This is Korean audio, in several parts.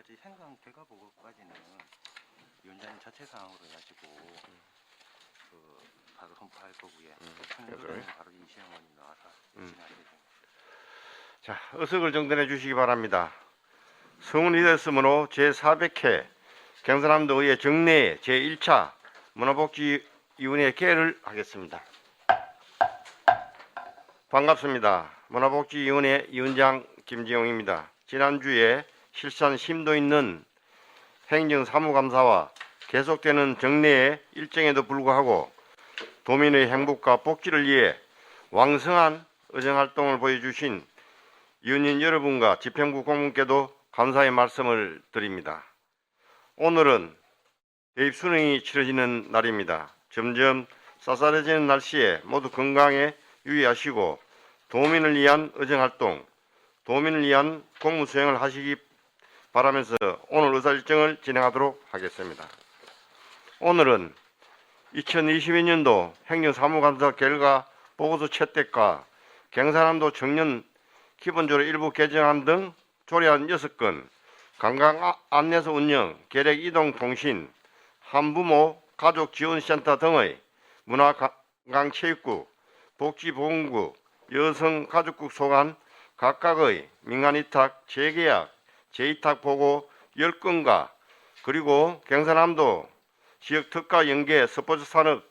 가지 행상 결과 보고까지는 위원장님 자체 사항으로 해가지고 바로 선포할 거고요. 청년들은 바로 이시영원이 나와서 진행하게 됩니다. 자, 의석을 정돈해 주시기 바랍니다. 성운이 됐으므로 제400회 경상남도 의회 정례 제1차 문화복지위원회 개를 하겠습니다. 반갑습니다. 문화복지위원회 위원장 김지용입니다. 지난주에 실시한 심도 있는 행정사무감사와 계속되는 정례의 일정에도 불구하고 도민의 행복과 복지를 위해 왕성한 의정활동을 보여주신 위원님 여러분과 집행부 공무원께도 감사의 말씀을 드립니다. 오늘은 대입수능이 치러지는 날입니다. 점점 쌀쌀해지는 날씨에 모두 건강에 유의하시고 도민을 위한 의정활동, 도민을 위한 공무 수행을 하시기 바라면서 오늘 의사일정을 진행하도록 하겠습니다. 오늘은 2022년도 행정사무감사 결과 보고서 채택과 경상남도 청년 기본조례 일부 개정안 등 조례안 6건, 관광 안내소 운영, 계획 이동 통신, 한부모 가족지원센터 등의 문화관광체육국, 복지보건국, 여성가족국 소관 각각의 민간위탁, 재계약, 재위탁 보고 10건과 그리고 경상남도 지역 특화 연계 스포츠 산업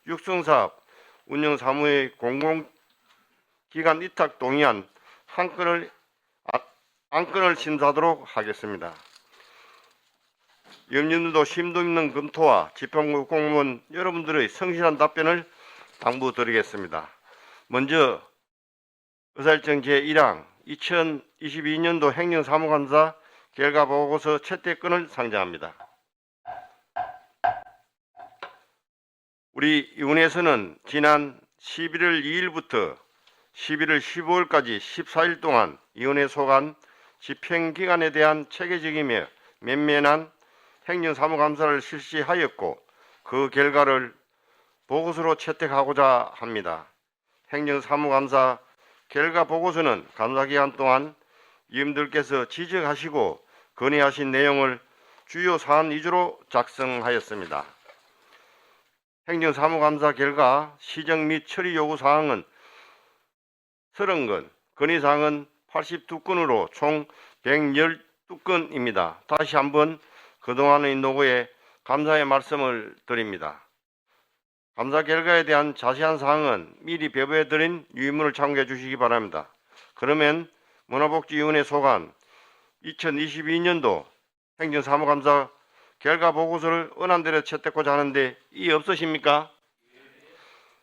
육성사업 운영사무의 공공기관 위탁 동의안 한 건을 심사하도록 하겠습니다. 위원님들도 심도 있는 검토와 집행부 공무원 여러분들의 성실한 답변을 당부드리겠습니다. 먼저 의사일정 제1항 2022년도 행정사무감사 결과보고서 채택건을 상정합니다. 우리 위원회에서는 지난 11월 2일부터 11월 15일까지 14일 동안 위원회 소관 집행기관에 대한 체계적이며 면면한 행정사무감사를 실시하였고 그 결과를 보고서로 채택하고자 합니다. 행정사무감사 결과보고서는 감사기간 동안 위원들께서 지적하시고 건의하신 내용을 주요 사안 위주로 작성하였습니다. 행정사무감사 결과 시정 및 처리 요구사항은 30건, 건의사항은 82건으로 총 112건입니다. 다시 한번 그동안의 노고에 감사의 말씀을 드립니다. 감사 결과에 대한 자세한 사항은 미리 배부해드린 유인문을 참고해 주시기 바랍니다. 그러면 문화복지위원회 소관 2022년도 행정사무감사 결과 보고서를 언안대로 채택하고자 하는데 이의 없으십니까?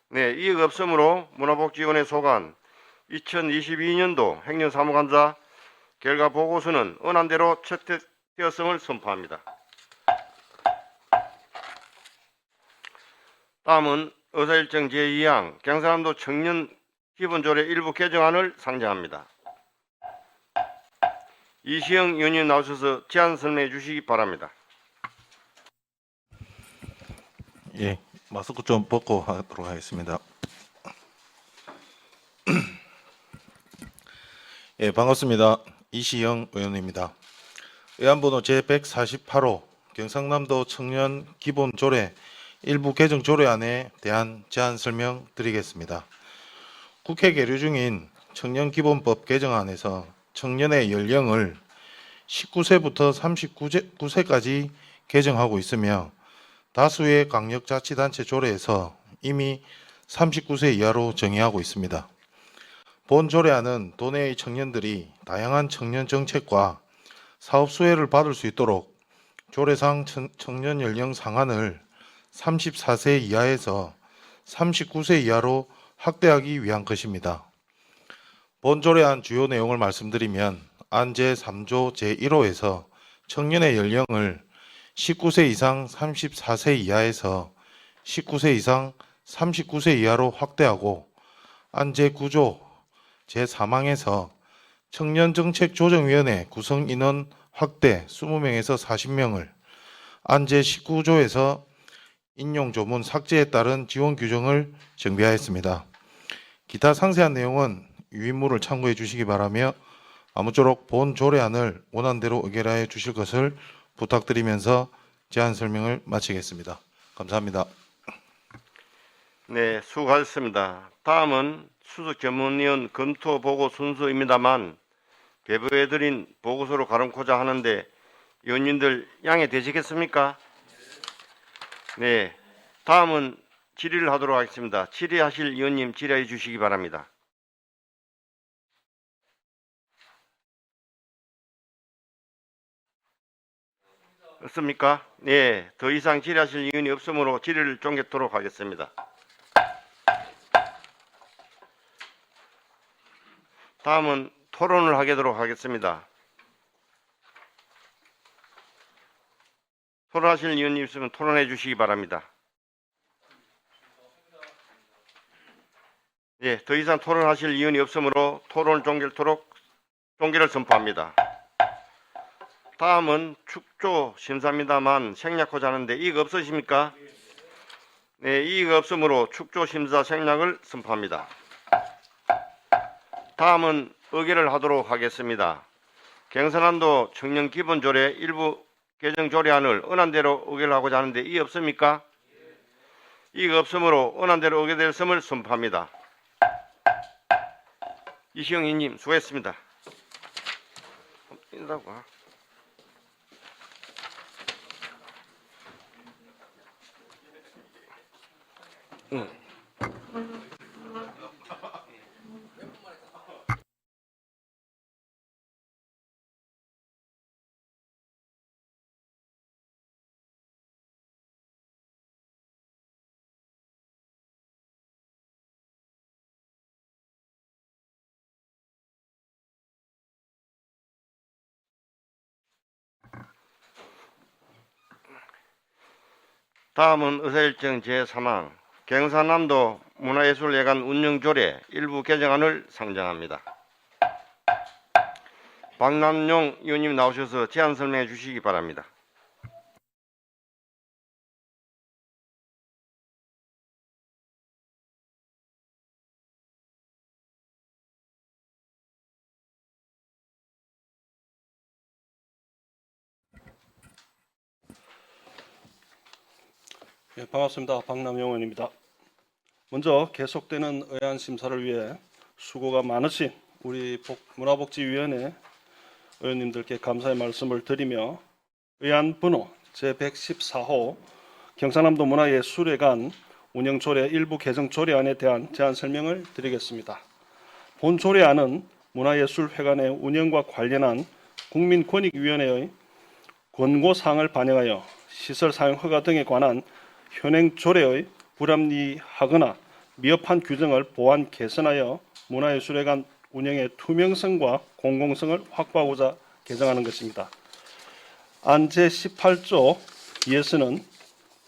네, 이의 없으므로 문화복지위원회 소관 2022년도 행정사무감사 결과 보고서는 언안대로 채택되었음을 선포합니다. 다음은 의사일정 제2항 경상남도 청년 기본조례 일부 개정안을 상정합니다. 이시영 의원님 나오셔서 제안 설명해 주시기 바랍니다. 예, 마스크 좀 벗고 하도록 하겠습니다. 예, 반갑습니다. 이시영 의원입니다. 의안번호 제148호 경상남도 청년 기본조례 일부 개정 조례안에 대한 제안 설명 드리겠습니다. 국회 계류 중인 청년기본법 개정안에서 청년의 연령을 19세부터 39세까지 개정하고 있으며 다수의 강력자치단체 조례에서 이미 39세 이하로 정의하고 있습니다. 본 조례안은 도내의 청년들이 다양한 청년 정책과 사업 수혜를 받을 수 있도록 조례상 청년 연령 상한을 34세 이하에서 39세 이하로 확대하기 위한 것입니다. 본 조례안 주요 내용을 말씀드리면 안 제3조 제1호에서 청년의 연령을 19세 이상 34세 이하에서 19세 이상 39세 이하로 확대하고 안 제9조 제3항에서 청년정책조정위원회 구성인원 확대 20명에서 40명을 안 제19조에서 인용조문 삭제에 따른 지원 규정을 정비하였습니다. 기타 상세한 내용은 유인물을 참고해 주시기 바라며 아무쪼록 본 조례안을 원안대로 의결하여 주실 것을 부탁드리면서 제안 설명을 마치겠습니다. 감사합니다. 네, 수고하셨습니다. 다음은 수석 전문위원 검토 보고 순서입니다만 배부해드린 보고서로 가름코자 하는데 의원님들 양해 되시겠습니까? 네, 다음은 질의를 하도록 하겠습니다. 질의하실 의원님 질의해 주시기 바랍니다. 없습니까? 네, 더 이상 질의하실 의원이 없으므로 질의를 종결토록 하겠습니다. 다음은 토론을 하도록 하겠습니다. 토론하실 의원님 있으면 토론해 주시기 바랍니다. 예, 더 이상 토론하실 의원이 없으므로 토론을 종결을 선포합니다. 다음은 축조 심사입니다만 생략하자 하는데 이의가 없으십니까? 네, 이의가 없으므로 축조 심사 생략을 선포합니다. 다음은 의결을 하도록 하겠습니다. 경상남도 청년기본조례 일부 개정 조례안을 언안대로 의결하고자 하는데 이의 없습니까? 이의가 없으므로 언안대로 의결됐음을 선포합니다. 이시영 의원님 수고했습니다. 인사하고. 다음은 의사일정 제3항 경상남도 문화예술예관 운영조례 일부 개정안을 상정합니다. 박남용 의원님 나오셔서 제안 설명해 주시기 바랍니다. 예, 반갑습니다. 박남용 의원입니다. 먼저 계속되는 의안 심사를 위해 수고가 많으신 우리 문화복지위원회 의원님들께 감사의 말씀을 드리며 의안 번호 제114호 경상남도 문화예술회관 운영조례 일부 개정 조례안에 대한 제안 설명을 드리겠습니다. 본 조례안은 문화예술회관의 운영과 관련한 국민권익위원회의 권고사항을 반영하여 시설 사용 허가 등에 관한 현행 조례의 불합리하거나 미흡한 규정을 보완 개선하여 문화예술회관 운영의 투명성과 공공성을 확보하고자 개정하는 것입니다. 안 제18조 2에서는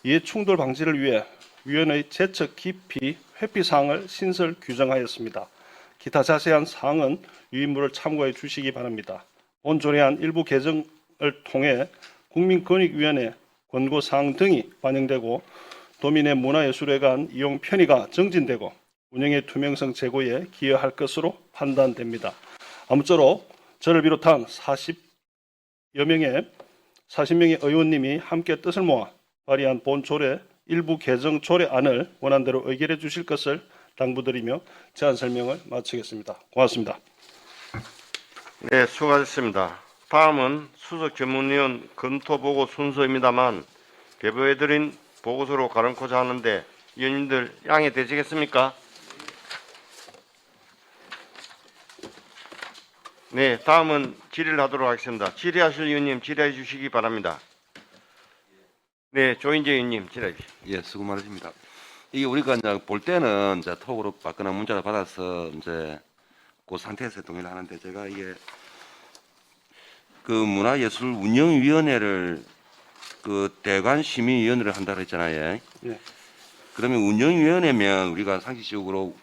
이해 충돌 방지를 위해 위원회의 제척 기피 회피 사항을 신설 규정하였습니다. 기타 자세한 사항은 유인물을 참고해 주시기 바랍니다. 본 조례안 일부 개정을 통해 국민권익위원회 권고사항 등이 반영되고 도민의 문화예술회관 이용 편의가 증진되고 운영의 투명성 제고에 기여할 것으로 판단됩니다. 아무쪼록 저를 비롯한 40명의 의원님이 함께 뜻을 모아 발의한 본 조례 일부 개정 조례안을 원안대로 의결해 주실 것을 당부드리며 제안 설명을 마치겠습니다. 고맙습니다. 네, 수고하셨습니다. 다음은 수석 전문위원 검토보고 순서입니다만 배부해드린 보고서로 가름코자 하는데 의원님들 양해 되시겠습니까? 네, 다음은 질의를 하도록 하겠습니다. 질의하실 의원님 질의해 주시기 바랍니다. 네, 조인재 의원님 질의해 주시기. 예, 수고 많으십니다. 이게 우리가 이제 볼 때는 이제 톡으로 받거나 문자를 받아서 이제 그 상태에서 동의를 하는데 제가 이게 그 문화예술운영위원회를 그 대관심의위원회를 한다고 했잖아요. 예. 그러면 운영위원회면 우리가 상식적으로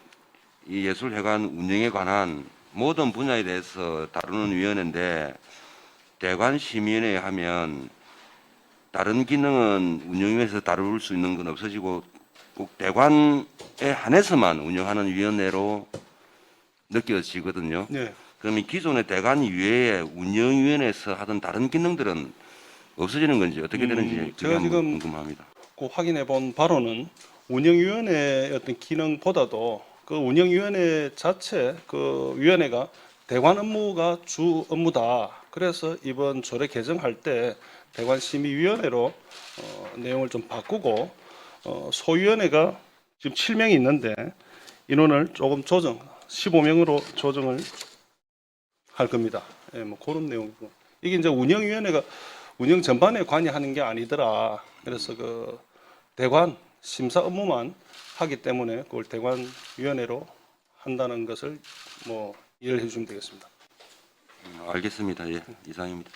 이 예술회관 운영에 관한 모든 분야에 대해서 다루는 위원회인데 대관심의위원회 하면 다른 기능은 운영위원회에서 다룰 수 있는 건 없어지고 꼭 대관에 한해서만 운영하는 위원회로 느껴지거든요. 네. 그러면 기존의 대관 이외에 운영위원회에서 하던 다른 기능들은 없어지는 건지 어떻게 되는지 그게 제가 한번 지금 궁금합니다. 그 확인해 본 바로는 운영위원회의 어떤 기능보다도 그 운영위원회 자체 그 위원회가 대관 업무가 주 업무다. 그래서 이번 조례 개정할 때 대관심의위원회로 내용을 좀 바꾸고 소위원회가 지금 7명이 있는데 인원을 조금 조정, 15명으로 조정을 할 겁니다. 예, 뭐 그런 내용이고 이게 이제 운영위원회가 운영 전반에 관여하는 게 아니더라. 그래서 그 대관 심사 업무만 하기 때문에 그걸 대관위원회로 한다는 것을 뭐 이해를 해주시면 되겠습니다. 알겠습니다. 예, 이상입니다.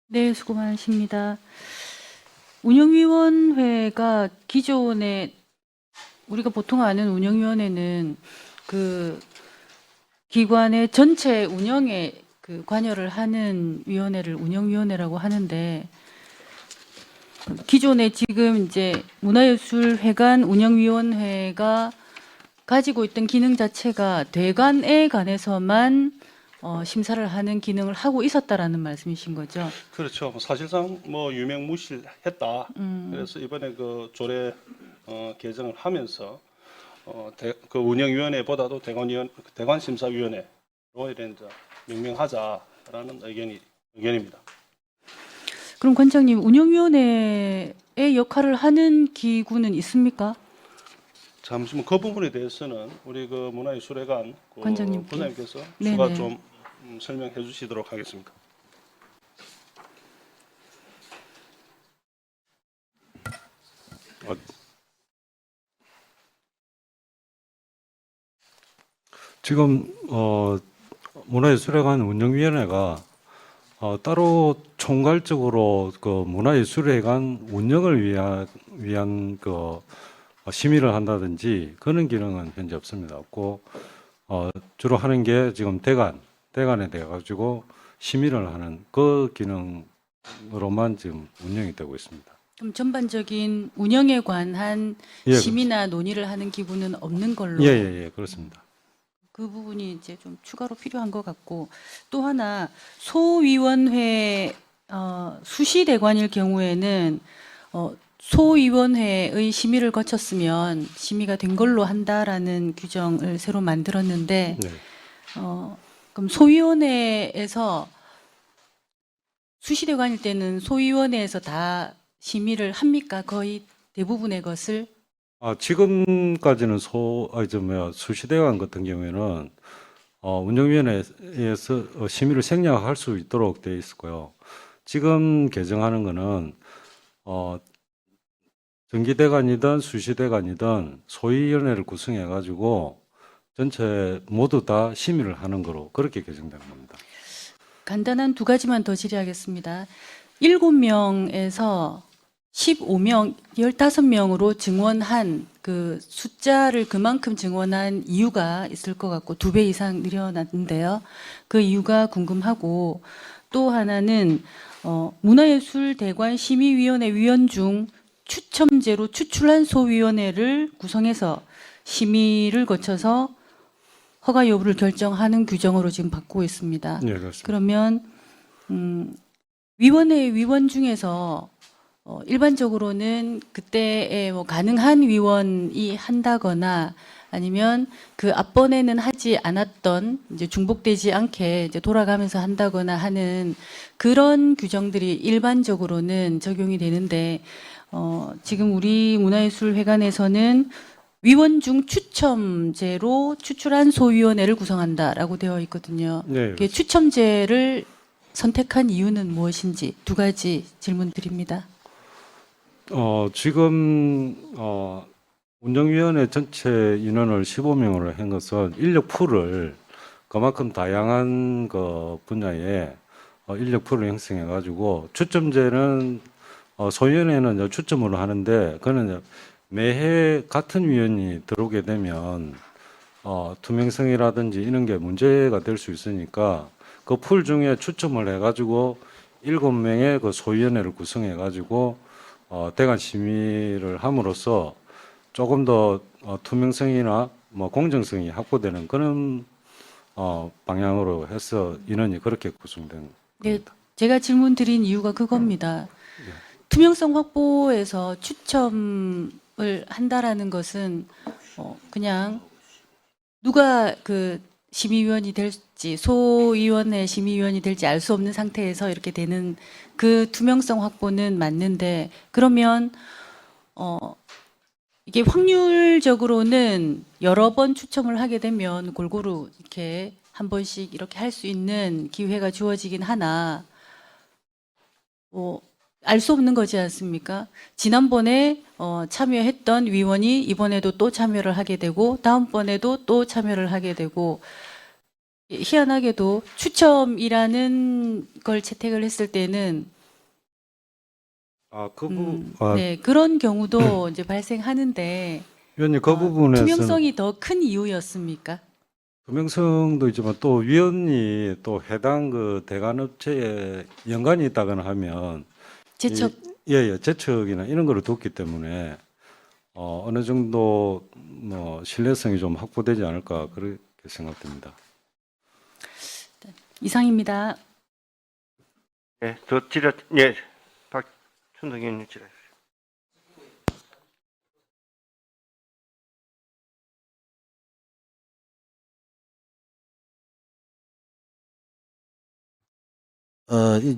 네, 수고 많으십니다. 운영위원회가 기존에 우리가 보통 아는 운영위원회는 그 기관의 전체 운영에 그 관여를 하는 위원회를 운영위원회라고 하는데 기존에 지금 이제 문화예술회관 운영위원회가 가지고 있던 기능 자체가 대관에 관해서만 심사를 하는 기능을 하고 있었다라는 말씀이신 거죠? 그렇죠. 사실상 뭐 유명무실했다. 음. 그래서 이번에 그 조례 개정을 하면서 그 운영위원회보다도 대관심사위원회로 이런 이제 명명하자라는 의견입니다. 그럼 관장님, 운영위원회의 역할을 하는 기구는 있습니까? 잠시만 그 부분에 대해서는 우리 그 문화예술회관 그 관장님께. 부장님께서 네네. 추가 좀 설명해 주시도록 하겠습니다. 지금 문화예술회관 운영위원회가 따로 총괄적으로 그 문화예술회관 운영을 위한 그 심의를 한다든지 그런 기능은 현재 없습니다. 없고 주로 하는 게 지금 대관에 대해 가지고 심의를 하는 그 기능으로만 지금 운영이 되고 있습니다. 그럼 전반적인 운영에 관한 예, 심의나 논의를 하는 기구는 없는 걸로 예, 그렇습니다. 그 부분이 이제 좀 추가로 필요한 것 같고 또 하나 소위원회 수시대관일 경우에는 소위원회의 심의를 거쳤으면 심의가 된 걸로 한다라는 규정을 새로 만들었는데 네. 그럼 소위원회에서 수시대관일 때는 소위원회에서 다 심의를 합니까? 거의 대부분의 것을 지금까지는 수시대관 같은 경우에는 운영위원회에서 심의를 생략할 수 있도록 되어 있었고요. 지금 개정하는 거는 정기대관이든 수시대관이든 소위원회를 구성해 가지고 전체 모두 다 심의를 하는 거로 그렇게 개정된 겁니다. 간단한 두 가지만 더 질의하겠습니다. 7명에서 15명, 15명으로 증원한 그 숫자를 그만큼 증원한 이유가 있을 것 같고 2배 이상 늘어났는데요. 그 이유가 궁금하고 또 하나는 문화예술대관심의위원회 위원 중 추첨제로 추출한 소위원회를 구성해서 심의를 거쳐서 허가 여부를 결정하는 규정으로 지금 바꾸고 있습니다. 네, 그렇습니다. 그러면 위원회 위원 중에서 일반적으로는 그때에 뭐 가능한 위원이 한다거나 아니면 그 앞번에는 하지 않았던 이제 중복되지 않게 이제 돌아가면서 한다거나 하는 그런 규정들이 일반적으로는 적용이 되는데 지금 우리 문화예술회관에서는 위원 중 추첨제로 추출한 소위원회를 구성한다라고 되어 있거든요. 네, 이게 추첨제를 선택한 이유는 무엇인지 두 가지 질문 드립니다. 지금 운영위원회 전체 인원을 15명으로 한 것은 인력 풀을 그만큼 다양한 그 분야에 인력 풀을 형성해 가지고 추첨제는 소위원회는 이제 추첨으로 하는데 그는 이제 매해 같은 위원이 들어오게 되면 투명성이라든지 이런 게 문제가 될 수 있으니까 그 풀 중에 추첨을 해가지고 7명의 그 소위원회를 구성해가지고 대관 심의를 함으로써 조금 더 투명성이나 뭐 공정성이 확보되는 그런 방향으로 해서 인원이 그렇게 구성된 네, 겁니다. 제가 질문 드린 이유가 그겁니다. 투명성 확보에서 추첨을 한다라는 것은 그냥 누가 그 심의위원이 될지 소위원회 심의위원이 될지 알 수 없는 상태에서 이렇게 되는 그 투명성 확보는 맞는데 그러면 이게 확률적으로는 여러 번 추첨을 하게 되면 골고루 이렇게 한 번씩 이렇게 할 수 있는 기회가 주어지긴 하나 알 수 없는 거지 않습니까? 지난번에 참여했던 위원이 이번에도 또 참여를 하게 되고 다음번에도 또 참여를 하게 되고 희한하게도 추첨이라는 걸 채택을 했을 때는 네, 그런 경우도 이제 발생하는데 위원님 그 부분에서는 투명성이 더 큰 이유였습니까? 투명성도 있지만 또 위원이 또 해당 그 대관업체에 연관이 있다거나 하면 제척 예, 제척이나 이런 거를 뒀기 때문에 어느 정도 뭐 신뢰성이 좀 확보되지 않을까 그렇게 생각됩니다. 이상입니다. 예, 더 질의, 예, 박춘덕 의원님 질의.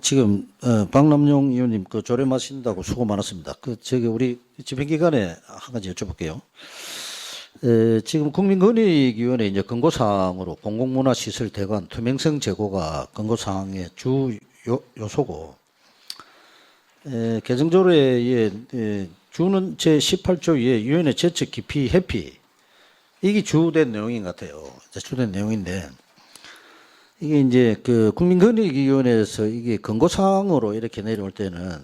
지금 박남용 의원님 그 조례마신다고 수고 많았습니다. 저기 우리 집행기관에 한 가지 여쭤볼게요. 지금 국민권익위원회 이제 권고사항으로 공공문화시설 대관 투명성 제고가 권고사항의 주 요소고 개정조례에 주는 제 18조 위에 위원회 제척 기피 회피 이게 주된 내용인 것 같아요. 주된 내용인데. 이게 이제 그 국민권익위원회에서 이게 권고사항으로 이렇게 내려올 때는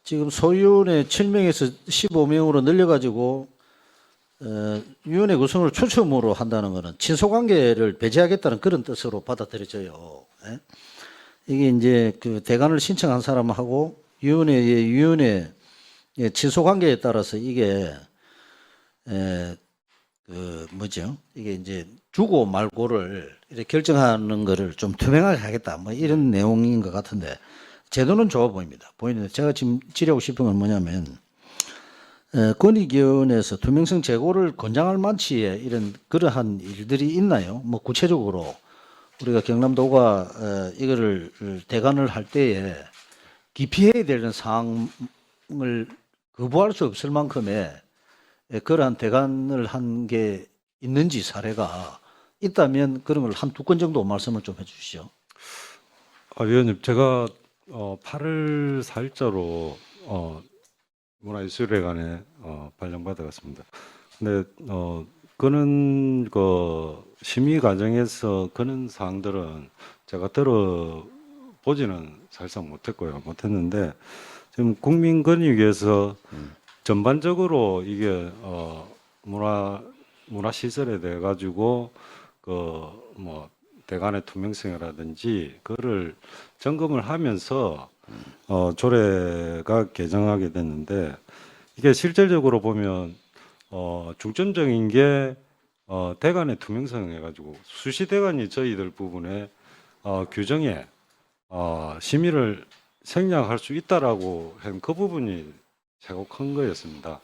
지금 소위원회 7명에서 15명으로 늘려가지고 위원회 구성을 추첨으로 한다는 것은 친소관계를 배제하겠다는 그런 뜻으로 받아들여져요. 예? 이게 이제 그 대관을 신청한 사람하고 위원회 친소관계에 따라서 이게 이게 이제 주고 말고를 이렇게 결정하는 거를 좀 투명하게 하겠다. 뭐 이런 내용인 것 같은데, 제도는 좋아 보입니다. 보이는데, 제가 지금 질의하고 싶은 건 뭐냐면, 권익위원회에서 투명성 제고를 권장할 만치의 그러한 일들이 있나요? 뭐 구체적으로, 우리가 경남도가, 이거를 대관을 할 때에 기피해야 되는 사항을 거부할 수 없을 만큼의 그러한 대관을 한 게 있는지 사례가 있다면 그런 걸 한두 건 정도 말씀을 좀 해주시죠. 위원님 제가 8월 4일자로 문화예술회관에 발령받아갔습니다. 근데 그는 그 심의 과정에서 그런 사항들은 제가 들어보지는 사실상 못했는데 지금 국민권익위에서 전반적으로 이게 문화시설에 대해 가지고 뭐 대관의 투명성이라든지 그거를 점검을 하면서 조례가 개정하게 됐는데 이게 실질적으로 보면 중점적인 게 대관의 투명성 해가지고 수시대관이 저희들 부분에 규정에 심의를 생략할 수 있다라고 한 그 부분이 제곡한 거였습니다.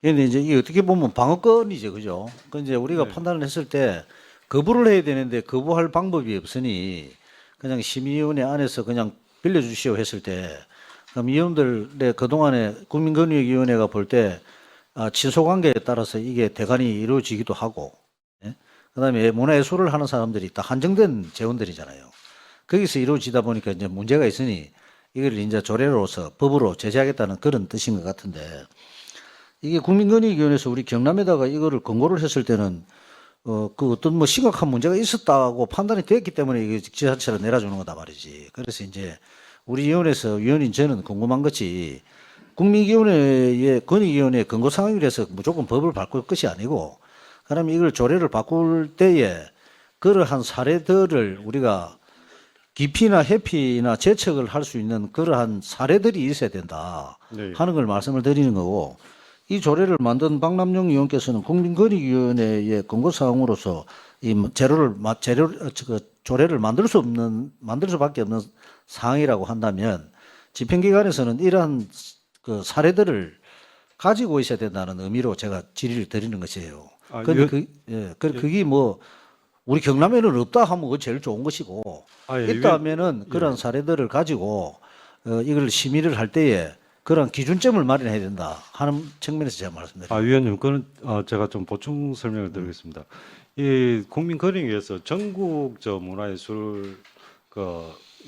근데 이제 이게 어떻게 보면 방어권이죠, 그죠? 그 이제 우리가 네. 판단을 했을 때 거부를 해야 되는데 거부할 방법이 없으니 그냥 심의위원회 안에서 그냥 빌려주시오 했을 때 그럼 위원들의 그동안에 국민권익위원회가 볼 때 친소관계에 따라서 이게 대관이 이루어지기도 하고, 예? 그다음에 문화예술을 하는 사람들이 다 한정된 재원들이잖아요. 거기서 이루어지다 보니까 이제 문제가 있으니 이걸 이제 조례로서 법으로 제재하겠다는 그런 뜻인 것 같은데. 이게 국민권익위원회에서 우리 경남에다가 이거를 권고를 했을 때는 그 어떤 뭐 심각한 문제가 있었다고 판단이 됐기 때문에 이게 지자체로 내려주는 거다 말이지. 그래서 이제 우리 위원회에서 위원인 저는 궁금한 것이 국민위원회의 권익위원회 권고사항이라서 무조건 법을 바꿀 것이 아니고 그러면 이걸 조례를 바꿀 때에 그러한 사례들을 우리가 기피나 회피나 제척을 할 수 있는 그러한 사례들이 있어야 된다 네. 하는 걸 말씀을 드리는 거고 이 조례를 만든 박남용 의원께서는 국민권익위원회의 권고 사항으로서 이 조례를 만들 수밖에 없는 사항이라고 한다면 집행기관에서는 이러한 그 사례들을 가지고 있어야 된다는 의미로 제가 질의를 드리는 것이에요. 아, 근데 그게 뭐 우리 경남에는 없다 하면 그거 제일 좋은 것이고 아, 예, 있다 하면은 그런 사례들을 가지고 이걸 심의를 할 때에 그런 기준점을 마련해야 된다 하는 측면에서 제가 말씀드립니다. 위원님, 그건 제가 좀 보충 설명을 드리겠습니다. 이 국민권익위에서 전국 문화예술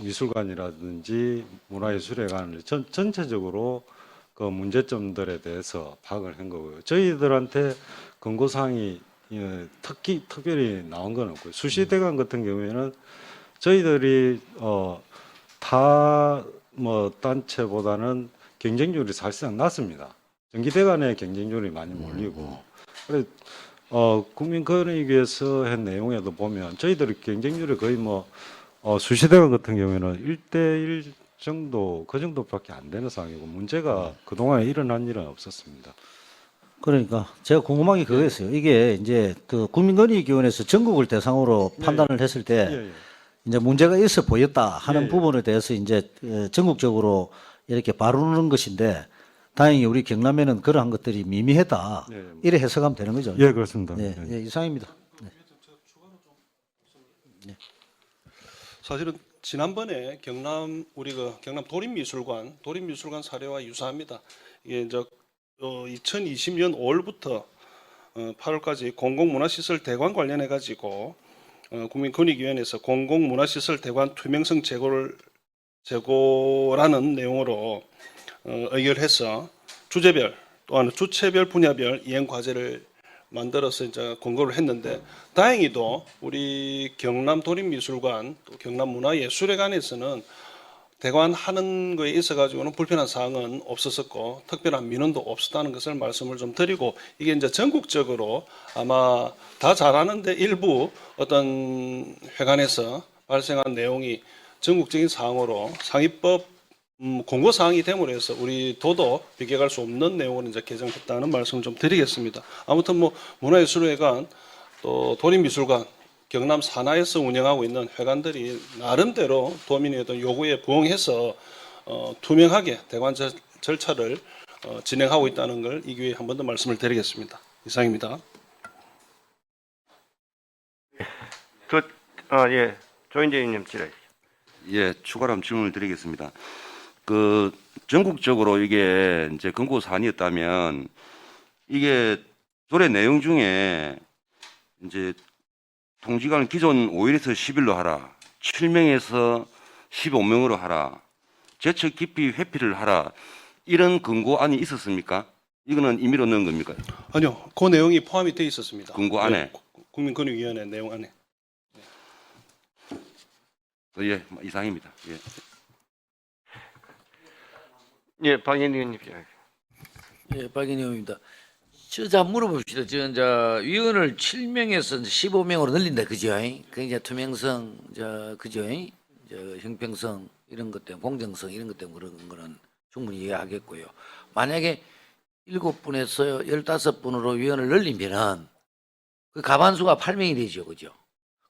미술관이라든지 문화예술회관을 전체적으로 그 문제점들에 대해서 파악을 한 거고요. 저희들한테 권고사항이 특별히 나온 건 없고요. 수시대관 같은 경우에는 저희들이 다 단체보다는 경쟁률이 사실상 낮습니다. 정기대관의 경쟁률이 많이 몰리고, 그래 국민권익위에서 한 내용에도 보면 저희들의 경쟁률이 거의 수시대관 같은 경우에는 1대1 정도 그 정도밖에 안 되는 상황이고 문제가 그동안에 일어난 일은 없었습니다. 그러니까 제가 궁금한 게 그거였어요. 이게 이제 그 국민권익위원회에서 전국을 대상으로 판단을 했을 때 예, 예. 이제 문제가 있어 보였다 하는 예, 예. 부분에 대해서 이제 전국적으로 이렇게 바로는 것인데 다행히 우리 경남에는 그러한 것들이 미미하다 예, 예. 이래 해석하면 되는 거죠. 예, 그렇습니다. 네, 예. 예, 이상입니다. 사실은 지난번에 경남 경남 도림미술관 사례와 유사합니다. 이게 이제 2020년 5월부터 8월까지 공공문화시설 대관 관련해 가지고 국민권익위원회에서 공공문화시설 대관 투명성 제고라는 내용으로 의결해서 주제별 또한 주체별 분야별 이행 과제를 만들어서 이제 권고를 했는데 다행히도 우리 경남 도림미술관 또 경남 문화예술회관에서는 대관하는 거에 있어 가지고는 불편한 사항은 없었었고 특별한 민원도 없었다는 것을 말씀을 좀 드리고 이게 이제 전국적으로 아마 다 잘하는데 일부 어떤 회관에서 발생한 내용이 전국적인 사항으로 상위법 공고 사항이 됨으로 해서 우리 도도 비교할 수 없는 내용으로 이제 개정했다는 말씀을 좀 드리겠습니다. 아무튼 문화예술회관 또 도림미술관 경남 산하에서 운영하고 있는 회관들이 나름대로 도민의 어떤 요구에 부응해서 투명하게 대관 절차를 진행하고 있다는 걸 이 기회에 한 번 더 말씀을 드리겠습니다. 이상입니다. 예, 조인재 의원님 질의. 예, 추가로 한번 질문을 드리겠습니다. 그 전국적으로 이게 이제 권고 사안이었다면 이게 조례 내용 중에 이제 통지관을 기존 5일에서 10일로 하라, 7명에서 15명으로 하라, 제척 깊이 회피를 하라 이런 권고안이 있었습니까? 이거는 임의로 넣은 겁니까? 아니요, 그 내용이 포함이 되어 있었습니다. 권고 안에? 네, 국민권익위원회 내용 안에. 예, 이상입니다. 예. 예, 박인희 의원님. 예, 박인희 의원입니다. 자 물어봅시다. 이제 위원을 7명에서 15명으로 늘린다, 그죠? 그 이제 투명성, 그죠? 형평성 이런 것 때문에 공정성 이런 것 때문에 그런 거는 충분히 이해하겠고요. 만약에 7분에서 15분으로 위원을 늘리면은 그 가반수가 8명이 되죠, 그죠?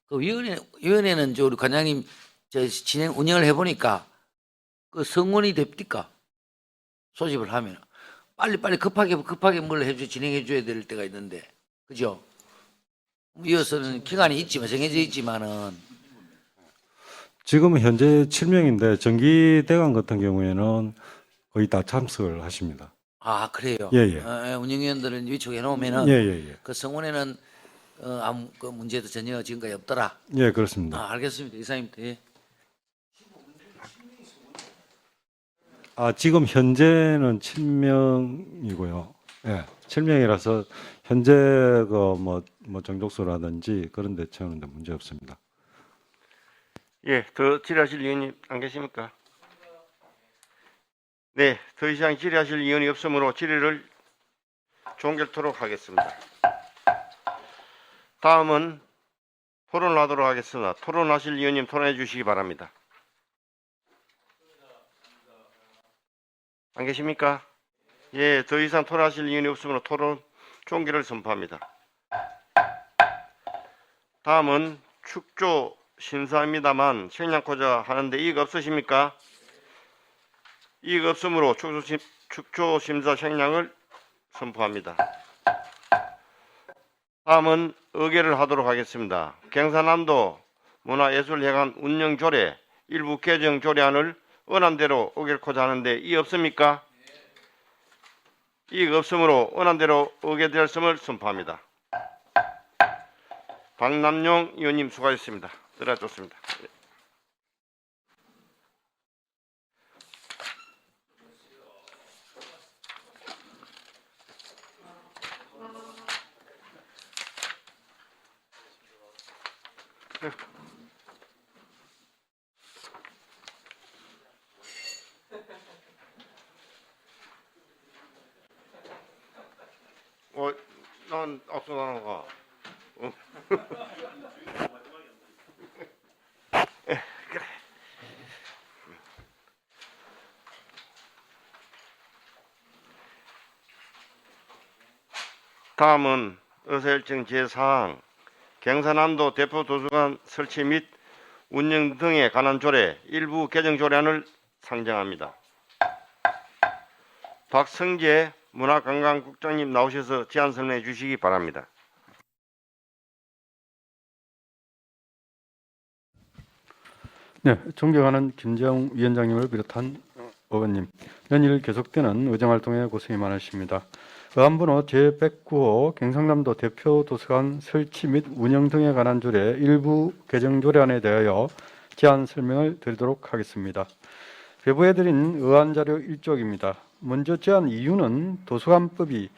그 위원회는 우리 관장님 운영을 해보니까 그 성원이 됩니까? 소집을 하면 빨리 급하게 뭘 진행해 줘야 될 때가 있는데, 그죠? 이어서는 기간이 있지만 정해져 있지만은 지금 현재 7명인데 정기대관 같은 경우에는 거의 다 참석을 하십니다. 아 그래요? 예, 예. 운영위원들은 위촉해 놓으면은 예, 예, 예. 그 성원에는 아무 그 문제도 전혀 지금까지 없더라. 예, 그렇습니다. 알겠습니다. 이상입니다. 예. 지금 현재는 7명이고요. 예, 7명이라서 현재 뭐 정족수라든지 그런 데 채우는데 문제 없습니다. 예, 더 질의하실 의원님 안 계십니까? 네, 더 이상 질의하실 의원이 없으므로 질의를 종결토록 하겠습니다. 다음은 토론을 하도록 하겠습니다. 토론하실 의원님 토론해 주시기 바랍니다. 안 계십니까? 예, 더 이상 토론하실 이유는 없으므로 토론 종결을 선포합니다. 다음은 축조 심사입니다만 생략하고자 하는데 이익 없으십니까? 이익 없으므로 축조 심사 생략을 선포합니다. 다음은 의결을 하도록 하겠습니다. 경상남도 문화예술회관 운영조례 일부 개정 조례안을 원안대로 의결하고자 하는데 이익 없습니까? 이익 없으므로 원안대로 의결되었음을 선포합니다. 박남용 의원님 수고하셨습니다. 들어줬습니다. 난 앞서 나가. 그래. 다음은 의사일정 제4항 경상남도 대표 도서관 설치 및 운영 등에 관한 조례 일부 개정 조례안을 상정합니다. 박성재 문화관광국장님 나오셔서 제안 설명해 주시기 바랍니다. 네, 존경하는 김재웅 위원장님을 비롯한 의원님, 연일 계속되는 의정활동에 고생이 많으십니다. 의안번호 제109호 경상남도 대표 도서관 설치 및 운영 등에 관한 조례 일부 개정 조례안에 대하여 제안 설명을 드리도록 하겠습니다. 배부해드린 의안자료 1쪽입니다. 먼저 제안 이유는 도서관법이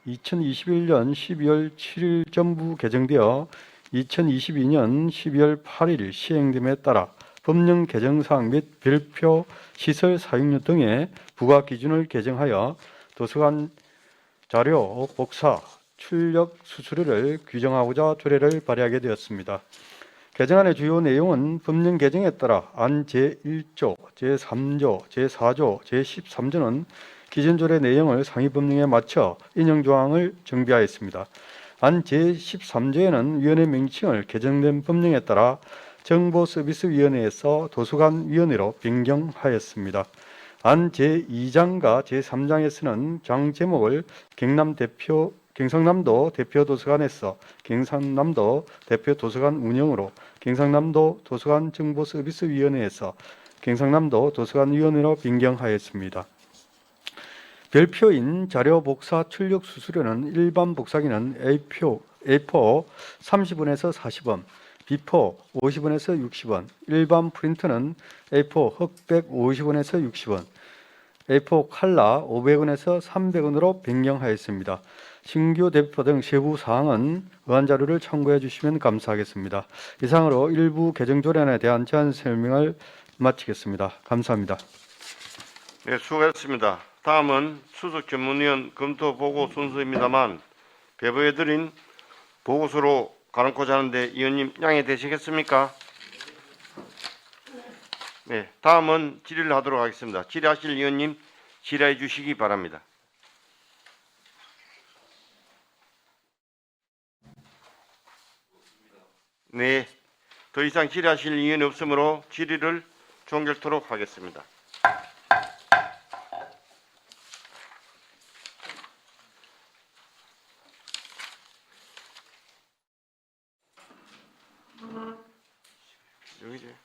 2021년 12월 7일 전부 개정되어 2022년 12월 8일 시행됨에 따라 법령 개정사항 및 별표 시설 사용료 등의 부과 기준을 개정하여 도서관 자료 복사 출력 수수료를 규정하고자 조례를 발의하게 되었습니다. 개정안의 주요 내용은 법령 개정에 따라 안 제1조, 제3조, 제4조, 제13조는 기존 조례 내용을 상위 법령에 맞춰 인용 조항을 정비하였습니다. 안 제13조에는 위원회 명칭을 개정된 법령에 따라 정보서비스위원회에서 도서관위원회로 변경하였습니다. 안 제2장과 제3장에서는 장 제목을 경상남도 대표도서관에서 경상남도 대표도서관 운영으로, 경상남도 도서관정보서비스위원회에서 경상남도 도서관위원회로 변경하였습니다. 별표인 자료 복사 출력 수수료는 일반 복사기는 A4 30원에서 40원, B4 50원에서 60원, 일반 프린터는 A4 흑백 50원에서 60원, A4 칼라 500원에서 300원으로 변경하였습니다. 신규 대표 등 세부 사항은 의안자료를 참고해 주시면 감사하겠습니다. 이상으로 일부 개정 조례안에 대한 제안 설명을 마치겠습니다. 감사합니다. 네, 수고하셨습니다. 다음은 수석 전문위원 검토 보고 순서입니다만 배부해드린 보고서로 가놓고자 하는데 위원님 양해되시겠습니까? 네, 다음은 질의를 하도록 하겠습니다. 질의하실 위원님 질의해 주시기 바랍니다. 네, 더 이상 질의하실 위원이 없으므로 질의를 종결토록 하겠습니다. 여기지.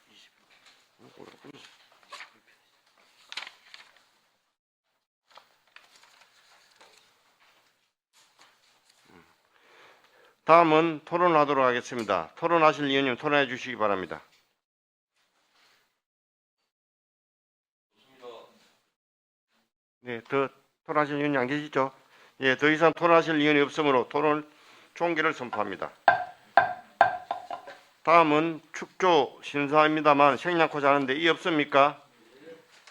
다음은 토론하도록 하겠습니다. 토론하실 위원님 토론해 주시기 바랍니다. 네, 더 토론하실 위원이 안 계시죠? 예, 더 이상 토론하실 위원이 없으므로 토론 종결을 선포합니다. 다음은 축조 심사입니다만 생략하고자 하는데 이 없습니까?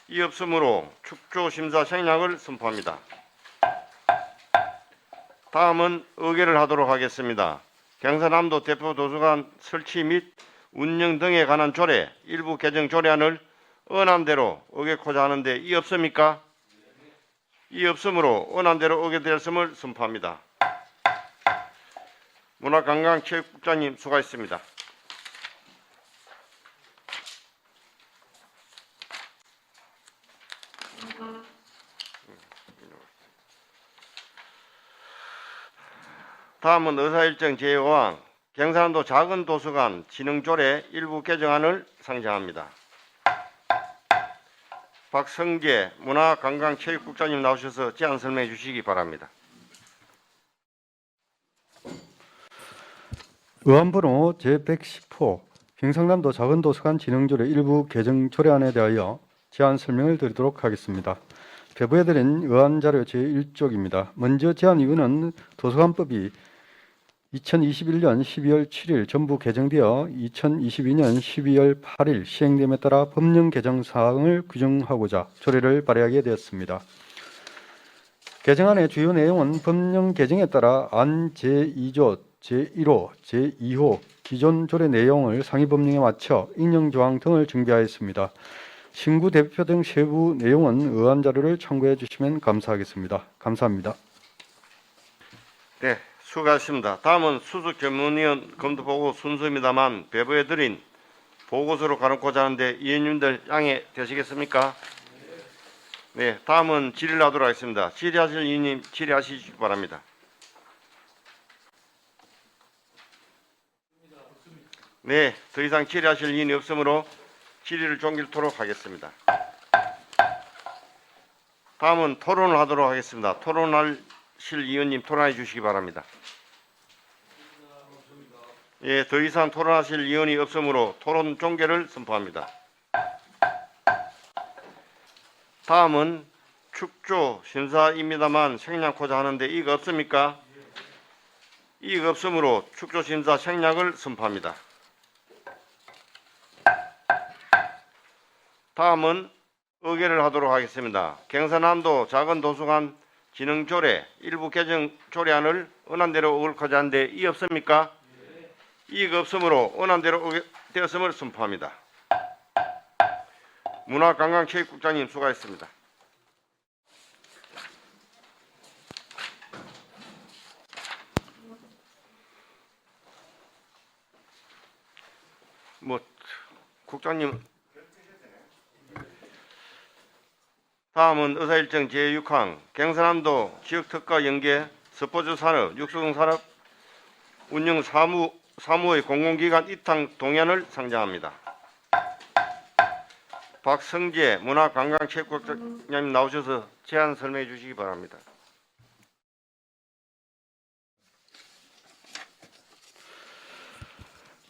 이 없으므로 축조 심사 생략을 선포합니다. 다음은 의결을 하도록 하겠습니다. 경상남도 대표 도서관 설치 및 운영 등에 관한 조례 일부 개정 조례안을 언안대로 의결하고자 하는데 이 없습니까? 이 없으므로 원안대로 의결되었음을 선포합니다. 문화관광체육국장님 수고하셨습니다. 다음은 의사일정 제5항 경상남도 작은 도서관 진흥조례 일부 개정안을 상정합니다. 박성재 문화관광체육국장님 나오셔서 제안 설명해 주시기 바랍니다. 의안번호 제110호 경상남도 작은도서관 진흥조례 일부 개정 조례안에 대하여 제안 설명을 드리도록 하겠습니다. 배부해드린 의안자료 제1쪽입니다. 먼저 제안 이유는 도서관법이 2021년 12월 7일 전부 개정되어 2022년 12월 8일 시행됨에 따라 법령 개정 사항을 규정하고자 조례를 발의하게 되었습니다. 개정안의 주요 내용은 법령 개정에 따라 안 제2조, 제1호, 제2호 기존 조례 내용을 상위법령에 맞춰 인용조항 등을 준비하였습니다. 신구 대표 등 세부 내용은 의안자료를 참고해 주시면 감사하겠습니다. 감사합니다. 네, 수고하셨습니다. 다음은 수석 전문위원 검토보고 순서입니다만 배부해드린 보고서로 가놓고자 하는데 위원님들 양해 되시겠습니까? 네, 다음은 질의를 하도록 하겠습니다. 질의하실 위원님 질의하시기 바랍니다. 네, 더 이상 질의하실 위원이 없으므로 질의를 종결토록 하겠습니다. 다음은 토론을 하도록 하겠습니다. 토론하실 위원님 토론해 주시기 바랍니다. 예, 더 이상 토론하실 위원이 없으므로 토론 종결을 선포합니다. 다음은 축조 심사입니다만 생략하고자 하는데 이거 없습니까? 이거 없으므로 축조 심사 생략을 선포합니다. 다음은 의결을 하도록 하겠습니다. 경상남도 작은도서관 진흥조례 일부 개정 조례안을 원안대로 의결하고자 하는데 이 없습니까? 이거 없으므로 원안대로 의결되었음을 선포합니다. 문화관광체육국장님 수고하셨습니다. 국장님 다음은 의사일정 제6항 경상남도 지역특화 연계 스포츠산업 육성산업 운영 사무의 공공기관 위탁 동의안을 상정합니다. 박성재 문화관광체육국장님 나오셔서 제안 설명해 주시기 바랍니다.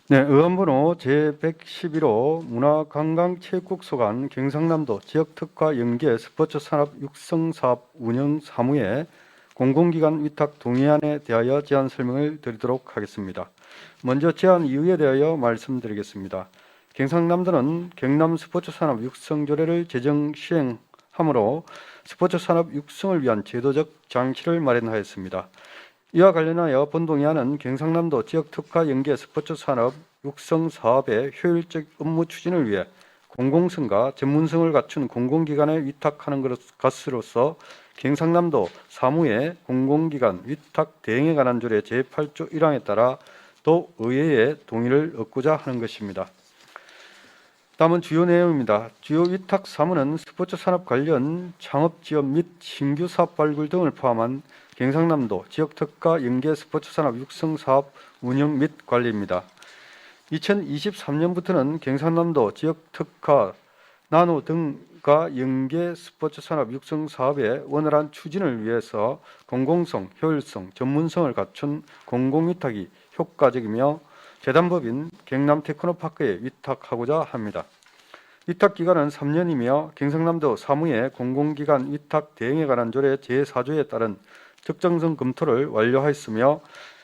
네, 의안번호 제111호 문화관광체육국소관 경상남도 지역특화 연계 스포츠산업 육성사업 운영 사무의 공공기관 위탁 동의안에 대하여 제안 설명을 드리도록 하겠습니다. 먼저 제안 이유에 대하여 말씀드리겠습니다. 경상남도는 경남 스포츠산업 육성조례를 제정 시행하므로 스포츠산업 육성을 위한 제도적 장치를 마련하였습니다. 이와 관련하여 본동의안은 경상남도 지역특화 연계 스포츠산업 육성 사업의 효율적 업무 추진을 위해 공공성과 전문성을 갖춘 공공기관에 위탁하는 것으로서 경상남도 사무의 공공기관 위탁 대행에 관한 조례 제8조 1항에 따라 도 의회의 동의를 얻고자 하는 것입니다. 다음은 주요 내용입니다. 주요 위탁 사무는 스포츠산업 관련 창업지원 및 신규 사업 발굴 등을 포함한 경상남도 지역특화 연계 스포츠산업 육성사업 운영 및 관리입니다. 2023년부터는 경상남도 지역특화 나노 등과 연계 스포츠산업 육성사업의 원활한 추진을 위해서 공공성, 효율성, 전문성을 갖춘 공공위탁이 효과적이며 재단법인 경남테크노파크에 위탁하고자 합니다. 위탁기간은 3년이며 경상남도 사무의 공공기관 위탁 대행에 관한 조례 제4조에 따른 적정성 검토를 완료하였으며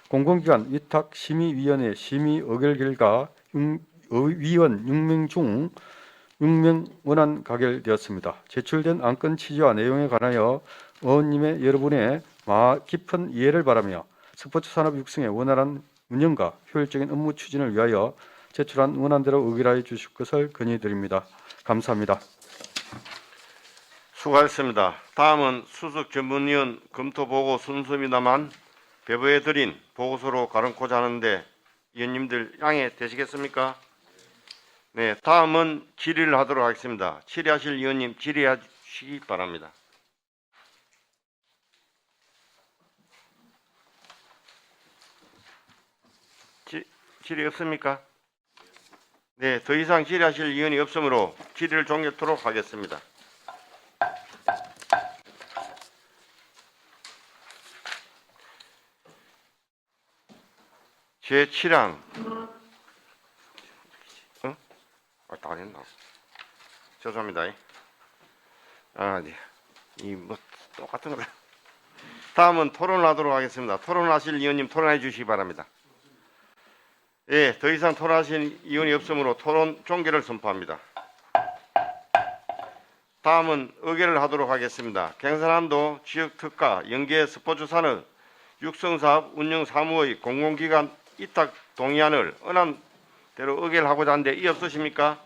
공공기관 위탁심의위원회 심의 의결 결과 위원 6명 중 6명 원안 가결되었습니다. 제출된 안건 취지와 내용에 관하여 의원님의 여러분의 깊은 이해를 바라며 스포츠산업 육성의 원활한 운영과 효율적인 업무 추진을 위하여 제출한 원안대로 의결하여 주실 것을 건의드립니다. 감사합니다. 수고하셨습니다. 다음은 수석 전문위원 검토 보고 순서입니다만 배부해드린 보고서로 가름코자 하는데 위원님들 양해 되시겠습니까? 네, 다음은 질의를 하도록 하겠습니다. 질의하실 위원님 질의하시기 바랍니다. 질의 없습니까? 네, 더 이상 질의하실 위원이 없으므로 질의를 종결토록 하겠습니다. 제7항 다 됐나? 죄송합니다. 네. 이 뭐 똑같은 거. 다음은 토론을 하도록 하겠습니다. 토론하실 위원님 토론해 주시기 바랍니다. 예, 더 이상 토론하실 위원이 없으므로 토론 종결을 선포합니다. 다음은 의결을 하도록 하겠습니다. 경상남도 지역특가 연계 스포츠 산업 육성사업 운영 사무의 공공기관 위탁 동의안을 언안대로 의결하고자 하는데 이의 없으십니까?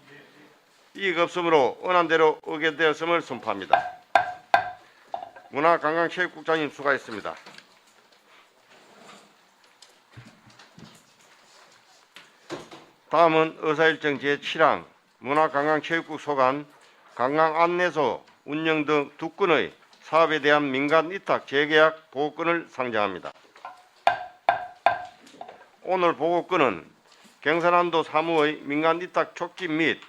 이의가 없으므로 언안대로 의결되었음을 선포합니다. 문화관광체육국장님 수고하셨습니다. 다음은 의사일정 제7항 문화관광체육국 소관 관광안내소 운영 등 두 건의 사업에 대한 민간 위탁 재계약 보고권을 상정합니다. 오늘 보고권은 경상남도 사무의 민간 위탁 촉진 및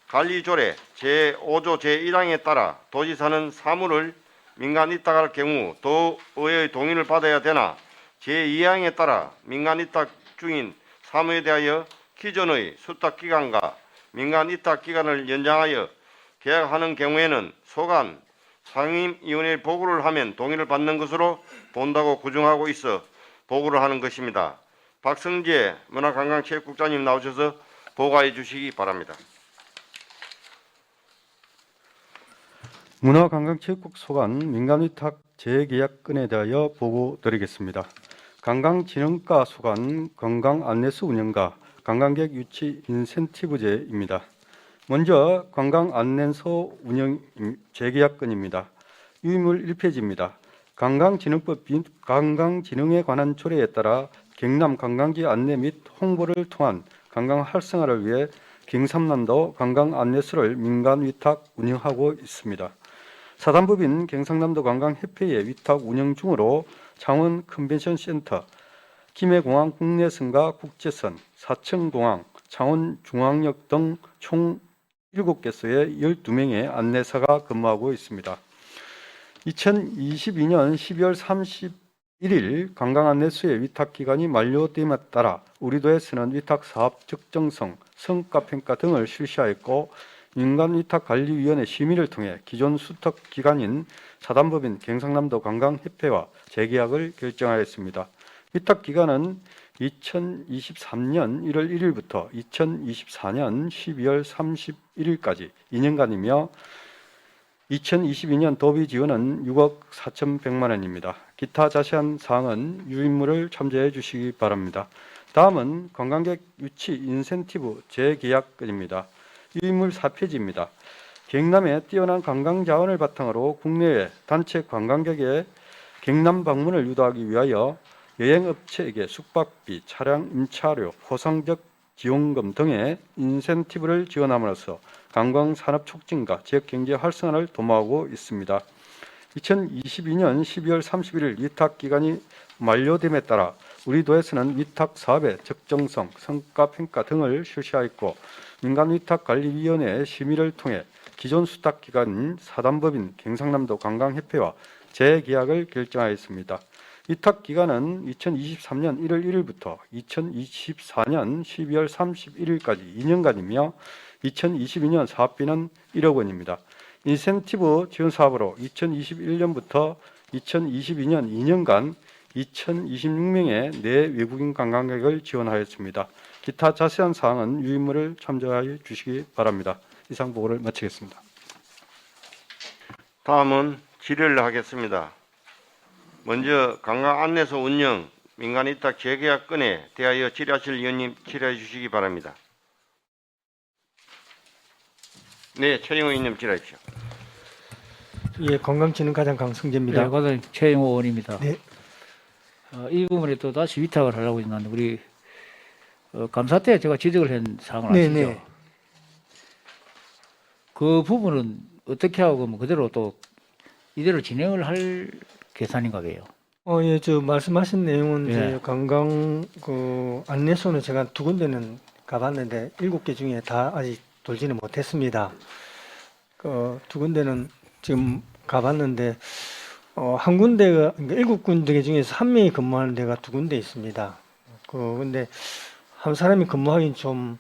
관리 조례 제5조 제1항에 따라 도지사는 사무를 민간 위탁할 경우 도의회의 동의를 받아야 되나 제2항에 따라 민간 위탁 중인 사무에 대하여 기존의 수탁기간과 민간 위탁기간을 연장하여 계약하는 경우에는 소관 상임위원회에 보고를 하면 동의를 받는 것으로 본다고 규정하고 있어 보고를 하는 것입니다. 박성재 문화관광체육국장님 나오셔서 보고해 주시기 바랍니다. 문화관광체육국 소관 민간위탁 재계약건에 대하여 보고드리겠습니다. 관광진흥과 소관 관광안내소 운영과 관광객 유치 인센티브제입니다. 먼저 관광안내소 운영 재계약건입니다. 유의물 1페이지입니다. 관광진흥법 및 관광진흥에 관한 조례에 따라 경남 관광지 안내 및 홍보를 통한 관광 활성화를 위해 경상남도 관광안내소를 민간위탁 운영하고 있습니다. 사단법인 경상남도 관광협회에 위탁 운영 중으로 창원 컨벤션센터, 김해공항 국내선과 국제선, 사천공항, 창원중앙역 등 총 7개소에 12명의 안내사가 근무하고 있습니다. 2022년 12월 31일 관광안내소의 위탁기간이 만료됨에 따라 우리도에서는 위탁사업 적정성, 성과평가 등을 실시하였고 민간위탁관리위원회 심의를 통해 기존 수탁기관인 사단법인 경상남도 관광협회와 재계약을 결정하였습니다. 위탁기간은 2023년 1월 1일부터 2024년 12월 31일까지 2년간이며 2022년 도비 지원은 6억 4,100만 원입니다. 기타 자세한 사항은 유인물을 참조해 주시기 바랍니다. 다음은 관광객 유치 인센티브 재계약건입니다. 유인물 4페이지입니다. 경남의 뛰어난 관광 자원을 바탕으로 국내외 단체 관광객의 경남 방문을 유도하기 위하여 여행업체에게 숙박비, 차량 임차료, 포상적 지원금 등의 인센티브를 지원함으로써 관광산업 촉진과 지역경제 활성화를 도모하고 있습니다. 2022년 12월 31일 위탁기간이 만료됨에 따라 우리 도에서는 위탁사업의 적정성, 성과평가 등을 실시하였고 민간위탁관리위원회의 심의를 통해 기존 수탁기관인 사단법인 경상남도 관광협회와 재계약을 결정하였습니다. 위탁기간은 2023년 1월 1일부터 2024년 12월 31일까지 2년간이며 2022년 사업비는 1억 원입니다. 인센티브 지원 사업으로 2021년부터 2022년 2년간 2026명의 내 외국인 관광객을 지원하였습니다. 기타 자세한 사항은 유인물을 참조해 주시기 바랍니다. 이상 보고를 마치겠습니다. 다음은 질의를 하겠습니다. 먼저 관광안내소 운영 민간위탁 재계약건에 대하여 질의하실 위원님 질의해 주시기 바랍니다. 네, 최영호 의원님 질의하십시오. 예, 건강진흥과장 강승재입니다. 네, 과장님 최영호 의원입니다. 네. 이 부분에 또 다시 위탁을 하려고 했는데 우리 감사 때 제가 지적을 한 사항을 네, 아시죠? 네. 그 부분은 어떻게 하고 뭐 그대로 또 이대로 진행을 할 계산인가 봐요. 예, 저 말씀하신 내용은 예. 이제 관광 그 안내소는 제가 2군데는 가봤는데 7개 중에 다 아직 돌지는 못했습니다. 그 2군데는 지금 가봤는데 한 군데가 그러니까 7군데 중에서 한 명이 근무하는 데가 2군데 있습니다. 근데 한 사람이 근무하기는 좀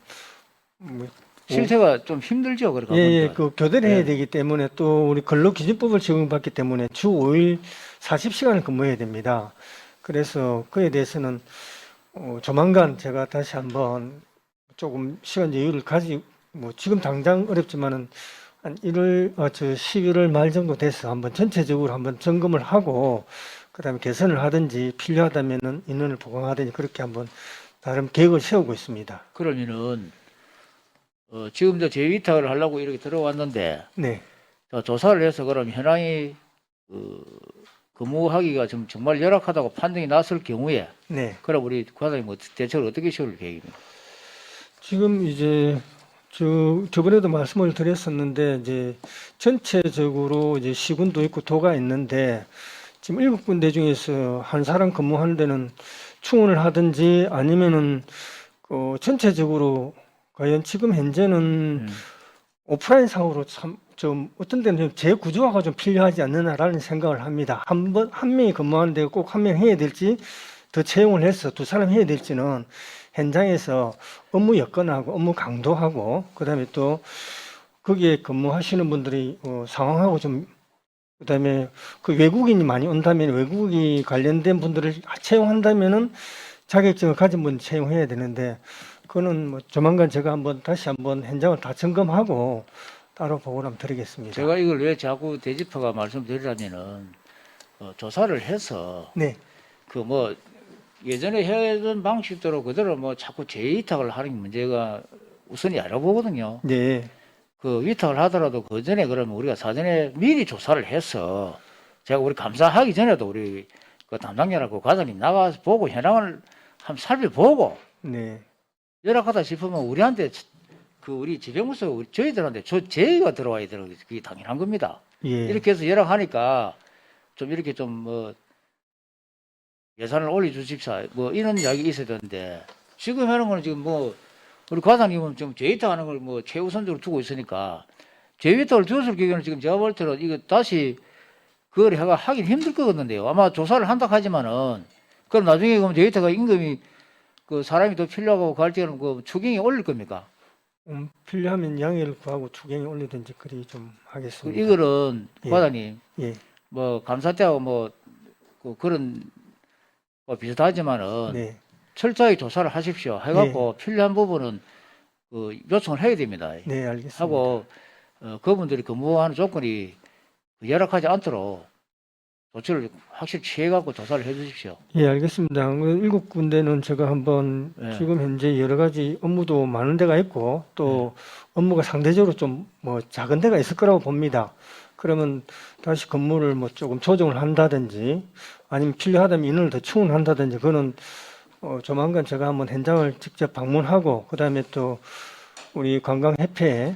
실태가 좀 힘들죠, 그러니까. 예, 그 교대를 해야 예. 되기 때문에 또 우리 근로기준법을 적용받기 때문에 주 5일 40시간을 근무해야 됩니다. 그래서 그에 대해서는 조만간 제가 다시 한번 조금 시간 여유를 뭐 지금 당장 어렵지만은 한 11월 말 정도 돼서 한번 전체적으로 한번 점검을 하고 그다음에 개선을 하든지 필요하다면은 인원을 보강하든지 그렇게 한번 나름 계획을 세우고 있습니다. 그러면은 지금 저 재위탁을 하려고 이렇게 들어왔는데 네, 조사를 해서 그럼 현황이 근무하기가 좀 정말 열악하다고 판정이 났을 경우에 네. 그럼 우리 과장님 대책을 어떻게 세울 계획입니까? 지금 이제 저번에도 말씀을 드렸었는데 이제 전체적으로 이제 시군도 있고 도가 있는데 지금 7군데 중에서 한 사람 근무하는 데는 충원을 하든지 아니면은 전체적으로 과연 지금 현재는 오프라인 상으로 참 좀 어떤 데는 좀 재구조화가 좀 필요하지 않느냐라는 생각을 합니다. 한 명이 근무하는데 꼭 한 명 해야 될지 더 채용을 해서 2사람 해야 될지는 현장에서 업무 여건하고 업무 강도하고 그다음에 또 거기에 근무하시는 분들이 상황하고 좀 그다음에 그 외국인이 많이 온다면 외국이 관련된 분들을 채용한다면은 자격증을 가진 분 채용해야 되는데 그거는 뭐 조만간 제가 다시 한번 현장을 다 점검하고 따로 보고를 한번 드리겠습니다. 제가 이걸 왜 자꾸 대집화가 말씀드리려면은 조사를 해서 네, 그 뭐 예전에 해던 방식대로 그대로 뭐 자꾸 재위탁을 하는 문제가 우선이 알아보거든요. 네, 그 위탁을 하더라도 그 전에 그러면 우리가 사전에 미리 조사를 해서 제가 우리 감사하기 전에도 우리 그 담당자라고 과장님 나가서 보고 현황을 한번 살펴보고 네, 열악하다 싶으면 우리한테 그 우리 지병무서 저희들한테 제의가 들어와야 되는 게 그게 당연한 겁니다. 예, 이렇게 해서 열악하니까 좀 이렇게 좀 뭐 예산을 올려주십사 뭐 이런 이야기 있어야 되는데 지금 하는 거는 지금 뭐 우리 과장님은 좀 재위탁 하는 걸 뭐 최우선적으로 두고 있으니까 재위탁을 두었을 경우에는 지금 제가 볼 때는 이거 다시 그걸 하긴 힘들 거거든요. 아마 조사를 한다 하지만은 그럼 나중에 그럼 재위탁가 임금이 그 사람이 더 필요하고 갈 때는 그 추경이 올릴 겁니까? 필요하면 양해를 구하고 추경에 올리든지 그리 좀 하겠습니다. 이거는 예. 과장님 예, 뭐 감사 때하고 뭐 그런 뭐 비슷하지만은 네, 철저하게 조사를 하십시오. 해갖고 필요한 부분은 그 요청을 해야 됩니다. 네, 알겠습니다. 하고 그분들이 근무하는 조건이 열악하지 않도록 조치를 확실히 취해갖고 조사를 해주십시오. 예, 알겠습니다. 7군데는 제가 한번 예. 지금 현재 여러 가지 업무도 많은 데가 있고 또 업무가 상대적으로 좀 뭐 작은 데가 있을 거라고 봅니다. 그러면 다시 근무를 뭐 조금 조정을 한다든지 아니면 필요하다면 인원을 더 충원한다든지 그거는 조만간 제가 한번 현장을 직접 방문하고 그다음에 또 우리 관광협회에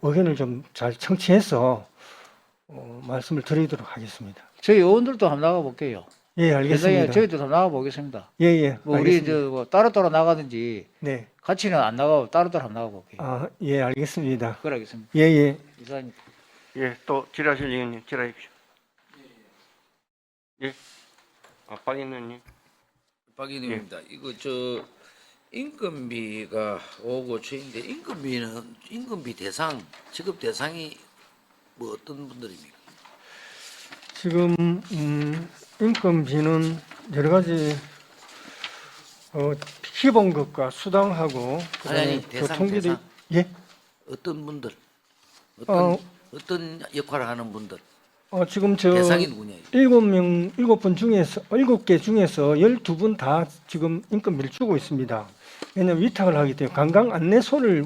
의견을 좀 잘 청취해서 말씀을 드리도록 하겠습니다. 저희 의원들도 한번 나가볼게요. 예, 알겠습니다. 저희도 한번 나가보겠습니다. 예, 예. 뭐 우리 알겠습니다. 뭐 따로따로 나가든지 네. 같이는 안 나가고 따로따로 한번 나가볼게요. 아, 예, 알겠습니다. 그러겠습니다. 예, 예. 이사님. 예, 또 질의하실 의원님 질의하십시오. 예, 박인 의원님. 박인영입니다. 이거 저 인건비가 오고 저인데 인건비 대상 지급 대상이 뭐 어떤 분들입니까? 지금 인건비는 여러 가지 기본급과 수당하고 아니, 그다음에 대상, 교통비도 대상. 예. 어떤 분들 어, 어떤 역할을 하는 분들 지금 저 대상이 누구냐? 7개 중에서 12분 다 지금 인건비를 주고 있습니다. 왜냐하면 위탁을 하기 때문에 관광 안내소를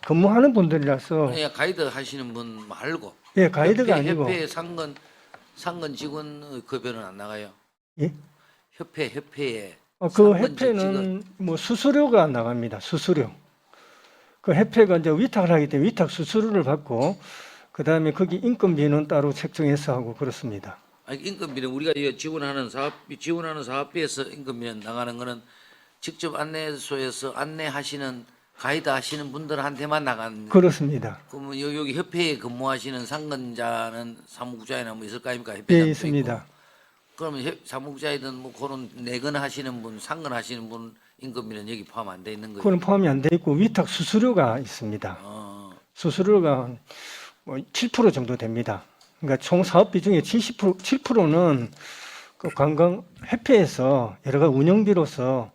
근무하는 분들이라서 그러니까 가이드 하시는 분 말고 예, 가이드가 아니고 협회 상근 직원 급여는 안 나가요. 예? 협회에 그 상근 직원. 협회는 뭐 수수료가 나갑니다. 수수료. 그 협회가 이제 위탁을 하기 때문에 위탁 수수료를 받고 그다음에 거기 인건비는 따로 책정해서 하고 그렇습니다. 아니, 인건비는 우리가 이거 지원하는 사업비에서 인건비는 나가는 거는 직접 안내소에서 안내하시는 가이드 하시는 분들한테만 나가는. 그렇습니다. 그러면 여기 협회에 근무하시는 상근자는 사무국장이나 뭐 있을 거 아닙니까? 예, 협회장도 있습니다. 있고. 그러면 사무국장이든 뭐 그런 내근 하시는 분, 상근 하시는 분 인건비는 여기 포함 안 돼 있는 거예요. 그건 포함이 안 돼 있고 위탁 수수료가 있습니다. 수수료가 뭐 7% 정도 됩니다. 그러니까 총 사업비 중에 7%는 그 관광 협회에서 여러 가지 운영비로서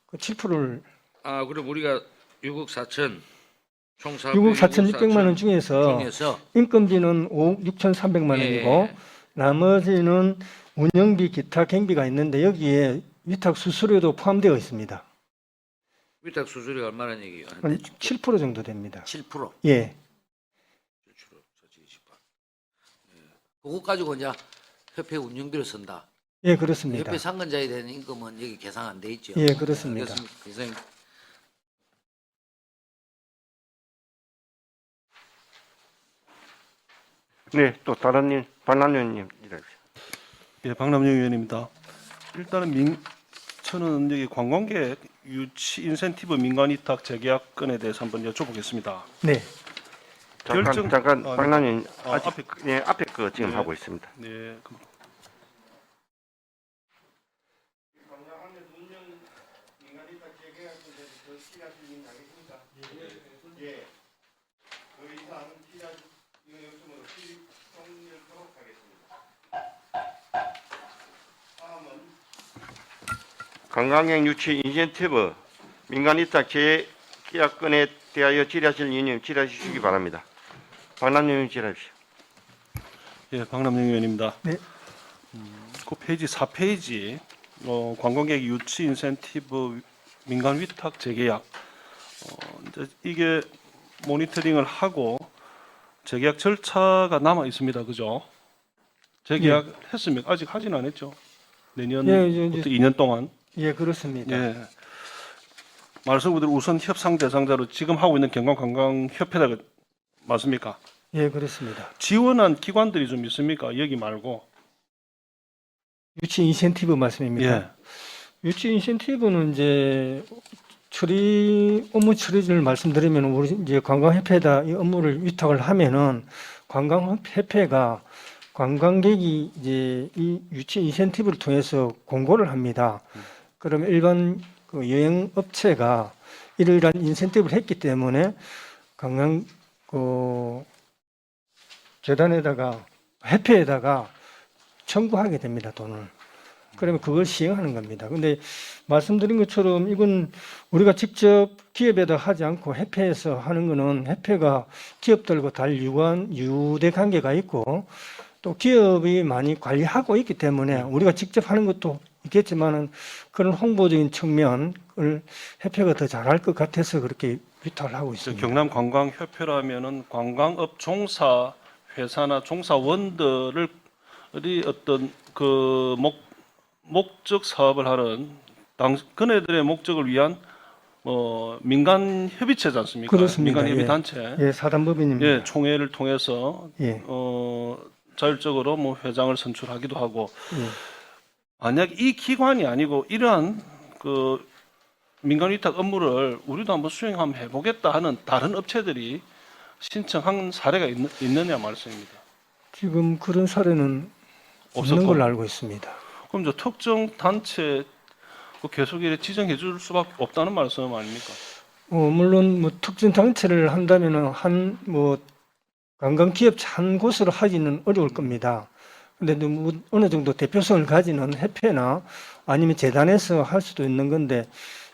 그 7%를 아, 그럼 우리가 6억 4천 총 사업비 6억 4,600만 원 중에서 인건비는 5억 6,300만 예. 원이고 나머지는 운영비 기타 경비가 있는데 여기에 위탁 수수료도 포함되어 있습니다. 위탁 수수료가 얼마나 얘기예요? 한 7% 정도 됩니다. 7%. 예. 그거 가지고 이제 협회 운영비를 쓴다. 예, 그렇습니다. 협회 상근자에 대한 임금은 여기 계산 안 돼 있죠. 예, 그렇습니다. 교수님. 네, 또 다른 일, 박남윤님 이래주세요. 예, 박남영 의원입니다. 일단은 저는 여기 관광객 유치 인센티브 민간 위탁 재계약 건에 대해서 한번 여쭤보겠습니다. 네. 잠깐 박남윤 아직 앞에 예, 앞에 거 지금 네. 하고 있습니다. 네, 관광객 유치 인센티브 민간 위탁 재계약건에 대하여 질의하실 의원님 질의해 주시기 바랍니다. 박남윤 의원 질의하십시오. 예, 박남영 의원입니다. 네. 그 페이지 4페이지 관광객 유치 인센티브 민간 위탁 재계약 이제 이게 모니터링을 하고 재계약 절차가 남아 있습니다. 그죠? 재계약 했습니까? 아직 하진 않았죠. 내년부터 이제 2년 동안. 예, 그렇습니다. 예. 말씀 그대로 우선 협상 대상자로 지금 하고 있는 경관관광협회다 맞습니까? 예, 그렇습니다. 지원한 기관들이 좀 있습니까? 여기 말고. 유치 인센티브 말씀입니까? 예. 유치 인센티브는 이제 업무 처리를 말씀드리면 우리 이제 관광협회에다 이 업무를 위탁을 하면은 관광협회가 관광객이 이제 이 유치 인센티브를 통해서 공고를 합니다. 그러면 일반 그 여행 업체가 이러이러한 인센티브를 했기 때문에 관광 재단에다가 협회에다가 청구하게 됩니다, 돈을. 그러면 그걸 시행하는 겁니다. 근데 말씀드린 것처럼 이건 우리가 직접 기업에다 하지 않고 협회에서 하는 거는 협회가 기업들과 달리 유대 관계가 있고 또 기업이 많이 관리하고 있기 때문에 우리가 직접 하는 것도 있겠지만은 그런 홍보적인 측면을 협회가 더 잘할 것 같아서 그렇게 위탁을 하고 있습니다. 경남관광협회라면은 관광업 종사 회사나 종사원들을 어떤 그 목적 사업을 하는 그네들의 목적을 위한 민간 협의체지 않습니까? 그렇습니다. 민간 협의 예. 단체. 예, 사단법인입니다. 예, 총회를 통해서 예. 자율적으로 뭐 회장을 선출하기도 하고 예. 만약 이 기관이 아니고 이러한 그 민간 위탁 업무를 우리도 한번 수행 한번 해보겠다 하는 다른 업체들이 신청한 사례가 있느냐 말씀입니다. 지금 그런 사례는 없는 없었고. 걸로 알고 있습니다. 그럼 저 특정 단체 계속 이렇게 지정해 줄 수밖에 없다는 말씀 아닙니까? 물론 뭐 특정 단체를 한다면은 관광 기업 한 곳으로 하기는 어려울 겁니다. 근데 뭐 어느 정도 대표성을 가지는 협회나 아니면 재단에서 할 수도 있는 건데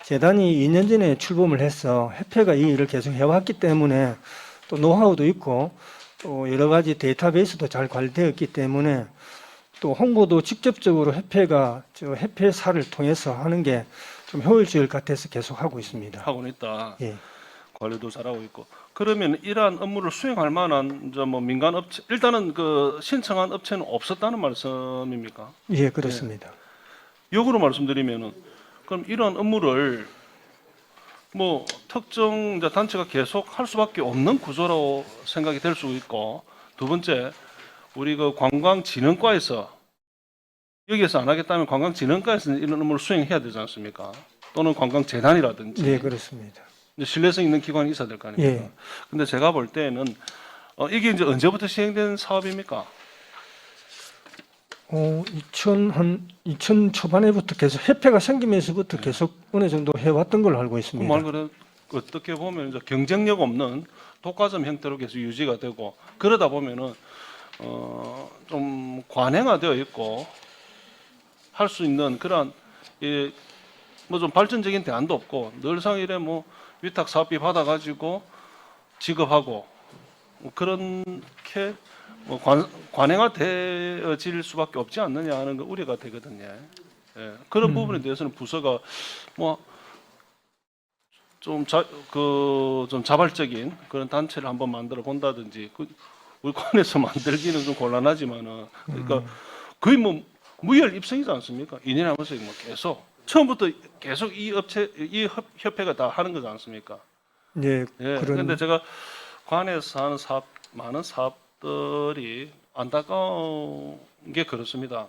재단이 2년 전에 출범을 해서 협회가 이 일을 계속 해왔기 때문에 또 노하우도 있고 또 여러 가지 데이터베이스도 잘 관리되어 있기 때문에 또 홍보도 직접적으로 협회가 협회사를 통해서 하는 게 좀 효율적일 것 같아서 계속 하고 있습니다. 하고는 있다. 예. 관리도 잘하고 있고. 그러면 이러한 업무를 수행할 만한 이제 뭐 민간 업체 일단은 그 신청한 업체는 없었다는 말씀입니까? 예, 그렇습니다. 역으로 말씀드리면은 그럼 이러한 업무를 뭐 특정 이제 단체가 계속 할 수밖에 없는 구조라고 생각이 될 수 있고, 두 번째 우리 그 관광진흥과에서 여기에서 안 하겠다면 관광진흥과에서 이런 업무를 수행해야 되지 않습니까? 또는 관광재단이라든지 예, 그렇습니다. 이제 신뢰성 있는 기관이 있어야 될 거 아닙니까? 예. 근데 제가 볼 때는 이게 이제 언제부터 시행된 사업입니까? 2000 초반에부터 계속 협회가 생기면서부터 계속 어느 정도 해왔던 걸로 알고 그 있습니다. 말 그대로 어떻게 보면 이제 경쟁력 없는 독과점 형태로 계속 유지가 되고, 그러다 보면은 좀 관행화되어 있고 할 수 있는 그런 뭐 좀 발전적인 대안도 없고, 늘상 이래 뭐 위탁 사업비 받아가지고 지급하고 뭐 그렇게 뭐 관행화되어질 수밖에 없지 않느냐 하는 거 우려가 되거든요. 예, 그런 부분에 대해서는 부서가 뭐 좀 자발적인 그런 단체를 한번 만들어 본다든지, 우리 권에서 만들기는 좀 곤란하지만은, 그러니까 거의 뭐 무혈 입성이지 않습니까? 2년에 한 번씩 뭐 계속 처음부터 계속 이 협회가 다 하는 거지 않습니까? 예, 예. 그런데 제가 관에서 하는 많은 사업들이 안타까운 게 그렇습니다.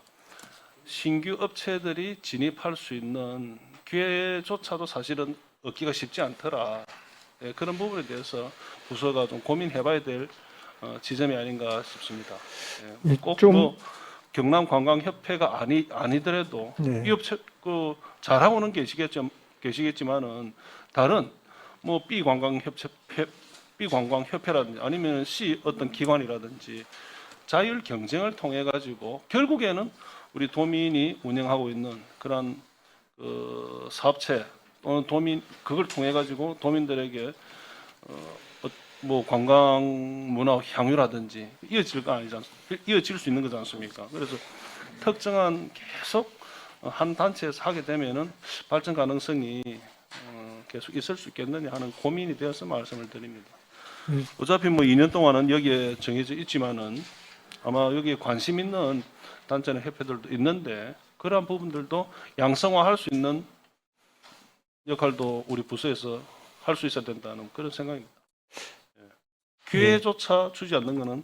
신규 업체들이 진입할 수 있는 기회조차도 사실은 얻기가 쉽지 않더라. 예, 그런 부분에 대해서 부서가 좀 고민해봐야 될 지점이 아닌가 싶습니다. 예, 꼭뭐 경남관광협회가 아니더라도 네. 이 업체 잘하고는 계시겠지만은 다른 뭐 B관광협회라든지 아니면 C 어떤 기관이라든지 자율 경쟁을 통해 가지고 결국에는 우리 도민이 운영하고 있는 그런 사업체 또는 그걸 통해 가지고 도민들에게 뭐 관광 문화 향유라든지 이어질 수 있는 거지 않습니까? 그래서 특정한 계속 한 단체에서 하게 되면은 발전 가능성이 계속 있을 수 있겠느냐 하는 고민이 되어서 말씀을 드립니다. 어차피 뭐 2년 동안은 여기에 정해져 있지만은 아마 여기에 관심 있는 단체나 협회들도 있는데, 그러한 부분들도 양성화할 수 있는 역할도 우리 부서에서 할 수 있어야 된다는 그런 생각입니다. 기회조차 주지 않는 것은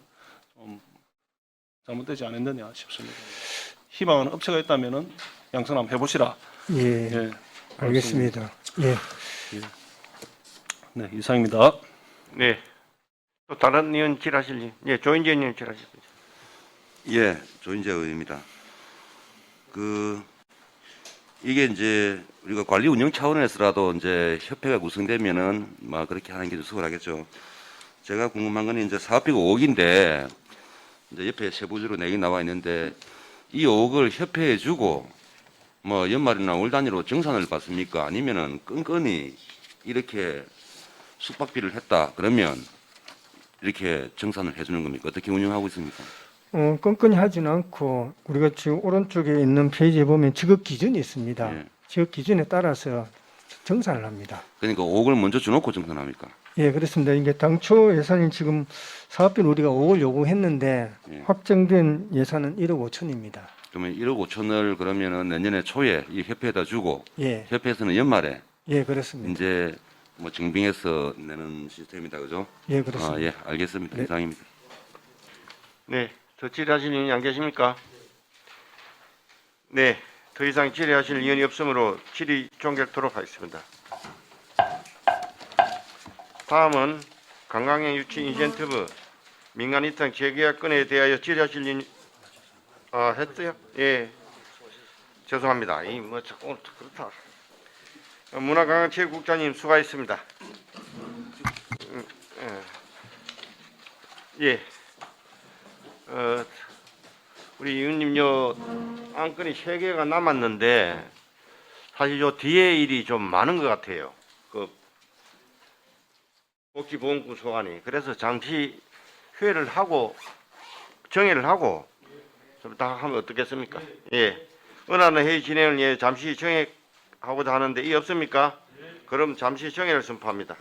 좀 잘못되지 않았느냐 싶습니다. 희망하는 업체가 있다면은 양성 한번 해보시라. 예, 예, 알겠습니다. 예. 네, 이상입니다. 네. 또 다른 의원 질하실 일. 예, 조인재 의원 질하실 분. 예, 조인재 의원입니다. 이게 이제 우리가 관리 운영 차원에서라도 이제 협회가 구성되면은 뭐 그렇게 하는 게 좀 수월하겠죠. 제가 궁금한 건 이제 사업비가 5억인데 이제 옆에 세부적으로 내기 나와 있는데 이 5억을 협회에 주고 뭐 연말이나 월 단위로 정산을 받습니까? 아니면은 끈끈이 이렇게 숙박비를 했다 그러면 이렇게 정산을 해주는 겁니까? 어떻게 운영하고 있습니까? 끈끈이 하지는 않고 우리가 지금 오른쪽에 있는 페이지에 보면 지급 기준이 있습니다. 예. 지급 기준에 따라서 정산을 합니다. 그러니까 5억을 먼저 주놓고 정산합니까? 예, 그렇습니다. 이게 당초 예산이 지금 사업비는 우리가 5억 요구했는데 예. 확정된 예산은 1억 5천입니다. 그러면 1억 5천을 그러면은 내년에 초에 이 협회에다 주고 예, 협회에서는 연말에 예, 그렇습니다. 이제 뭐 증빙해서 내는 시스템이다 그죠? 예, 그렇습니다. 예, 알겠습니다. 네. 이상입니다. 네. 더 질의하실 의원이 안 계십니까? 네. 더 이상 질의하실 의원이 없으므로 질의 종결토록 하겠습니다. 다음은 관광행 유치 인센티브 민간 입장 재계약건에 대하여 질의하실 의원이 했어요? 예. 죄송합니다. 이 뭐 자꾸 오늘 그렇다. 문화관광체육국장님 수고하셨습니다. 예. 우리 의원님 요 안건이 3개가 남았는데 사실 요 뒤에 일이 좀 많은 것 같아요. 그 복지보험금 소관이. 그래서 잠시 회의를 하고 정회를 하고 좀 다 하면 어떻겠습니까? 예. 은하는 회의 진행을 잠시 정회하고 하고자 하는데 이 없습니까? 그럼 잠시 정회를 선포합니다.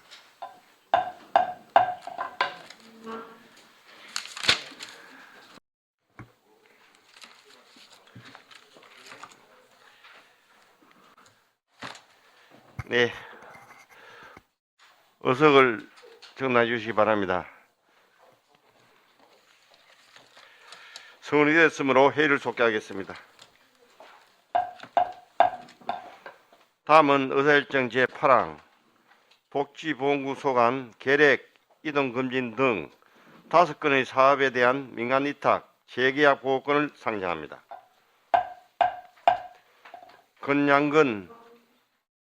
네, 의석을 정리해 주시기 바랍니다. 성원이 됐으므로 회의를 속개하겠습니다. 다음은 의사일정 제8항 복지보건국 소관 계획 이동금지 등 5건의 사업에 대한 민간위탁 재계약 보고권을 상정합니다. 권양근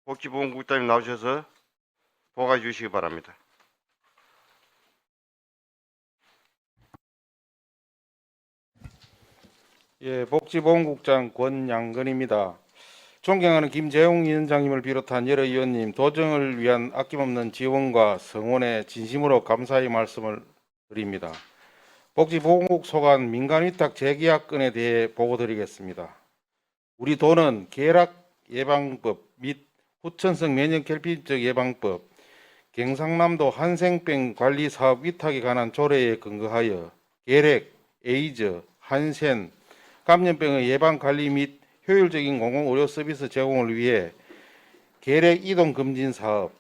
복지보건국장님 나오셔서 보고해 주시기 바랍니다. 예, 복지보건국장 권양근입니다. 존경하는 김재웅 위원장님을 비롯한 여러 위원님, 도정을 위한 아낌없는 지원과 성원에 진심으로 감사의 말씀을 드립니다. 복지보건국 소관 민간위탁 재계약건에 대해 보고드리겠습니다. 우리 도는 계약 예방법 및 후천성 면역 결핍적 예방법, 경상남도 한생병 관리 사업 위탁에 관한 조례에 근거하여 계획, 에이즈, 한센, 감염병의 예방 관리 및 효율적인 공공의료 서비스 제공을 위해 계획 이동 금진 사업,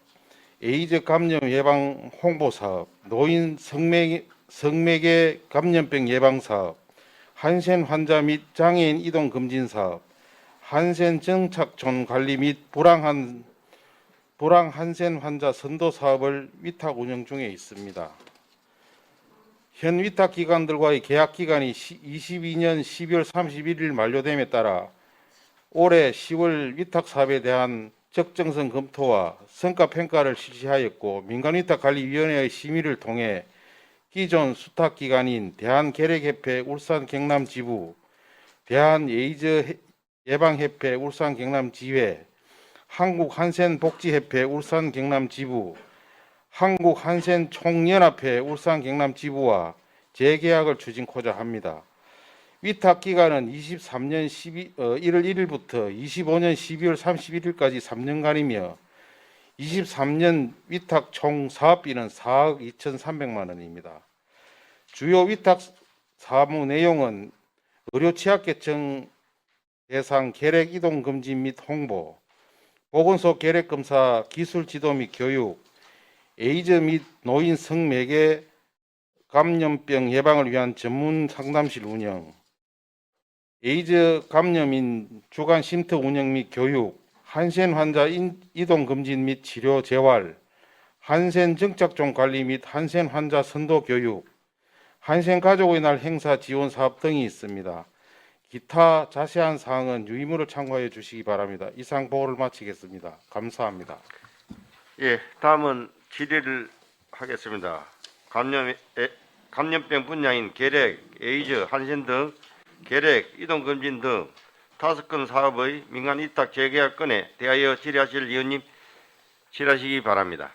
에이즈 감염 예방 홍보 사업, 노인 성매개 감염병 예방 사업, 한센 환자 및 장애인 이동 금진 사업, 한센 정착촌 관리 및 불황 한센 환자 선도 사업을 위탁 운영 중에 있습니다. 현 위탁 기관들과의 계약 기간이 22년 12월 31일 만료됨에 따라 올해 10월 위탁 사업에 대한 적정성 검토와 성과 평가를 실시하였고, 민간위탁관리위원회의 심의를 통해 기존 수탁 기관인 대한계획협회 울산 경남 지부, 대한에이즈 예방협회 울산 경남 지회, 한국한센복지협회 울산 경남 지부, 한국한센총연합회 울산 경남 지부와 재계약을 추진코자 합니다. 위탁 기간은 23년 1월 1일부터 25년 12월 31일까지 3년간이며 23년 위탁 총 사업비는 4억 2,300만 원입니다. 주요 위탁 사무 내용은 의료 취약계층 대상 계획 이동 금지 및 홍보, 보건소 계획 검사 기술 지도 및 교육, 에이즈 및 노인 성매개 감염병 예방을 위한 전문 상담실 운영, 에이즈 감염인 주간 쉼터 운영 및 교육, 한센 환자 이동 금지 및 치료 재활, 한센 정착종 관리 및 한센 환자 선도 교육, 한센 가족의 날 행사 지원 사업 등이 있습니다. 기타 자세한 사항은 유의물을 참고해 주시기 바랍니다. 이상 보고를 마치겠습니다. 감사합니다. 예, 다음은 질의를 하겠습니다. 감염병 분야인 계획, 에이즈, 한센 등 계획, 이동금지 등 5건 사업의 민간위탁 재계약건에 대하여 질의하실 위원님 질의하시기 바랍니다.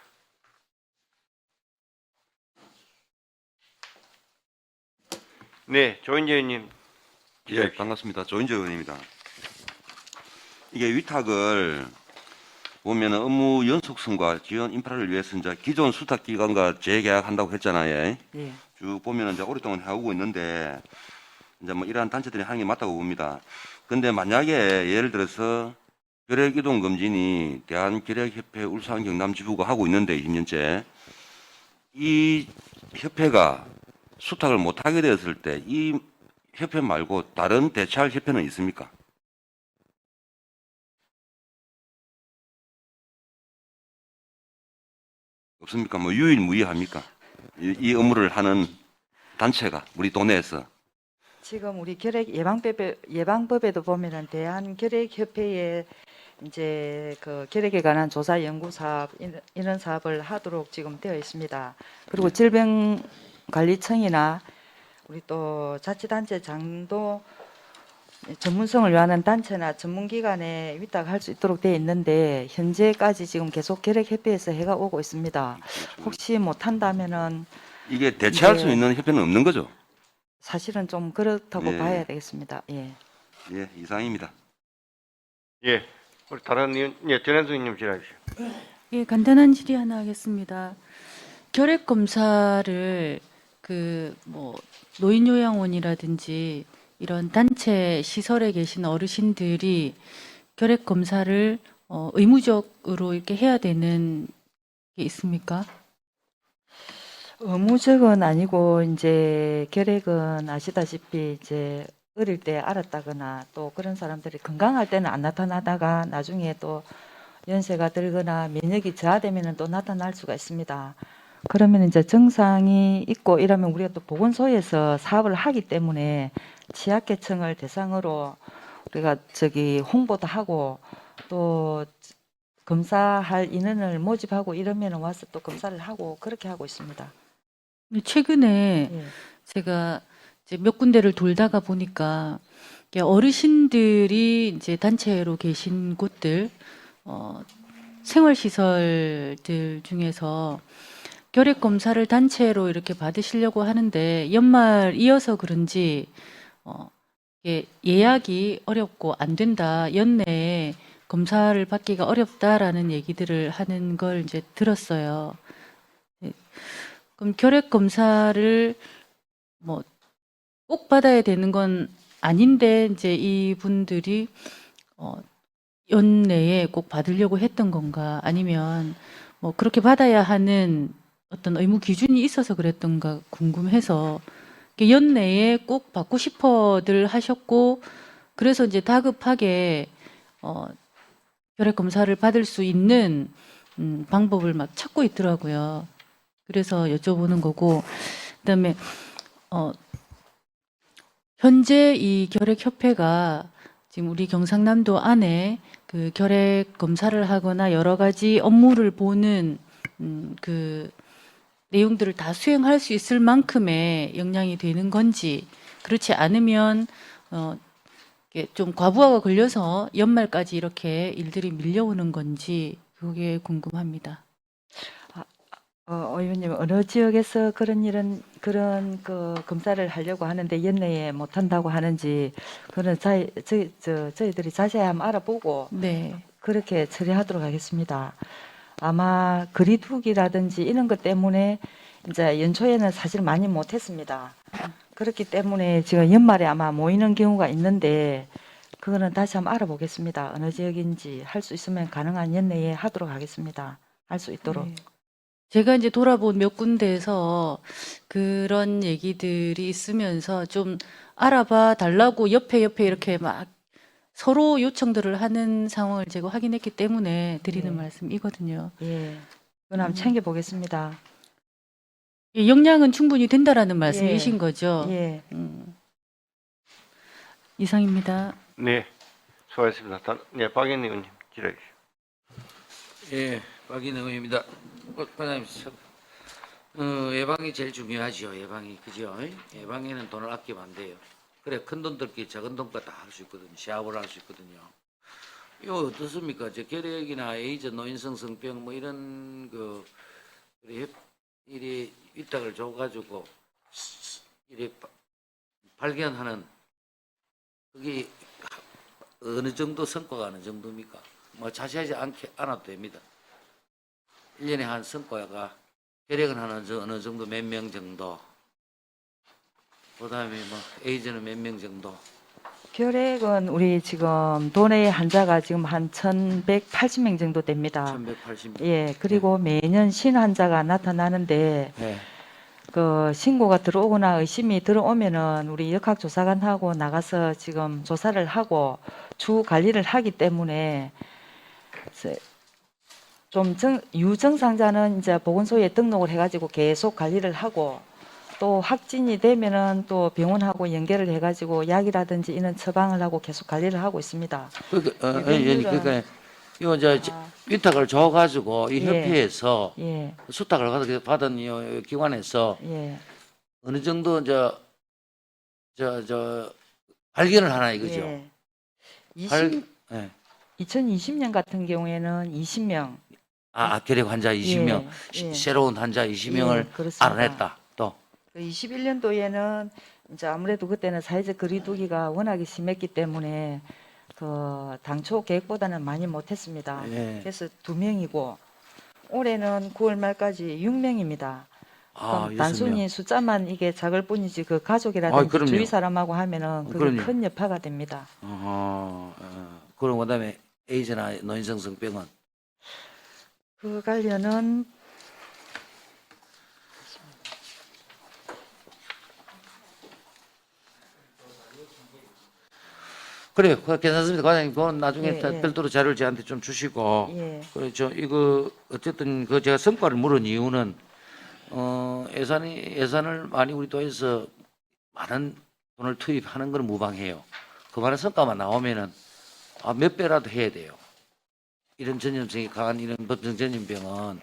네, 조인재 의원님. 예, 반갑습니다. 조인재 의원입니다. 이게 위탁을 보면은 업무 연속성과 지원 인프라를 위해서 이제 기존 수탁 기관과 재계약한다고 했잖아요. 예. 쭉 보면은 이제 오랫동안 해오고 있는데 이제 뭐 이러한 단체들이 하는 게 맞다고 봅니다. 근데 만약에 예를 들어서 계획 이동 금진이 대한계획협회 울산 경남 지부가 하고 있는데 20년째 이 협회가 수탁을 못하게 되었을 때 이 협회 말고 다른 대체할 협회는 있습니까? 없습니까? 뭐 유일무이합니까? 이 업무를 하는 단체가 우리 도내에서. 지금 우리 결핵 예방법에도 보면은 대한결핵협회에 이제 그 결핵에 관한 조사 연구 사업 이런 사업을 하도록 지금 되어 있습니다. 그리고 질병관리청이나 우리 또 자치단체 장도 전문성을 요하는 단체나 전문기관에 위탁할 수 있도록 되어 있는데 현재까지 지금 계속 결핵협회에서 해가 오고 있습니다. 혹시 못한다면은 이게 대체할 네. 수 있는 협회는 없는 거죠? 사실은 좀 그렇다고 예. 봐야 되겠습니다. 예. 예, 이상입니다. 예, 우리 다른 의원, 예, 전현수 의원님 질의하십시오. 예, 간단한 질의 하나 하겠습니다. 결핵 검사를 노인요양원이라든지 이런 단체 시설에 계신 어르신들이 결핵 검사를 의무적으로 이렇게 해야 되는 게 있습니까? 의무적은 아니고 이제 결핵은 아시다시피 이제 어릴 때 알았다거나 또 그런 사람들이 건강할 때는 안 나타나다가 나중에 또 연세가 들거나免疫이 저하되면은 또 나타날 수가 있습니다. 그러면 이제 증상이 있고 이러면 우리가 또 보건소에서 사업을 하기 때문에 취약계층을 대상으로 우리가 홍보도 하고 또 검사할 인원을 모집하고 이러면 와서 또 검사를 하고 그렇게 하고 있습니다. 최근에 예. 제가 이제 몇 군데를 돌다가 보니까 이게 어르신들이 이제 단체로 계신 곳들, 생활시설들 중에서 결핵 검사를 단체로 이렇게 받으시려고 하는데 연말 이어서 그런지 이게 예약이 어렵고 안 된다, 연내에 검사를 받기가 어렵다라는 얘기들을 하는 걸 이제 들었어요. 네. 그럼 결핵 검사를 꼭 받아야 되는 건 아닌데 이제 이분들이 연내에 꼭 받으려고 했던 건가, 아니면 그렇게 받아야 하는 어떤 의무 기준이 있어서 그랬던가 궁금해서 연내에 꼭 받고 싶어들 하셨고 그래서 이제 다급하게 결핵 검사를 받을 수 있는 방법을 막 찾고 있더라고요. 그래서 여쭤보는 거고, 그다음에 현재 이 결핵협회가 지금 우리 경상남도 안에 그 결핵 검사를 하거나 여러 가지 업무를 보는 그 내용들을 다 수행할 수 있을 만큼의 역량이 되는 건지, 그렇지 않으면 이게 좀 과부하가 걸려서 연말까지 이렇게 일들이 밀려오는 건지 그게 궁금합니다. 의원님, 어느 지역에서 그런 그 검사를 하려고 하는데 연내에 못 한다고 하는지 그는 저희들이 자세히 한번 알아보고 네. 그렇게 처리하도록 하겠습니다. 아마 거리두기라든지 이런 것 때문에 이제 연초에는 사실 많이 못했습니다. 그렇기 때문에 지금 연말에 아마 모이는 경우가 있는데 그거는 다시 한번 알아보겠습니다. 어느 지역인지 할 수 있으면 가능한 연내에 하도록 하겠습니다. 할 수 있도록. 네. 제가 이제 돌아본 몇 군데에서 그런 얘기들이 있으면서 좀 알아봐 달라고 옆에 이렇게 막 서로 요청들을 하는 상황을 제가 확인했기 때문에 드리는 네. 말씀이거든요. 예. 그건 한번 챙겨보겠습니다. 예, 역량은 충분히 된다라는 말씀이신 거죠? 예. 이상입니다. 네, 수고하셨습니다. 네, 박인희 의원님 질의하십시오. 예, 박인혜 의원입니다. 과장님, 예방이 제일 중요하죠. 예방이, 그죠? 예방에는 돈을 아끼면 안 돼요. 그래, 큰 돈 들기 작은 돈과 다 할 수 있거든요. 시합을 할 수 있거든요. 이거 어떻습니까? 결핵이나 에이즈, 노인성 성병 뭐 이런 이리 위탁을 줘가지고 이리 발견하는 그게 어느 정도 성과가 어느 정도입니까? 뭐 자세하지 않아도 됩니다. 1년에 한 성과가 결핵은 어느 정도 몇 명 정도, 그다음에 뭐 에이즈는 몇 명 정도. 결핵은 우리 지금 도내 환자가 지금 한 1,180명 정도 됩니다. 1180명. 예, 그리고 매년 신환자가 나타나는데 네. 그 신고가 들어오거나 의심이 들어오면은 우리 역학조사관하고 나가서 지금 조사를 하고 주 관리를 하기 때문에 좀 유증상자는 이제 보건소에 등록을 해가지고 계속 관리를 하고 또 확진이 되면은 또 병원하고 연결을 해가지고 약이라든지 이런 처방을 하고 계속 관리를 하고 있습니다. 그러니까 이거 이제 위탁을 줘가지고 이 예. 협회에서 예, 수탁을 받은 이 기관에서 예, 어느 정도 발견을 하나 이거죠. 예. 예. 2020년 같은 경우에는 20명. 결핵 환자 20명, 예. 새로운 환자 20명을 예, 그렇습니다. 알아냈다. 또 21년도에는 이제 아무래도 그때는 사회적 거리두기가 워낙에 심했기 때문에 당초 계획보다는 많이 못했습니다. 예. 그래서 2명이고 올해는 9월 말까지 6명입니다. 아, 그럼 단순히 숫자만 이게 작을 뿐이지 그 아, 가족이라든지 그럼요. 주위 사람하고 하면은 그게 그럼요. 큰 여파가 됩니다. 그럼 그다음에 에이즈나 노인성병은 그 관련은 그래요. 괜찮습니다. 과장님, 그건 나중에 예, 예. 별도로 자료를 저한테 좀 주시고. 예. 그렇죠. 이거 어쨌든 그 제가 성과를 물은 이유는 예산을 많이 우리 도에서 많은 돈을 투입하는 건 무방해요. 그 많은 성과만 나오면은 몇 배라도 해야 돼요. 이런 전염성이 강한 이런 법정 전염병은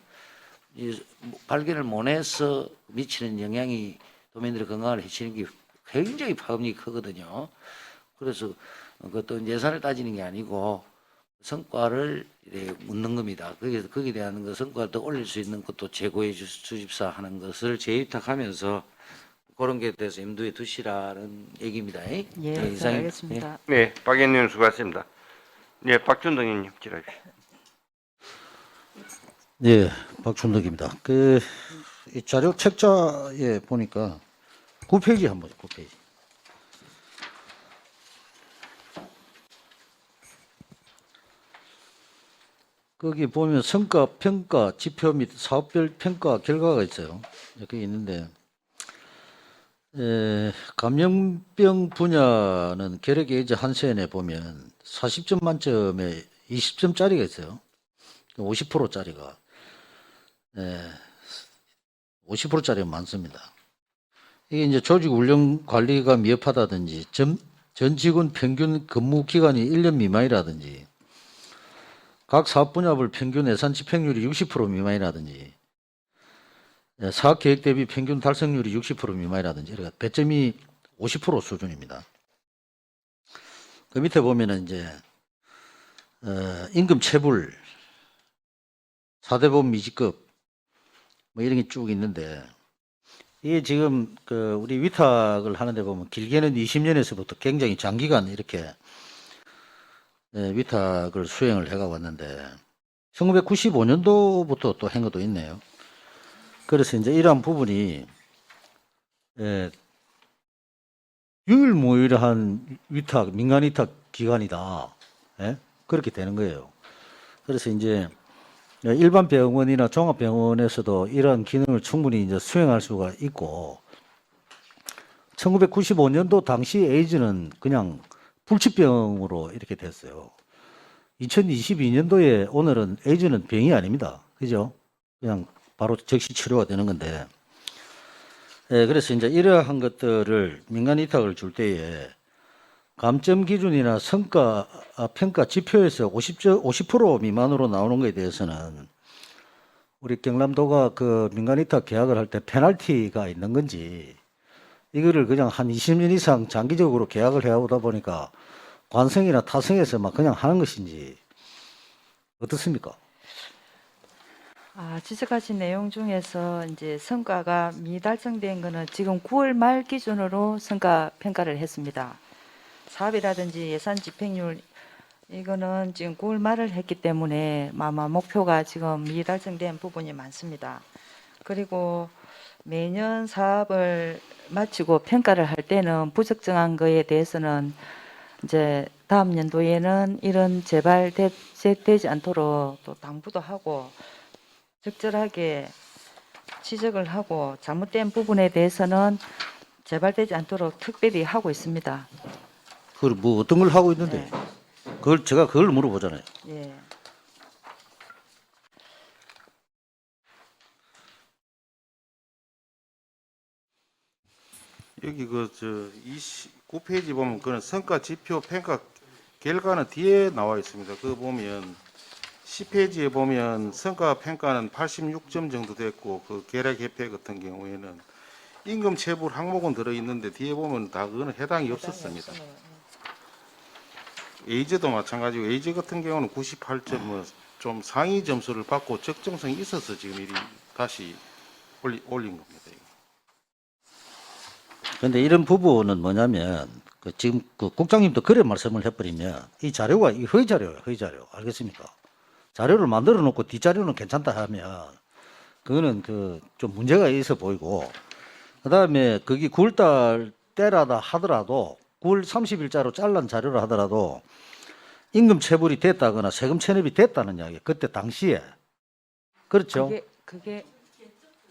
발견을 못해서 미치는 영향이 도민들의 건강을 해치는 게 굉장히 파급력이 크거든요. 그래서 그것도 예산을 따지는 게 아니고 성과를 묻는 겁니다. 거기에 대한 그 성과를 더 올릴 수 있는 것도 제고해 주십사 하는 것을 재위탁하면서 그런 게 대해서 염두에 두시라는 얘기입니다. 예, 이상입니다. 잘 알겠습니다. 네, 박 의원님 수고하셨습니다. 네, 박준동 의원님 질의해 주십시오. 예, 박준덕입니다. 이 자료 책자에 보니까 9페이지 한번 보죠. 9페이지. 거기 보면 성과, 평가, 지표 및 사업별 평가 결과가 있어요. 여기 있는데, 감염병 분야는 결핵 에이즈 한센에 보면 40점 만점에 20점짜리가 있어요. 50%짜리가. 50%짜리가 많습니다. 이게 이제 조직 운영 관리가 미흡하다든지, 전 직원 평균 근무 기간이 1년 미만이라든지, 각 사업 분야별 평균 예산 집행률이 60% 미만이라든지, 사업 계획 대비 평균 달성률이 60% 미만이라든지, 그러니까 배점이 50% 수준입니다. 그 밑에 보면은 이제, 임금 체불, 4대 보험 미지급, 뭐 이런 게 쭉 있는데, 이게 지금 우리 위탁을 하는데 보면 길게는 20년에서부터 굉장히 장기간 이렇게 위탁을 수행을 해가 왔는데 1995년도부터 또 한 것도 있네요. 그래서 이제 이러한 부분이 유일무이한 위탁, 민간 위탁 기관이다. 그렇게 되는 거예요. 그래서 이제 일반 병원이나 종합병원에서도 이러한 기능을 충분히 이제 수행할 수가 있고 1995년도 당시 에이즈는 그냥 불치병으로 이렇게 됐어요. 2022년도에 오늘은 에이즈는 병이 아닙니다. 그죠? 그냥 바로 즉시 치료가 되는 건데. 그래서 이제 이러한 것들을 민간 위탁을 줄 때에 감점 기준이나 성과 평가 지표에서 50% 미만으로 나오는 것에 대해서는 우리 경남도가 그 민간 위탁 계약을 할 때 페널티가 있는 건지 이거를 그냥 한 20년 이상 장기적으로 계약을 해오다 보니까 관성이나 타성에서 막 그냥 하는 것인지 어떻습니까? 지적하신 내용 중에서 이제 성과가 미달성된 거는 지금 9월 말 기준으로 성과 평가를 했습니다. 사업이라든지 예산 집행률 이거는 지금 9월 말을 했기 때문에 아마 목표가 지금 미달성된 부분이 많습니다. 그리고 매년 사업을 마치고 평가를 할 때는 부적정한 거에 대해서는 이제 다음 연도에는 이런 재발되지 않도록 또 당부도 하고 적절하게 지적을 하고 잘못된 부분에 대해서는 재발되지 않도록 특별히 하고 있습니다. 그걸 뭐 어떤 걸 하고 있는데? 제가 그걸 물어보잖아요. 예. 여기 29페이지 보면 그런 성과 지표 평가 결과는 뒤에 나와 있습니다. 그거 보면 10페이지에 보면 성과 평가는 86점 정도 됐고 그 계략 협회 같은 경우에는 임금 체불 항목은 들어 있는데 뒤에 보면 다 그거는 해당이 없었습니다. 에이즈도 마찬가지고 에이즈 같은 경우는 98점 좀 상위 점수를 받고 적정성이 있어서 지금 이리 다시 올린 겁니다. 근데 이런 부분은 뭐냐면 지금 그 국장님도 그래 말씀을 해버리면 이 자료가 이 허위 자료예요, 허위 자료. 알겠습니까? 자료를 만들어 놓고 뒷자료는 괜찮다 하면 그거는 좀 문제가 있어 보이고, 그다음에 그게 9월달 때라다 하더라도 9월 30일자로 잘란 자료를 하더라도 임금 체불이 됐다거나 세금 체납이 됐다는 이야기. 그때 당시에 그렇죠. 그게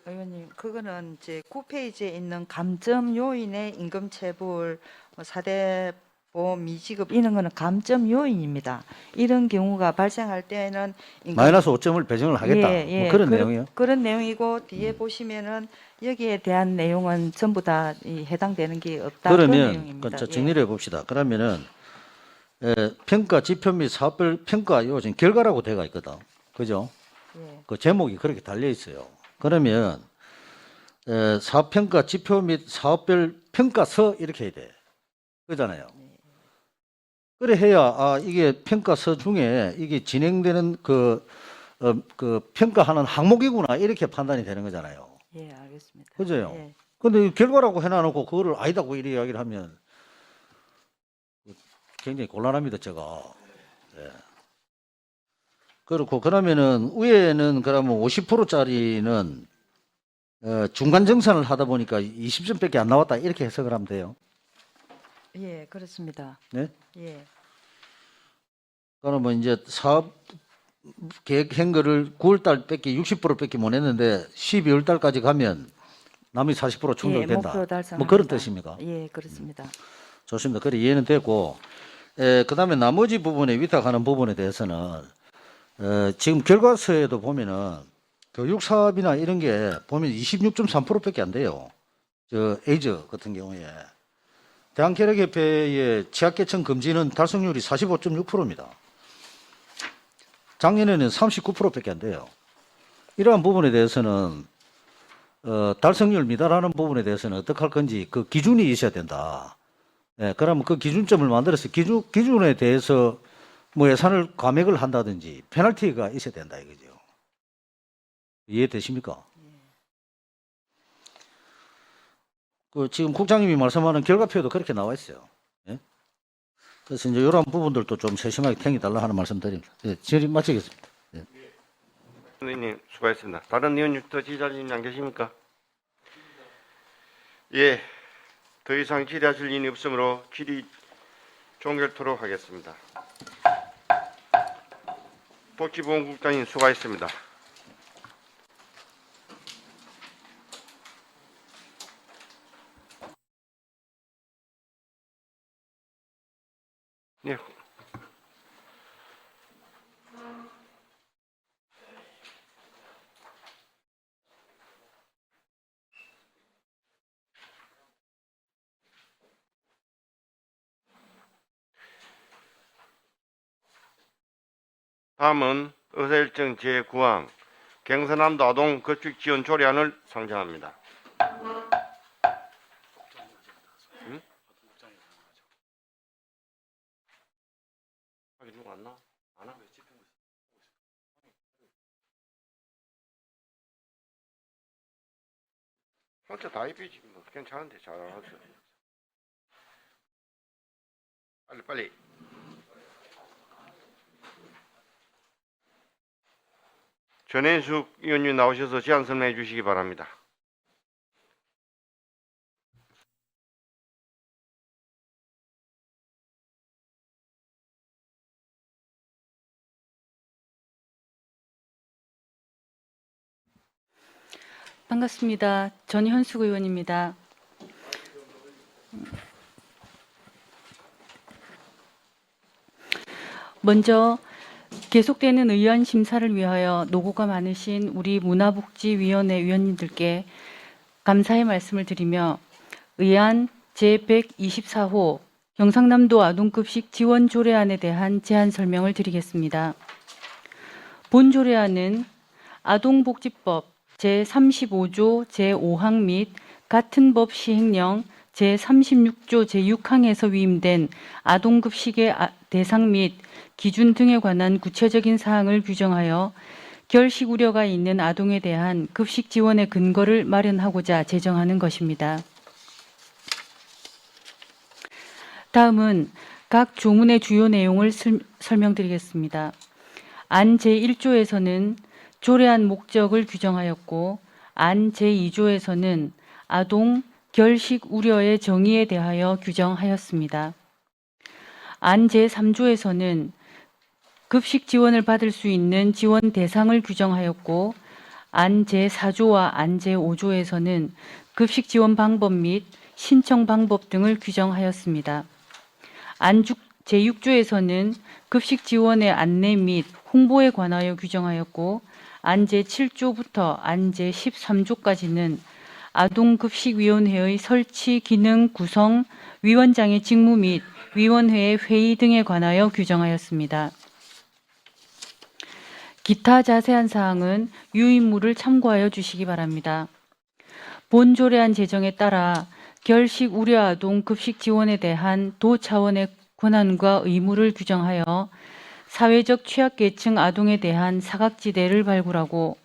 의원님, 그거는 이제 9페이지에 있는 감점 요인의 임금 체불, 4대 보험 미지급 이런 거는 감점 요인입니다. 이런 경우가 발생할 때에는 마이너스 5점을 배정을 하겠다. 예, 예. 뭐 그런 내용이요. 그런 내용이고 뒤에 보시면은 여기에 대한 내용은 전부 다 해당되는 게 없다. 그런 그러면 내용입니다. 자, 정리를 해봅시다. 그러면은 평가 지표 및 사업별 평가 요즘 결과라고 되어 있거든. 그죠? 예. 그 제목이 그렇게 달려 있어요. 그러면 사업평가 지표 및 사업별 평가서 이렇게 해야 돼. 그잖아요. 그래 해야 이게 평가서 중에 이게 진행되는 그 평가하는 항목이구나 이렇게 판단이 되는 거잖아요. 예, 알겠습니다. 그죠? 예. 근데 결과라고 해놔놓고 그거를 아니다고 이렇게 이야기를 하면 굉장히 곤란합니다, 제가. 예. 그렇고 그러면은 위에는 그러면 50%짜리는 중간 정산을 하다 보니까 20점밖에 안 나왔다 이렇게 해석을 하면 돼요. 예, 그렇습니다. 네? 예. 그러면 이제 사업 계획한 거를 9월 달밖에 60%밖에 못 했는데 12월 달까지 가면 남이 40% 충족된다. 목표 달성합니다. 뭐 그런 뜻입니까? 예, 그렇습니다. 좋습니다. 그래 이해는 되고, 그다음에 나머지 부분에 위탁하는 부분에 대해서는 지금 결과서에도 보면은 교육 사업이나 이런 게 보면 26.3%밖에 안 돼요. 저 에이저 같은 경우에 대한계력협회의 취약계층 금지는 달성률이 45.6%입니다. 작년에는 39%밖에 안 돼요. 이러한 부분에 대해서는 달성률 미달하는 부분에 대해서는 어떻게 할 건지 그 기준이 있어야 된다. 예, 그러면 그 기준점을 만들어서 기준에 대해서 뭐 예산을 감액을 한다든지 페널티가 있어야 된다 이거죠. 이해되십니까? 그 지금 국장님이 말씀하는 결과표도 그렇게 나와 있어요. 예? 그래서 이제 이런 부분들도 좀 세심하게 탱이달라 하는 말씀드립니다. 예, 질의 마치겠습니다. 예. 선생님 수고하셨습니다. 다른 의원님부터 지자님 안 계십니까? 예, 더 이상 질의하실 일이 없으므로 질의 종결토록 하겠습니다. 복지보건국장님 수고하셨습니다. 네. 다음은 의사일정 제9항 경선남도 아동 급식 지원 조례안을 상정합니다. 응? 누가 안 나? 안 와? 혼자 다 입히지 뭐 괜찮은데 잘하죠. 빨리. 전현숙 의원님 나오셔서 제안 설명해 주시기 바랍니다. 반갑습니다. 전현숙 의원입니다. 먼저 계속되는 의원 심사를 위하여 노고가 많으신 우리 문화복지위원회 위원님들께 감사의 말씀을 드리며 의안 제124호 경상남도 아동급식 지원 조례안에 대한 제안 설명을 드리겠습니다. 본 조례안은 아동복지법 제35조 제5항 및 같은 법 시행령 제36조 제6항에서 위임된 아동급식의 대상 및 기준 등에 관한 구체적인 사항을 규정하여 결식 우려가 있는 아동에 대한 급식 지원의 근거를 마련하고자 제정하는 것입니다. 다음은 각 조문의 주요 내용을 설명드리겠습니다. 안 제1조에서는 조례한 목적을 규정하였고 안 제2조에서는 아동 결식 우려의 정의에 대하여 규정하였습니다. 안 제3조에서는 급식 지원을 받을 수 있는 지원 대상을 규정하였고 안 제4조와 안 제5조에서는 급식 지원 방법 및 신청 방법 등을 규정하였습니다. 안 제6조에서는 급식 지원의 안내 및 홍보에 관하여 규정하였고 안 제7조부터 안 제13조까지는 아동급식위원회의 설치 기능 구성, 위원장의 직무 및 위원회의 회의 등에 관하여 규정하였습니다. 기타 자세한 사항은 유인물을 참고하여 주시기 바랍니다. 본 조례안 제정에 따라 결식 우려 아동 급식 지원에 대한 도 차원의 권한과 의무를 규정하여 사회적 취약계층 아동에 대한 사각지대를 발굴하고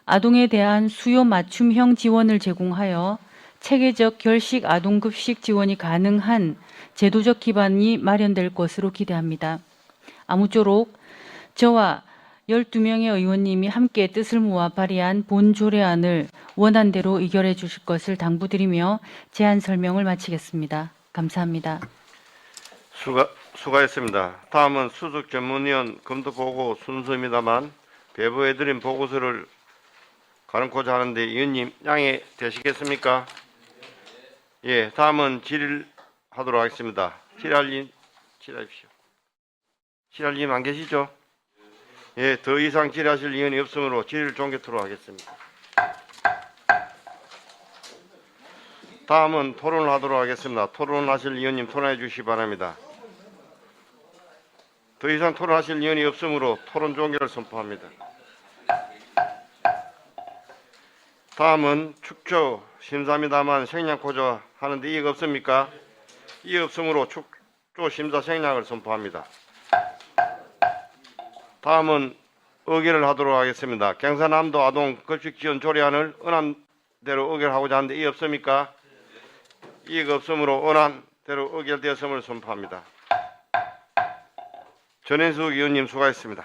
아동에 대한 수요 맞춤형 지원을 제공하여 체계적 결식 아동 급식 지원이 가능한 제도적 기반이 마련될 것으로 기대합니다. 아무쪼록 저와 12명의 의원님이 함께 뜻을 모아 발의한 본 조례안을 원안대로 의결해 주실 것을 당부드리며 제안 설명을 마치겠습니다. 감사합니다. 수고했습니다. 다음은 수석 전문위원 검토 보고 순서입니다만 배부해드린 보고서를 가름코자 하는데 위원님 양해 되시겠습니까? 예, 다음은 질의하도록 하겠습니다. 질의하십시오. 질의님 안 계시죠? 예, 더 이상 질의하실 의원이 없으므로 질의를 종결토록 하겠습니다. 다음은 토론을 하도록 하겠습니다. 토론하실 의원님 토론해 주시기 바랍니다. 더 이상 토론하실 의원이 없으므로 토론 종결을 선포합니다. 다음은 축조 심사입니다만 생략코자 하는데 이의가 없습니까? 이의 없으므로 축조 심사 생략을 선포합니다. 다음은 의결을 하도록 하겠습니다. 경상남도 아동 급식 지원 조례안을 언안대로 의결하고자 하는데 이의 없습니까? 이의가 없으므로 언안대로 의결되었음을 선포합니다. 전현숙 의원님 수고하셨습니다.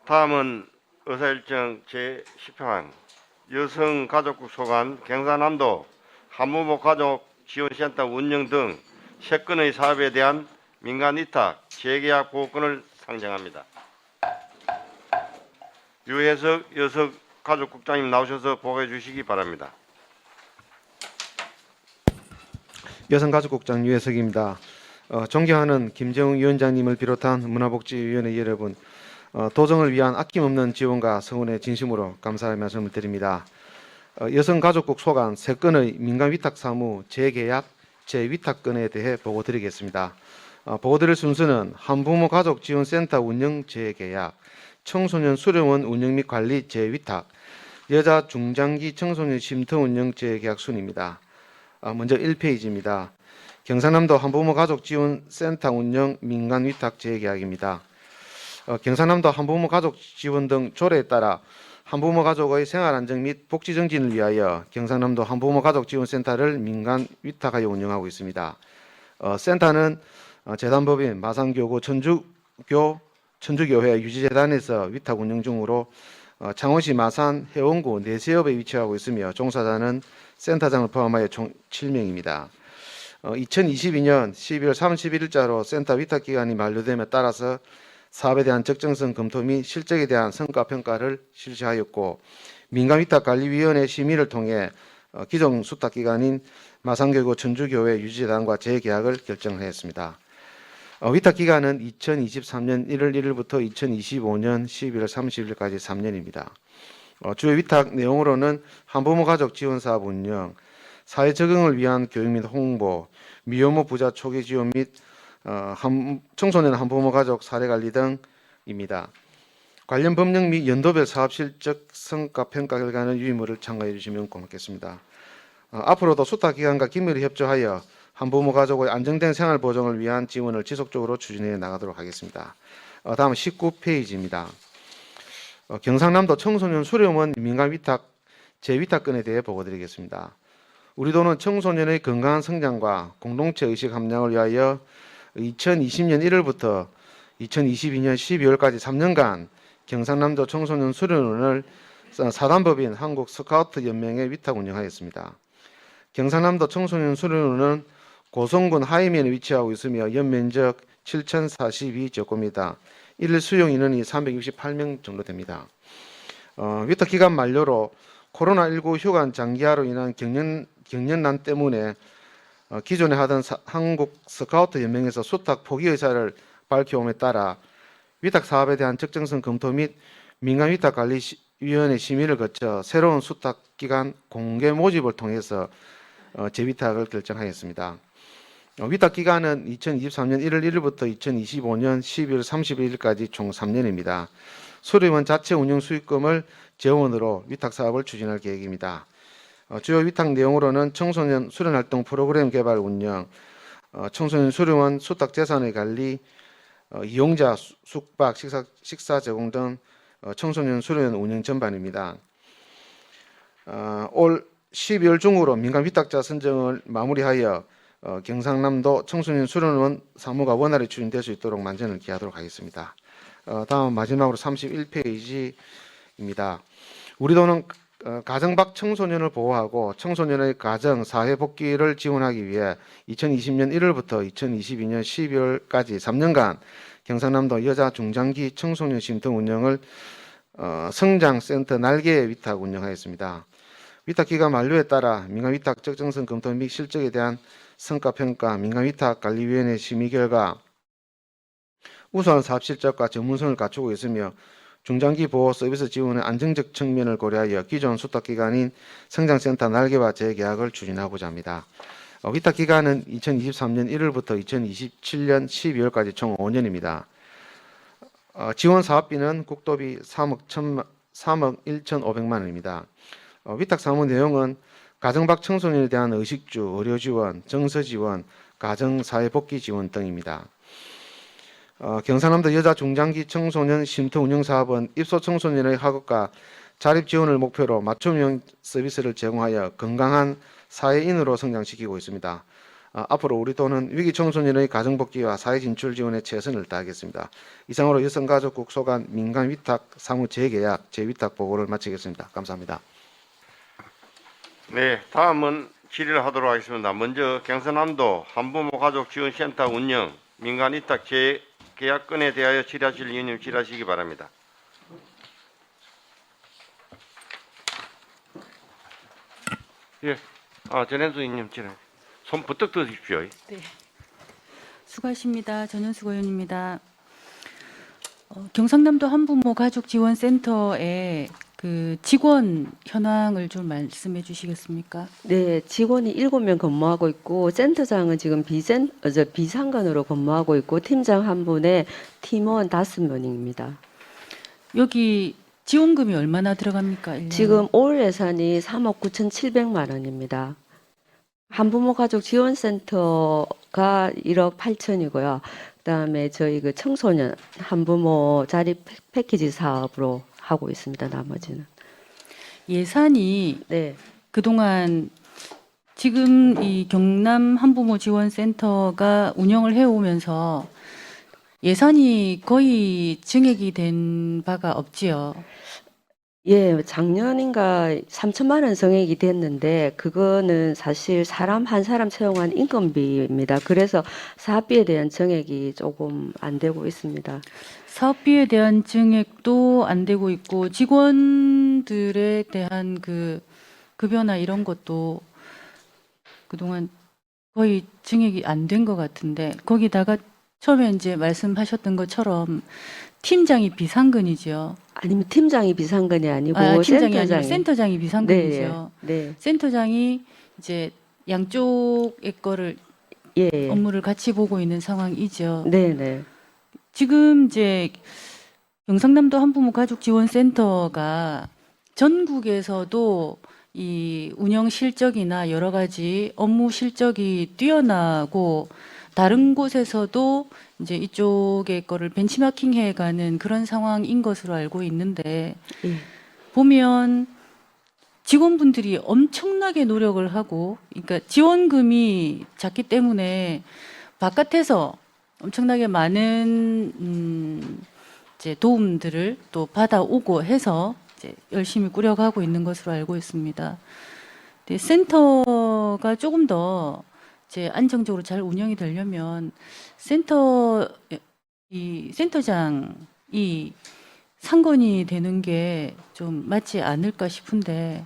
다음은 의사일정 제10항 여성가족국 소관 경상남도 한부모 가족 지원센터 운영 등 3건의 사업에 대한 민간 위탁 재계약 보호권을 상정합니다. 유혜석 여성가족국장님 나오셔서 보고해 주시기 바랍니다. 여성가족국장 유혜석입니다. 존경하는 김재웅 위원장님을 비롯한 문화복지위원회 여러분, 도정을 위한 아낌없는 지원과 성원에 진심으로 감사의 말씀을 드립니다. 여성가족국 소관 3건의 민간위탁사무 재계약, 재위탁건에 대해 보고드리겠습니다. 보고드릴 순서는 한부모 가족지원센터 운영 재계약, 청소년 수련원 운영 및 관리 재위탁, 여자 중장기 청소년 쉼터 운영 재계약 순입니다. 먼저 1페이지입니다. 경상남도 한부모 가족지원센터 운영 민간위탁 재계약입니다. 경상남도 한부모 가족 지원 등 조례에 따라 한부모 가족의 생활안정 및 복지 증진을 위하여 경상남도 한부모 가족 지원센터를 민간 위탁하여 운영하고 있습니다. 센터는 재단법인 마산교구 천주교회 유지재단에서 위탁 운영 중으로 창원시 마산 해원구 내세읍에 위치하고 있으며 종사자는 센터장을 포함하여 총 7명입니다. 2022년 12월 31일자로 센터 위탁 기간이 만료됨에 따라서 사업에 대한 적정성 검토 및 실적에 대한 성과 평가를 실시하였고 민간위탁관리위원회 심의를 통해 기존 수탁기관인 마산교구 천주교회 유지재단과 재계약을 결정하였습니다. 위탁 기간은 2023년 1월 1일부터 2025년 12월 30일까지 3년입니다. 주요 위탁 내용으로는 한부모 가족 지원 사업 운영, 사회 적응을 위한 교육 및 홍보, 미혼모 부자 초기 지원 및 청소년 한부모 가족 사례 관리 등입니다. 관련 법령 및 연도별 사업 실적 성과 평가 결과는 유의물을 참고해 주시면 고맙겠습니다. 앞으로도 수탁 기관과 긴밀히 협조하여 한부모 가족의 안정된 생활 보장을 위한 지원을 지속적으로 추진해 나가도록 하겠습니다. 다음 19페이지입니다. 경상남도 청소년 수료원 민간 위탁 재위탁건에 대해 보고드리겠습니다. 우리 도는 청소년의 건강한 성장과 공동체 의식 함량을 위하여 2020년 1월부터 2022년 12월까지 3년간 경상남도 청소년 수련원을 사단법인 한국 스카우트 연맹에 위탁 운영하였습니다. 경상남도 청소년 수련원은 고성군 하이면에 위치하고 있으며 연면적 7,042제곱미터, 일일 수용 인원이 368명 정도 됩니다. 위탁 기간 만료로 코로나19 휴관 장기화로 인한 경련난 때문에 기존에 하던 한국 스카우트 연맹에서 수탁 포기 의사를 밝혀옴에 따라 위탁 사업에 대한 적정성 검토 및 민간 위탁 관리 위원회 심의를 거쳐 새로운 수탁 기간 공개 모집을 통해서 재위탁을 결정하였습니다. 위탁 기간은 2023년 1월 1일부터 2025년 12월 31일까지 총 3년입니다. 수료원 자체 운영 수익금을 재원으로 위탁 사업을 추진할 계획입니다. 주요 위탁 내용으로는 청소년 수련활동 프로그램 개발 운영, 청소년 수료원 수탁 재산의 관리, 이용자 숙박, 식사 제공 등 청소년 수련원 운영 전반입니다. 올 12월 중으로 민간 위탁자 선정을 마무리하여 경상남도 청소년 수련원 사무가 원활히 추진될 수 있도록 만전을 기하도록 하겠습니다. 다음 마지막으로 31페이지입니다. 우리 도는 가정 밖 청소년을 보호하고 청소년의 가정 사회 복귀를 지원하기 위해 2020년 1월부터 2022년 12월까지 3년간 경상남도 여자 중장기 청소년 쉼터 운영을 성장센터 날개 위탁 운영하였습니다. 위탁 기간 만료에 따라 민간 위탁 적정성 검토 및 실적에 대한 성과 평가, 민간 위탁 관리위원회 심의 결과 우수한 사업 실적과 전문성을 갖추고 있으며 중장기 보호 서비스 지원의 안정적 측면을 고려하여 기존 수탁 기관인 성장센터 날개와 재계약을 추진하고자 합니다. 위탁 기간은 2023년 1월부터 2027년 12월까지 총 5년입니다. 지원 사업비는 국도비 3억 1,500만 원입니다. 위탁 사무 내용은 가정 밖 청소년에 대한 의식주, 의료 지원, 정서 지원, 가정 사회 복귀 지원 등입니다. 경상남도 여자 중장기 청소년 쉼터 운영 사업은 입소 청소년의 학업과 자립 지원을 목표로 맞춤형 서비스를 제공하여 건강한 사회인으로 성장시키고 있습니다. 앞으로 우리 도는 위기 청소년의 가정 복귀와 사회 진출 지원에 최선을 다하겠습니다. 이상으로 여성가족국 소관 민간 위탁 사무 재계약 재위탁 보고를 마치겠습니다. 감사합니다. 네, 다음은 질의를 하도록 하겠습니다. 먼저 경상남도 한부모 가족 지원센터 운영 민간 위탁 재계약건에 대하여 질의하실 의원님 질의하시기 바랍니다. 예, 전현수 의원님 질의. 손 부탁 드십시오. 네. 수고하십니다. 전현숙 의원입니다. 경상남도 한부모 가족 지원센터의 그 직원 현황을 좀 말씀해 주시겠습니까? 네, 직원이 7명 근무하고 있고 센터장은 지금 비상관으로 근무하고 있고 팀장 한 분에 팀원 5명입니다. 여기 지원금이 얼마나 들어갑니까? 1년에? 지금 올 예산이 3억 9,700만 원입니다. 한부모 가족 지원센터가 1억 8천이고요. 그다음에 저희 그 청소년 한부모 자립 패키지 사업으로 하고 있습니다. 나머지는. 예산이 네. 그동안 지금 이 경남 한부모 지원센터가 운영을 해오면서 예산이 거의 증액이 된 바가 없지요. 예, 작년인가 3천만 원 증액이 됐는데 그거는 사실 사람 한 사람 채용한 인건비입니다. 그래서 사업비에 대한 증액이 조금 안 되고 있습니다. 사업비에 대한 증액도 안 되고 있고 직원들에 대한 그 급여나 이런 것도 그동안 거의 증액이 안 된 것 같은데 거기다가 처음에 이제 말씀하셨던 것처럼 팀장이 비상근이죠. 아니면 팀장이 비상근이 아니고 팀장이 아니라 센터장이. 센터장이 비상근이죠. 네. 센터장이 이제 양쪽의 거를 예. 업무를 같이 보고 있는 상황이죠. 네. 지금 이제 경상남도 한부모 가족 지원센터가 전국에서도 이 운영 실적이나 여러 가지 업무 실적이 뛰어나고 다른 곳에서도 이제 이쪽의 거를 벤치마킹 해가는 그런 상황인 것으로 알고 있는데 예. 보면 직원분들이 엄청나게 노력을 하고, 그러니까 지원금이 작기 때문에 바깥에서 엄청나게 많은 이제 도움들을 또 받아오고 해서 이제 열심히 꾸려가고 있는 것으로 알고 있습니다. 근데 센터가 조금 더 이제 안정적으로 잘 운영이 되려면 이 센터장이 상권이 되는 게 좀 맞지 않을까 싶은데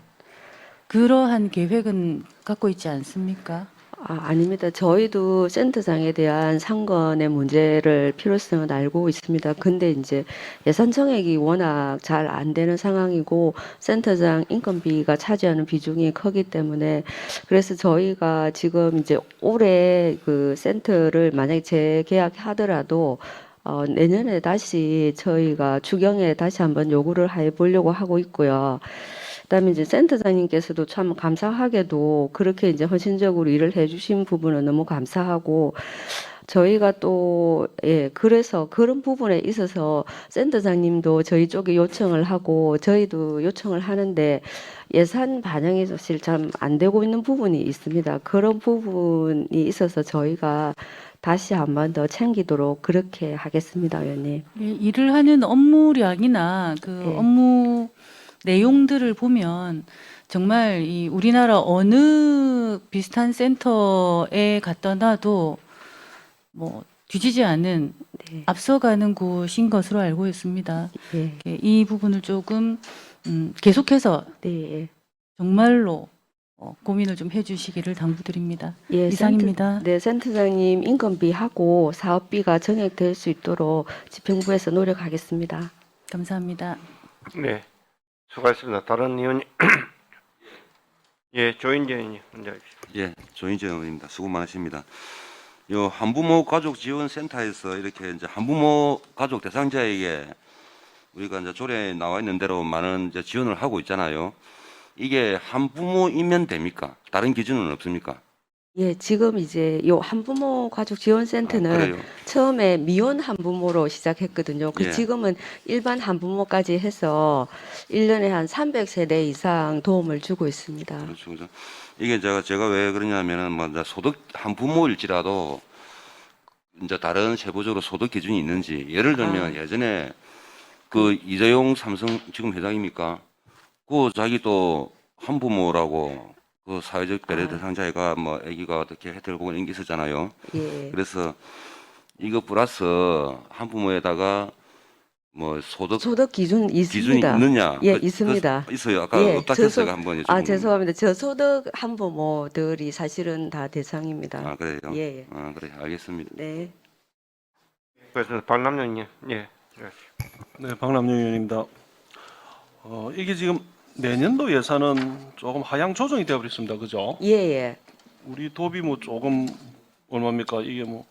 그러한 계획은 갖고 있지 않습니까? 아닙니다. 저희도 센터장에 대한 상권의 문제를 필요성은 알고 있습니다. 근데 이제 예산 정액이 워낙 잘 안 되는 상황이고 센터장 인건비가 차지하는 비중이 크기 때문에 그래서 저희가 지금 이제 올해 그 센터를 만약에 재계약하더라도 내년에 다시 저희가 추경에 다시 한번 요구를 해보려고 하고 있고요. 그다음에 이제 센터장님께서도 참 감사하게도 그렇게 이제 헌신적으로 일을 해주신 부분은 너무 감사하고 저희가 또 그래서 그런 부분에 있어서 센터장님도 저희 쪽에 요청을 하고 저희도 요청을 하는데 예산 반영이 사실 참 안 되고 있는 부분이 있습니다. 그런 부분이 있어서 저희가 다시 한 번 더 챙기도록 그렇게 하겠습니다, 의원님. 일을 하는 업무량이나 그 업무 내용들을 보면 정말 이 우리나라 어느 비슷한 센터에 갖다 놔도 뭐 뒤지지 않은 앞서가는 곳인 것으로 알고 있습니다. 이 부분을 조금 계속해서 정말로 고민을 좀 해주시기를 당부드립니다. 이상입니다. 센터장님 인건비하고 사업비가 정액될 수 있도록 집행부에서 노력하겠습니다. 감사합니다. 네, 수고하셨습니다. 다른 의원님. 예, 조인재 의원님 먼저 하십시오. 예, 조인재 의원입니다. 수고 많으십니다. 요 한부모 가족 지원 센터에서 이렇게 이제 한부모 가족 대상자에게 우리가 이제 조례에 나와 있는 대로 많은 이제 지원을 하고 있잖아요. 이게 한부모이면 됩니까? 다른 기준은 없습니까? 예, 지금 이제 요 한부모 가족 지원센터는 그래요? 처음에 미혼 한부모로 시작했거든요. 예. 지금은 일반 한부모까지 해서 1년에 한 300세대 이상 도움을 주고 있습니다. 그렇죠. 이게 제가 왜 그러냐면은 뭐 이제 소득 한부모일지라도 이제 다른 세부적으로 소득 기준이 있는지 예를 들면 예전에 그 이재용 삼성 지금 회장입니까? 그 자기 또 한부모라고 그 사회적 배려 대상자가 뭐 아기가 어떻게 혜택을 보고 이런 게 있었잖아요. 예. 그래서 이거 플러스 한부모에다가 뭐 소득 기준이 기준이 있습니다. 있느냐? 예, 있습니다. 있어요. 아까 예, 없다 해서 제가 한번 여쭤보는 죄송합니다. 저소득 한부모들이 사실은 다 대상입니다. 아, 그래요? 예. 아, 그래. 알겠습니다. 네. 그래서 박남용 의원님. 예. 네, 박남용 의원입니다. 이게 지금 내년도 예산은 조금 하향 조정이 되어버렸습니다. 그죠? 예. 우리 도비 뭐 조금 얼마입니까? 이게 뭐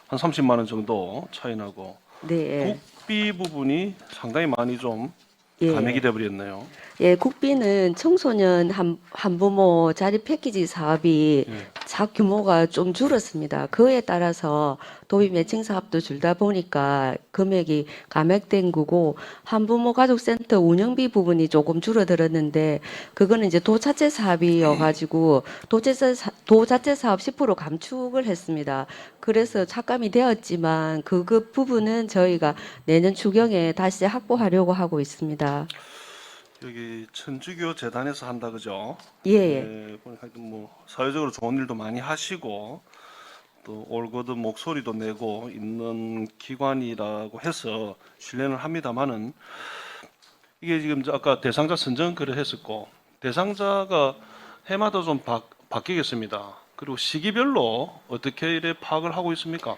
한 30만 원 정도 차이 나고 네. 국비 부분이 상당히 많이 좀 감액이 되어버렸네요. 예, 국비는 청소년 한부모 자립 패키지 사업이 규모가 좀 줄었습니다. 그에 따라서 도비 매칭 사업도 줄다 보니까 금액이 감액된 거고 한부모 가족센터 운영비 부분이 조금 줄어들었는데 그거는 이제 도자체 사업이어가지고 도자체 사업 10% 감축을 했습니다. 그래서 삭감이 되었지만 그 부분은 저희가 내년 추경에 다시 확보하려고 하고 있습니다. 여기 천주교 재단에서 한다 그죠? 예. 네, 보니까 뭐 사회적으로 좋은 일도 많이 하시고 또 올거듭 목소리도 내고 있는 기관이라고 해서 신뢰는 합니다만은 이게 지금 아까 대상자 선정 그래 했었고 대상자가 해마다 좀 바뀌겠습니다. 그리고 시기별로 어떻게 이래 파악을 하고 있습니까?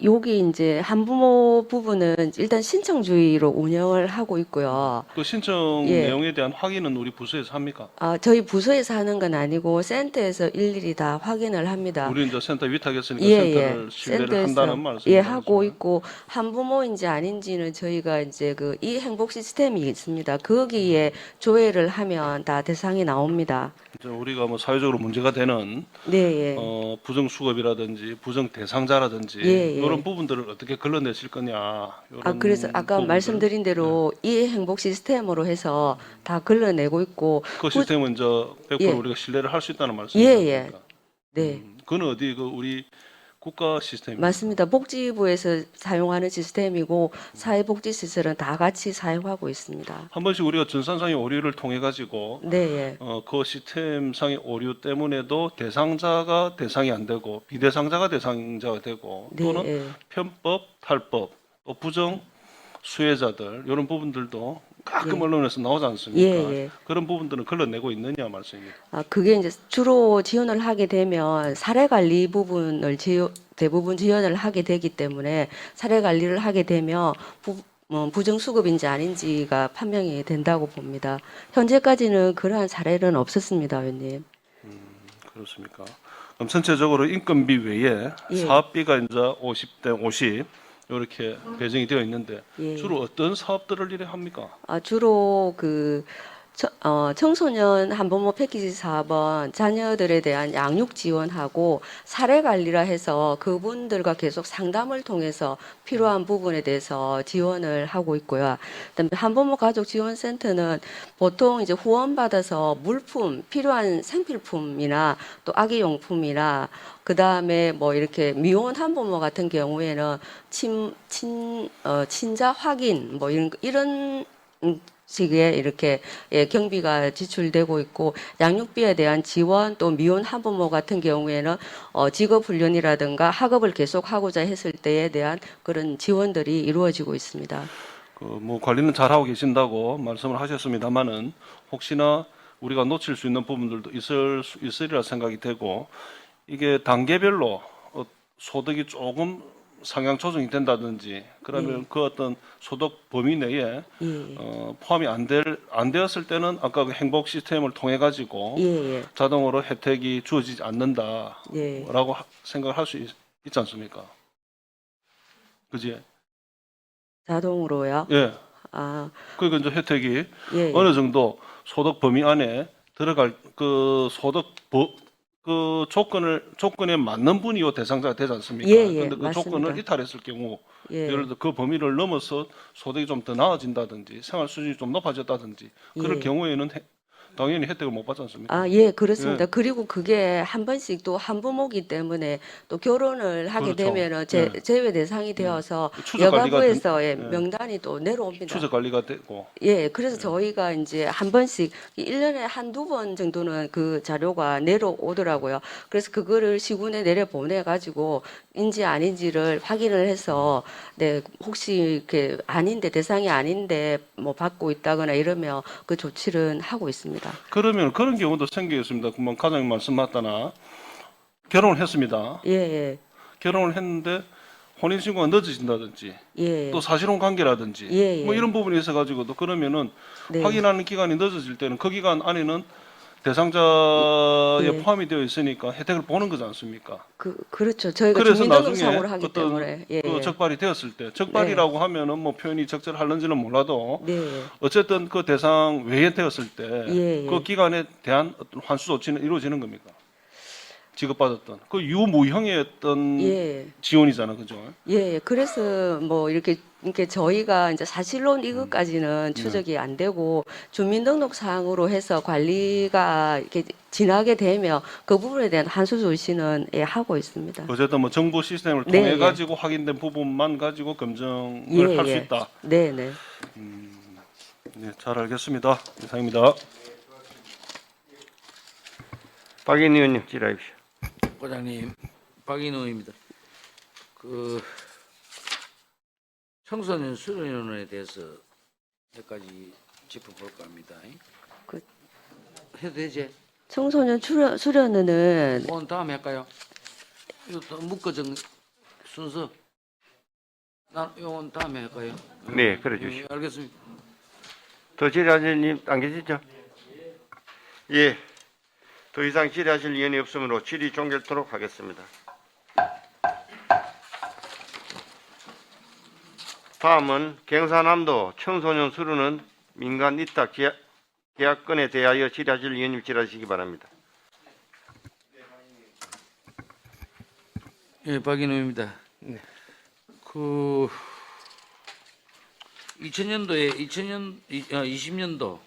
여기 이제 한부모 부분은 일단 신청주의로 운영을 하고 있고요. 그 신청 예. 내용에 대한 확인은 우리 부서에서 합니까? 저희 부서에서 하는 건 아니고 센터에서 일일이 다 확인을 합니다. 우리 이제 센터 위탁했으니까 예, 센터를 예. 신뢰를 센터에서 한다는 말씀이죠. 예 하고 있고 한부모인지 아닌지는 저희가 이제 그 이 행복 시스템이 있습니다. 거기에 조회를 하면 다 대상이 나옵니다. 이제 우리가 뭐 사회적으로 문제가 되는 네, 예. 부정 수급이라든지 부정 대상자라든지 예, 예. 이런 부분들을 어떻게 걸러내실 거냐. 요런 그래서 아까 부분들. 말씀드린 대로 이 행복 시스템으로 해서 다 걸러내고 있고 그 시스템은 이제 100% 예. 우리가 신뢰를 할 수 있다는 예, 말씀이십니까? 예. 네. 그건 어디 그 우리 국가 시스템입니까? 맞습니다. 복지부에서 사용하는 시스템이고 사회복지시설은 다 같이 사용하고 있습니다. 한 번씩 우리가 전산상의 오류를 통해 가지고 네, 예. 그 시스템상의 오류 때문에도 대상자가 대상이 안 되고 비대상자가 대상자가 되고 네, 또는 예. 편법, 탈법, 또 부정 수혜자들 이런 부분들도 가끔 예. 언론에서 나오지 않습니까? 예, 예. 그런 부분들은 걸러내고 있느냐 말씀입니다. 그게 이제 주로 지원을 하게 되면 사례 관리 부분을 대부분 지원을 하게 되기 때문에 사례 관리를 하게 되면 부정 수급인지 아닌지가 판명이 된다고 봅니다. 현재까지는 그러한 사례는 없었습니다, 의원님. 그렇습니까? 그럼 전체적으로 인건비 외에 예. 사업비가 이제 50대 50 이렇게 배정이 되어 있는데 예. 주로 어떤 사업들을 이래 합니까? 주로 청소년 한부모 패키지 사업은 자녀들에 대한 양육 지원하고 사례 관리라 해서 그분들과 계속 상담을 통해서 필요한 부분에 대해서 지원을 하고 있고요. 그다음에 한부모 가족 지원센터는 보통 이제 후원 받아서 물품 필요한 생필품이나 또 아기 용품이나 그다음에 뭐 이렇게 미혼 한부모 같은 경우에는 친자 확인 뭐 이런 식의 이렇게 경비가 지출되고 있고 양육비에 대한 지원 또 미혼 한부모 같은 경우에는 직업 훈련이라든가 학업을 계속 하고자 했을 때에 대한 그런 지원들이 이루어지고 있습니다. 뭐 관리는 잘 하고 계신다고 말씀을 하셨습니다만은 혹시나 우리가 놓칠 수 있는 부분들도 있으리라 생각이 되고 이게 단계별로 소득이 조금 상향 조정이 된다든지 그러면 그 어떤 소득 범위 내에 포함이 안 되었을 때는 아까 그 행복 시스템을 통해 가지고 자동으로 혜택이 주어지지 않는다라고 생각을 할 수 있지 않습니까? 그지? 자동으로요? 예. 그러니까 이제 혜택이 어느 정도 소득 범위 안에 들어갈 그 그 조건에 맞는 분이 요 대상자가 되지 않습니까? 그런데 그 맞습니다. 조건을 이탈했을 경우 예를 들어 그 범위를 넘어서 소득이 좀 더 나아진다든지 생활 수준이 좀 높아졌다든지 그럴 경우에는 당연히 혜택을 못 받지 않습니까? 그렇습니다. 그리고 그게 한 번씩 또 한부모기 때문에 또 결혼을 하게 그렇죠. 되면은 제외 대상이 되어서 추적 관리가 여가부에서 명단이 또 내려옵니다. 추적 관리가 되고 그래서 저희가 이제 한 번씩 1년에 한두 번 정도는 그 자료가 내려오더라고요. 그래서 그거를 시군에 내려 보내 가지고 인지 아닌지를 확인을 해서 혹시 이렇게 아닌데 대상이 아닌데 뭐 받고 있다거나 이러면 그 조치를 하고 있습니다. 그러면 그런 경우도 생기겠습니다. 그만 과장님 말씀 맞다나 결혼을 했습니다. 결혼을 했는데 혼인신고가 늦어진다든지 또 사실혼 관계라든지 뭐 이런 부분이 있어가지고도 그러면은 확인하는 기간이 늦어질 때는 그 기간 안에는 대상자에 포함이 되어 있으니까 혜택을 보는 거지 않습니까? 그렇죠. 저희가 그래서 주민등록상으로 나중에 하기 어떤 때문에 그 적발이 되었을 때 적발이라고 하면은 뭐 표현이 적절할는지는 몰라도 어쨌든 그 대상 외에 되었을 때 그 기간에 대한 어떤 환수 조치는 이루어지는 겁니까? 지급받았던 그 유무형의 어떤 지원이잖아, 그죠? 그래서 뭐 이렇게 저희가 이제 사실론 이것까지는 추적이 안 되고 주민등록상으로 해서 관리가 이렇게 지나게 되면 그 부분에 대한 환수 조치는 하고 있습니다. 어쨌든 뭐 정보 시스템을 통해 가지고 확인된 부분만 가지고 검증을 할 수 있다. 네, 잘 알겠습니다. 이상입니다. 박인 의원님 질의하십시오. 과장님, 박인호입니다. 그 청소년 수련원에 대해서 몇 가지 짚어볼까 합니다. 해도 되지? 청소년 수련회는 오늘 다음에 할까요? 이거 또 묶어진 순서. 요건 다음에 할까요? 네, 그래 주시오. 알겠습니다. 더 질의하실 님 안 계시죠? 예. 더 이상 질의하실 의원이 없으므로 질의 종결토록 하겠습니다. 다음은 경사남도 청소년 수루는 민간 위탁 계약건에 대하여 질의하실 의원님 질의하시기 바랍니다. 예, 박인호입니다. 네. 그 2020년도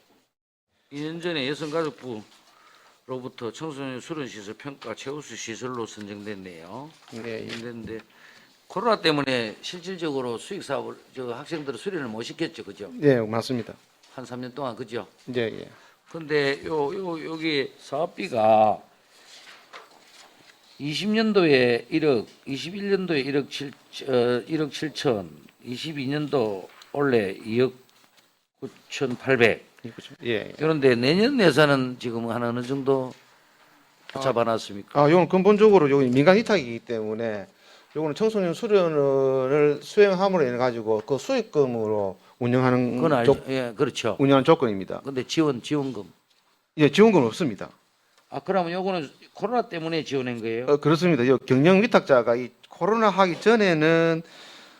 2년 전에 여성가족부로부터 청소년 수련시설 평가 최우수 시설로 선정됐네요. 네, 그런데 코로나 때문에 실질적으로 수익 사업을 학생들을 수련을 못 시켰죠, 그죠? 예, 맞습니다. 한 3년 동안 그죠? 예, 예. 근데 여기 사업비가 20년도에 1억, 21년도에 1억 7천, 22년도 올해 2억 9,800. 예. 그런데 내년 예산은 지금 한 어느 정도 잡아놨습니까? 아, 이건 근본적으로 여기 민간 위탁이기 때문에 요거는 청소년 수련을 수행함으로 인해 가지고 그 수익금으로 운영하는 그건 알죠. 예, 그렇죠. 운영하는 조건입니다. 근데 지원금. 예, 지원금 없습니다. 아, 그러면 요거는 코로나 때문에 지원한 거예요? 그렇습니다. 요 경영 위탁자가 이 코로나 하기 전에는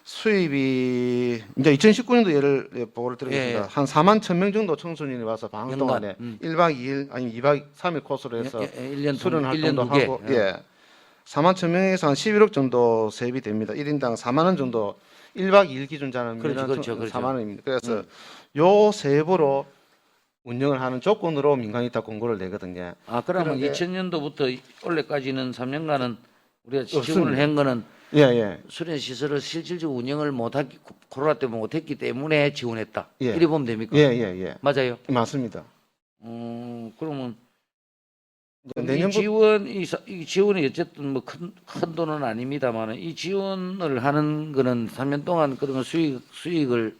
수입이 이제 2019년도 예를 보고를 드리겠습니다. 예. 한 4만 1,000명 정도 청소년이 와서 방학 연간, 동안에 1박 2일 아니면 2박 3일 코스로 해서 1년 수련 동, 활동도 1년 2개. 하고 예. 4만 1,000명에서 한 11억 정도 세입이 됩니다. 1인당 4만 원 정도 1박 2일 기준자는 그렇죠. 4만 원입니다. 그래서 요 세부로 운영을 하는 조건으로 민간위탁 공고를 내거든요. 아, 그러면 그런데- 2000년도부터 올해까지는 3년간은 우리가 지원을 없습니다. 한 거는 예, 예. 수련 시설을 실질적으로 운영을 못하기 코로나 때문에 못했기 때문에 지원했다. 예. 이래 보면 됩니까? 예, 예, 예. 맞아요. 맞습니다. 그러면 이 내년부터 이 지원이 어쨌든 뭐 큰 돈은 아닙니다만 이 지원을 하는 거는 3년 동안 그러면 수익을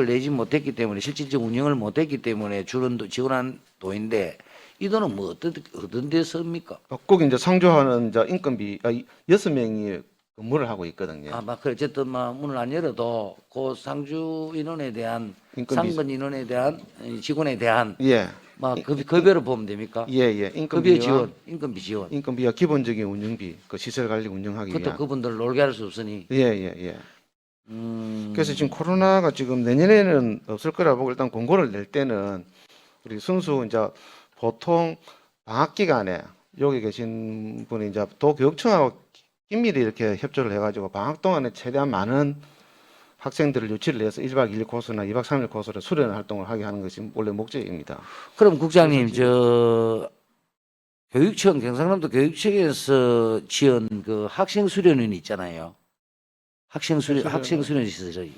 내지 못했기 때문에 실질적 운영을 못했기 때문에 지원한 돈인데 이 돈은 뭐 어떤 데 씁니까? 꼭 이제 상주하는 이제 인건비 6명이 근무를 하고 있거든요. 아, 막 어쨌든 막 문을 안 열어도 그 상주 인원에 대한 인건비- 상근 인원에 대한 직원에 대한 예. 막 급여로 보면 됩니까? 예, 예. 급여 인건비와 지원, 인건비 지원. 인건비와 기본적인 운영비, 그 시설 관리 운영하기 그것도 위한. 그분들 놀게 할 수 없으니. 예, 예, 예. 그래서 지금 코로나가 지금 내년에는 없을 거라 보고 일단 공고를 낼 때는 우리 순수 이제 보통 방학 기간에 여기 계신 분이 이제 도교육청하고 긴밀히 이렇게 협조를 해가지고 방학 동안에 최대한 많은 학생들을 유치를 해서 1박 2일 코스나 2박 3일 코스로 수련 활동을 하게 하는 것이 원래 목적입니다. 그럼 국장님 교육청 경상남도 교육청에서 지은 그 학생 수련원이 있잖아요. 학생 수련 시설이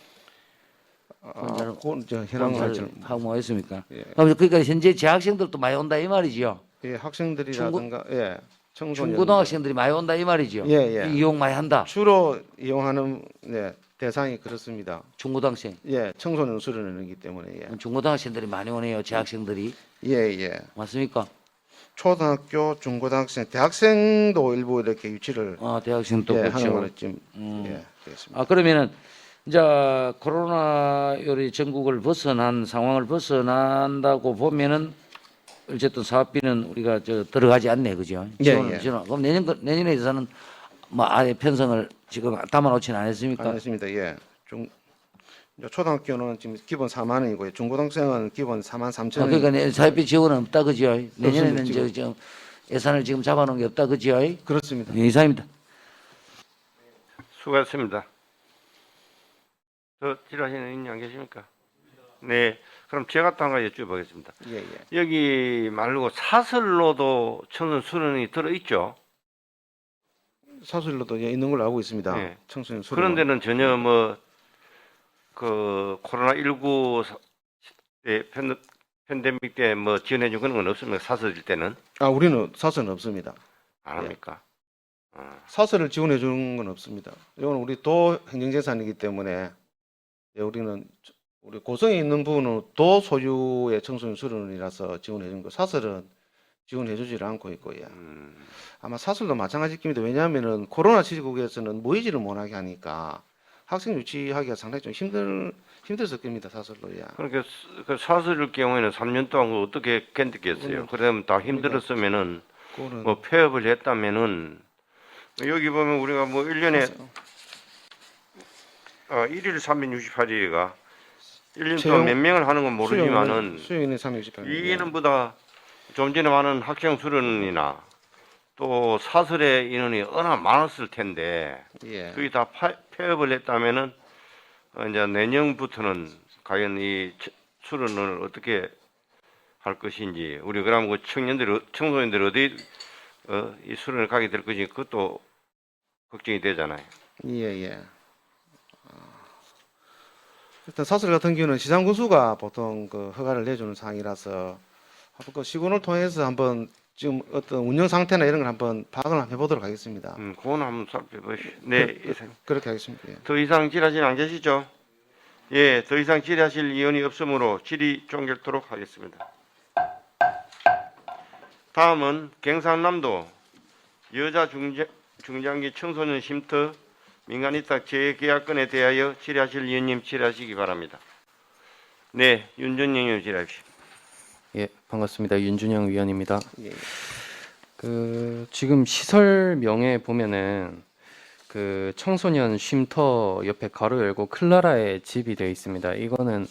그건 저 현황을 잘 하고 뭐 했습니까? 예. 그러니까 현재 재학생들도 많이 온다 이 말이죠. 예, 학생들이라든가 예, 청소년 중고등학생들이 많이 온다 이 말이죠. 예, 예. 이용 많이 한다. 주로 이용하는 네, 대상이 그렇습니다. 중고등학생. 예, 청소년 수련원이기 때문에 예. 중고등학생들이 많이 오네요. 재학생들이. 예, 예. 맞습니까? 초등학교, 중고등학생, 대학생도 일부 이렇게 유치를 대학생도 예, 그렇죠. 하는 걸로 지금 예, 되겠습니다. 그러면은 이제 코로나 요리 전국을 벗어난 상황을 벗어난다고 보면은 어쨌든 사업비는 우리가 들어가지 않네, 그죠? 예, 지원은 예. 지원. 그럼 내년에 예산은 뭐 아예 편성을 지금 담아놓지는 않았습니까? 알겠습니다. 예. 이제 초등학교는 지금 기본 4만 원이고요. 중고등생은 기본 4만 3천 원. 그러니까 사업비 지원은 없다, 그죠? 내년에는 지금. 저 예산을 지금 잡아놓은 게 없다, 그죠? 그렇습니다. 예, 이상입니다. 수고하셨습니다. 더 질의하시는 의원님 안 계십니까? 네. 그럼 제가 또 한 가지 여쭤보겠습니다. 예, 예. 여기 말고 사설로도 청소년 수련이 들어있죠? 사설로도 예, 있는 걸로 알고 있습니다. 예. 청소년 수련. 그런 데는 전혀 뭐 그 코로나19 팬데믹 때 뭐 지원해 준 그런 건 없습니까? 사설일 때는 우리는 사설은 없습니다. 안 합니까? 사설을 지원해 주는 건 없습니다. 이건 우리 도 행정재산이기 때문에 예, 우리 고성에 있는 부분은 도 소유의 청소년 수련원이라서 지원해 주는 거 사설은 지원해 주지를 않고 있고 예. 아마 사설도 마찬가지입니다. 왜냐하면은 코로나 시국에서는 모이지를 못하게 하니까 학생 유치하기가 상당히 좀 힘들었을 겁니다, 사설로. 예. 그러니까 그 사설일 경우에는 3년 동안 그거 어떻게 견디겠어요? 그러면 다 힘들었으면은 그거는 뭐 폐업을 했다면은 여기 보면 우리가 뭐 1년에 1일 368일이가 1년 동안 몇 명을 하는 건 모르지만은 수요일에 368일. 이 인원보다 좀 전에 많은 학생 수련이나 또 사설의 인원이 얼마나 많았을 텐데 예. 그게 다 폐업을 했다면은 이제 내년부터는 과연 이 수련을 어떻게 할 것인지 우리 그럼 그 청소년들 어디 이 수련을 가게 될 것인지 그것도 걱정이 되잖아요. 예, 예. 일단 사설 같은 경우는 시장군수가 보통 그 허가를 내주는 사항이라서 한번 그 시군을 통해서 한번 지금 어떤 운영 상태나 이런 걸 한번 파악을 한번 해보도록 하겠습니다. 그건 한번 살펴보시죠. 네, 그렇게 하겠습니다. 예. 더 이상 질의하시는 안 계시죠? 예, 더 이상 질의하실 의원이 없으므로 질의 종결토록 하겠습니다. 다음은 경상남도 여자 중장기 청소년 쉼터 민간위탁 재계약건에 대하여 질의하실 의원님 질의하시기 바랍니다. 네, 윤준영 의원 질의하십시오. 예, 반갑습니다. 윤준영 위원입니다. 예. 그 지금 시설명에 보면은 그 청소년 쉼터 옆에 가로 열고 클라라의 집이 되어 있습니다. 이거는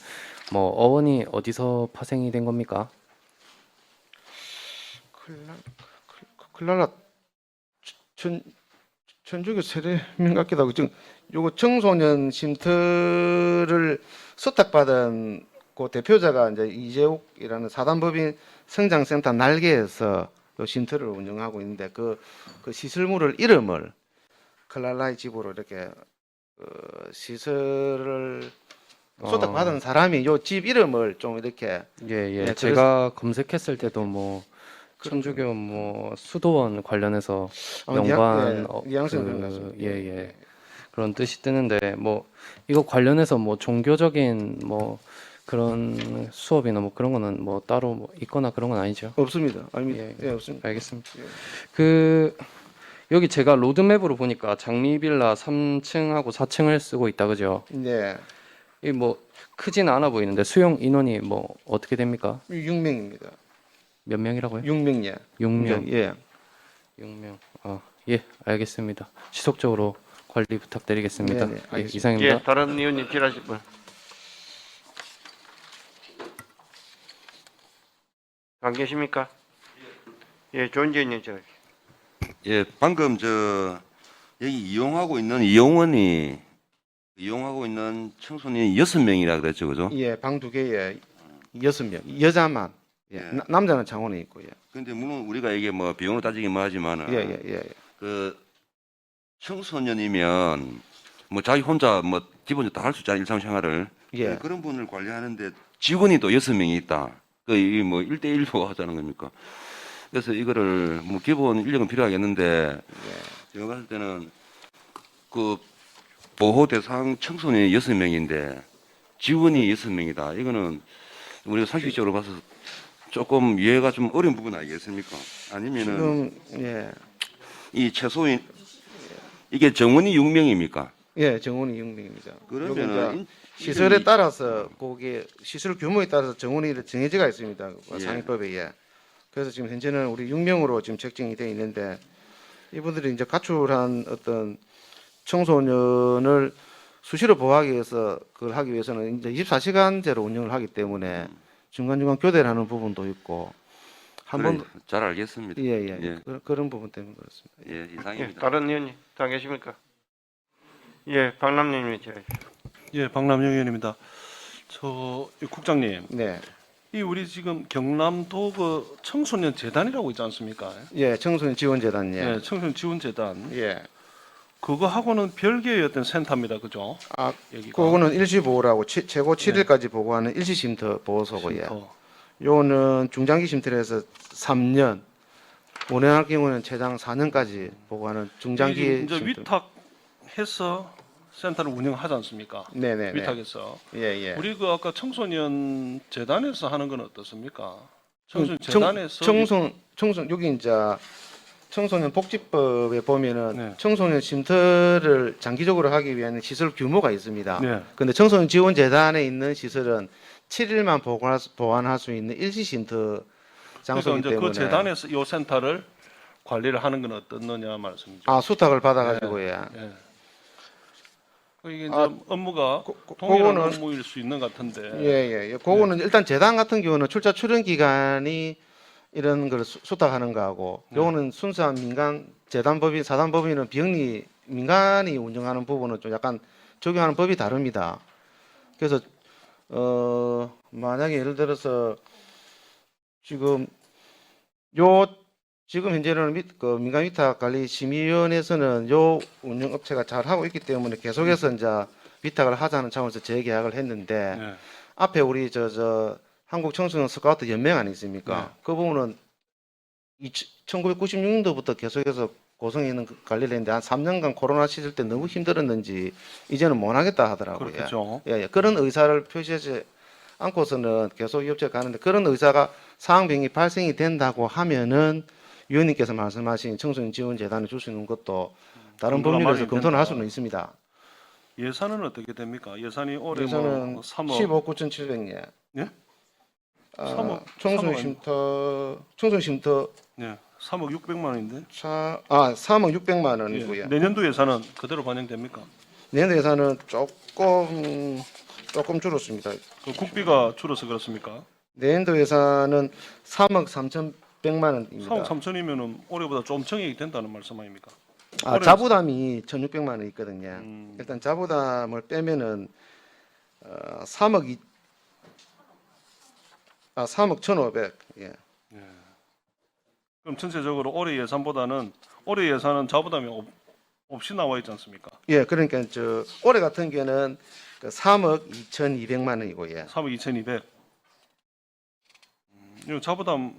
뭐 어원이 어디서 파생이 된 겁니까? 클라라 천주교 세례명 같기도 하고 지금 요거 청소년 쉼터를 수탁받은 그 대표자가 이제 이재욱이라는 사단법인 성장센터 날개에서 요 쉼터를 운영하고 있는데 그 시설물을 이름을 클랄라의 집으로 이렇게 시설을 수탁받은 사람이 요 집 이름을 좀 이렇게 예, 네, 제가 검색했을 때도 뭐 천주교 뭐 수도원 관련해서 연관 뉘앙스는 그런 것 같습니다. 예. 그런 뜻이 뜨는데 뭐 이거 관련해서 뭐 종교적인 뭐 그런 수업이나 뭐 그런 거는 뭐 따로 뭐 있거나 그런 건 아니죠? 없습니다. 아닙니다. 예. 예, 없습니다. 알겠습니다. 예. 그 여기 제가 로드맵으로 보니까 장미빌라 3층하고 4층을 쓰고 있다 그죠? 네. 이 뭐 크진 않아 보이는데 수용 인원이 뭐 어떻게 됩니까? 6명입니다. 몇 명이라고요? 6명, 예. 6명. 예. 6명. 예, 알겠습니다. 지속적으로 관리 부탁드리겠습니다. 네, 예, 알겠습니다. 이상입니다. 예, 다른 의원님 질의하실 분. 안 계십니까? 예, 존재 의원님 질의하십시오. 예, 방금 여기 이용하고 있는 청소년이 6명이라 그랬죠, 그죠? 예, 방 2개에 6명. 여자만. 예. 남자는 창원에 있고. 예. 근데 물론 우리가 이게 뭐 비용으로 따지긴 뭐하지만은 예. 그 청소년이면 뭐 자기 혼자 뭐 기본적으로 다 할 수 있잖아요, 일상생활을. 예. 그런 분을 관리하는데 직원이 또 6명이 있다. 이 뭐 1대1로 하자는 겁니까? 그래서 이거를 뭐 기본 인력은 필요하겠는데 제가 봤을 때는 그 보호 대상 청소년이 6명인데 직원이 6명이다. 이거는 우리가 상식적으로 봐서 조금 이해가 좀 어려운 부분 아니겠습니까? 아니면은 지금 예. 이 최소인 이게 정원이 6명입니까? 예, 정원이 6명입니다. 그러면은 시설에 따라서 거기에 시설 규모에 따라서 정원이 정해져가 있습니다. 상위법에. 예. 그래서 지금 현재는 우리 6명으로 지금 책정이 되어 있는데 이분들이 이제 가출한 어떤 청소년을 수시로 보호하기 위해서 그걸 하기 위해서는 이제 24시간제로 운영을 하기 때문에 중간중간 교대를 하는 부분도 있고 한 번 잘 알겠습니다. 예. 그런 부분 때문에 그렇습니다. 예, 이상입니다. 예, 다른 의원님 다 계십니까? 예, 박남님이 질의하십시오. 예, 박남영 의원입니다. 국장님, 네. 이 우리 지금 경남도 그 청소년 재단이라고 있지 않습니까? 예, 청소년 지원재단. 예. 예, 청소년 지원재단. 예. 그거하고는 별개의 어떤 센터입니다, 그죠? 여기가. 그거는 일시보호라고 최고 7일까지 보고하는 일시쉼터 보호소고. 예. 쉼터. 요거는 중장기 쉼터에서 3년, 운행할 경우는 최장 4년까지 보고하는 중장기 이제 쉼터. 위탁해서 센터를 운영하지 않습니까? 네네. 위탁해서. 예. 우리 그 아까 청소년 재단에서 하는 건 어떻습니까? 청소년 재단에서 청소 여기 이제 청소년 복지법에 보면은 네. 청소년 쉼터를 장기적으로 하기 위한 시설 규모가 있습니다. 네. 근데 청소년 지원 재단에 있는 시설은 7일만 보관할 수 있는 일시 쉼터 그러니까 장소이기 이제 때문에 그 재단에서 이 센터를 관리를 하는 건 어떻느냐 말씀이죠. 아, 수탁을 받아가지고 예. 예. 이게 이제 아, 업무가 동일한 그거는- 업무일 수 있는 것 같은데. 예. 그거는 일단 재단 같은 경우는 출자 출연 기간이 이런 걸 수탁하는 거하고 요거는 순수한 민간 재단법인 사단법인은 비영리 민간이 운영하는 부분은 좀 약간 적용하는 법이 다릅니다. 그래서 만약에 예를 들어서 지금 현재는 민간 위탁관리심의위원회에서는 요 운영업체가 잘 하고 있기 때문에 계속해서 이제 위탁을 하자는 차원에서 재계약을 했는데 네. 앞에 우리 저 한국 청소년 스카우트 연맹 아니겠습니까? 네. 그 부분은 1996년도부터 계속해서 고성에 있는 관리를 했는데 한 3년간 코로나 시절 때 너무 힘들었는지 이제는 못 하겠다 하더라고요. 그렇겠죠. 예. 그런 의사를 표시하지 않고서는 계속 이 업체가 가는데 그런 의사가 상황병이 발생이 된다고 하면은 위원님께서 말씀하신 청소년 지원 재단에 줄 수 있는 것도 다른 검토가 법률에서 많이 검토를 할 된다. 수는 있습니다. 예산은 어떻게 됩니까? 예산이 올해 예산은 뭐 3억 15억 9,700예. 예? 아, 3억 청소년 3억 쉼터 네. 3억 600만 원인데. 3억 600만 원이고요. 예. 내년도 예산은 그대로 반영됩니까? 내년 예산은 조금 줄었습니다. 그 국비가 줄어서 그렇습니까? 내년도 예산은 3억 3,100만 원입니다. 3억 3천이면은 올해보다 좀 증액이 된다는 말씀 아닙니까? 아, 올해는- 자부담이 1,600만 원 있거든요. 일단 자부담을 빼면은 3억 1,500. 예. 그럼 전체적으로 올해 예산보다는 올해 예산은 자부담이 없이 나와 있지 않습니까? 예, 그러니까 올해 같은 경우는 그 3억 2,200만 원이고 예. 3억 2,200. 이 자부담은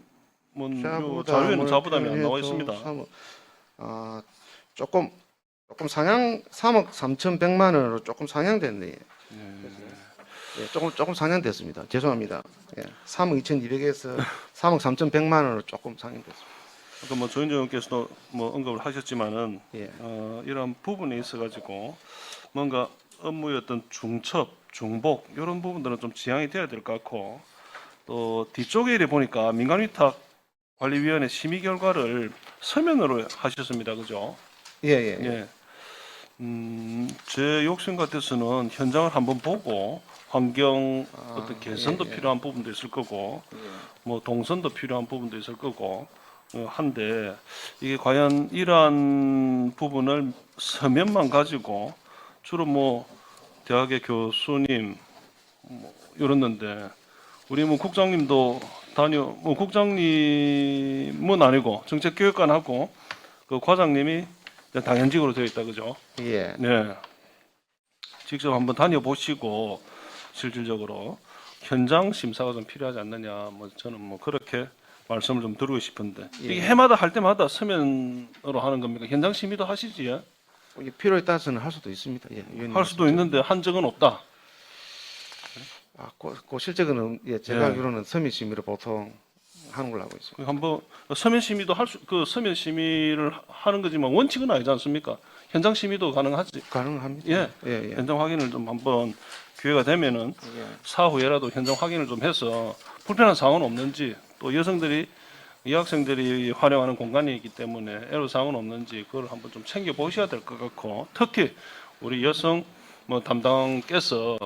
요 자부담을 자료에는 자부담이 안 나와 표현해도 있습니다. 3억, 조금 상향 3억 3,100만 원으로 조금 상향됐네. 예, 조금 상향됐습니다. 죄송합니다. 예, 3억 2,200에서 3억 3,100만 원으로 조금 상향됐습니다. 아까 뭐 조인정 의원께서도 뭐 언급을 하셨지만은 예. 이런 부분에 있어 가지고 뭔가 업무의 어떤 중첩, 중복 이런 부분들은 좀 지향이 돼야 될 것 같고 또 뒤쪽에 이래 보니까 민간위탁관리위원회 심의 결과를 서면으로 하셨습니다, 그죠? 예. 예. 제 욕심 같아서는 현장을 한번 보고 환경 어떤 개선도 필요한 부분도 있을 거고 뭐 동선도 필요한 부분도 있을 거고 한데 이게 과연 이러한 부분을 서면만 가지고 주로 뭐 대학의 교수님 뭐 이랬는데 우리 뭐 국장님도 뭐 국장님은 아니고 정책교육관하고 그 과장님이 당연직으로 되어 있다 그죠? 예. 네. 직접 한번 다녀보시고 실질적으로 현장 심사가 좀 필요하지 않느냐 뭐 저는 뭐 그렇게 말씀을 좀 드리고 싶은데 이게 해마다 할 때마다 서면으로 하는 겁니까? 현장 심의도 하시지? 예? 이게 필요에 따라서는 할 수도 있습니다. 예, 위원님 할 수도 있는데 한 적은 없다. 그 실적은 제가 예. 알기로는 서면 심의를 보통 하는 걸로 알고 있습니다. 한번 서면 심의도 그 서면 심의를 하는 거지만 원칙은 아니지 않습니까? 현장 심의도 가능하지. 가능합니다. 예. 현장 확인을 좀 한번 기회가 되면은 사후에라도 현장 확인을 좀 해서 불편한 사항은 없는지 또 여성들이 이 학생들이 활용하는 공간이 있기 때문에 애로사항은 없는지 그걸 한번 좀 챙겨 보셔야 될 것 같고 특히 우리 여성 뭐 담당께서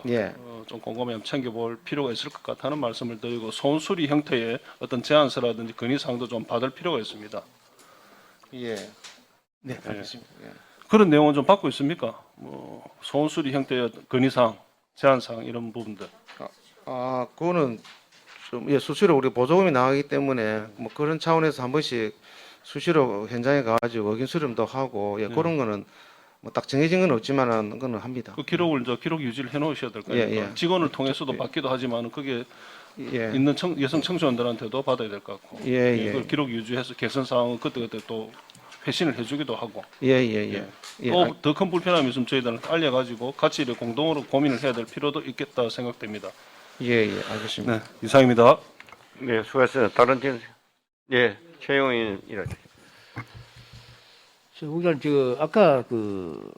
좀 꼼꼼히 한번 챙겨볼 필요가 있을 것 같다는 말씀을 드리고 소원수리 형태의 어떤 제안서라든지 건의사항도 좀 받을 필요가 있습니다. 예. 네, 알겠습니다. 예. 그런 내용은 좀 받고 있습니까? 뭐 소원수리 형태의 건의사항, 제안사항 이런 부분들. 그거는 좀 수시로 우리 보조금이 나가기 때문에 뭐 그런 차원에서 한 번씩 수시로 현장에 가가지고 의견 수렴도 하고 그런 거는 뭐 딱 정해진 건 없지만은 그거는 합니다. 그 기록을 기록 유지를 해놓으셔야 될 거예요. 직원을 통해서도 받기도 하지만 그게 있는 여성 청소년들한테도 받아야 될 것 같고. 그걸 기록 유지해서 개선 사항은 그때 또 회신을 해주기도 하고. 또 더 큰 불편함이 있으면 저희들한테 알려가지고 같이 이렇게 공동으로 고민을 해야 될 필요도 있겠다 생각됩니다. 알겠습니다. 네, 이상입니다. 네, 수고하셨습니다. 다른 팀, 예, 최영훈 의원 일하십시오. 국장 아까 그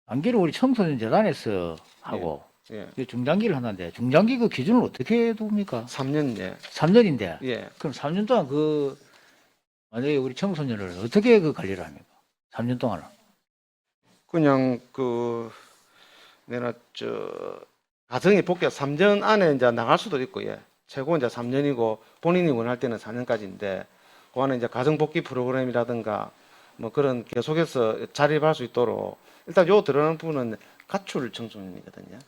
단기를 우리 청소년 재단에서 하고 예. 중장기를 하는데 중장기 그 기준을 어떻게 둡니까? 3년 예. 3년인데 예. 그럼 3년 동안 그 만약에 우리 청소년을 어떻게 그 관리를 합니까? 3년 동안은 그냥 그 내가 저 가정에 복귀 3년 안에 이제 나갈 수도 있고 예. 최고 이제 3년이고 본인이 원할 때는 4년까지인데 그 안에 이제 가정 복귀 프로그램이라든가 뭐 그런 계속해서 자립할 수 있도록 일단 요 들어가는 부분은 가출 청소년이거든요.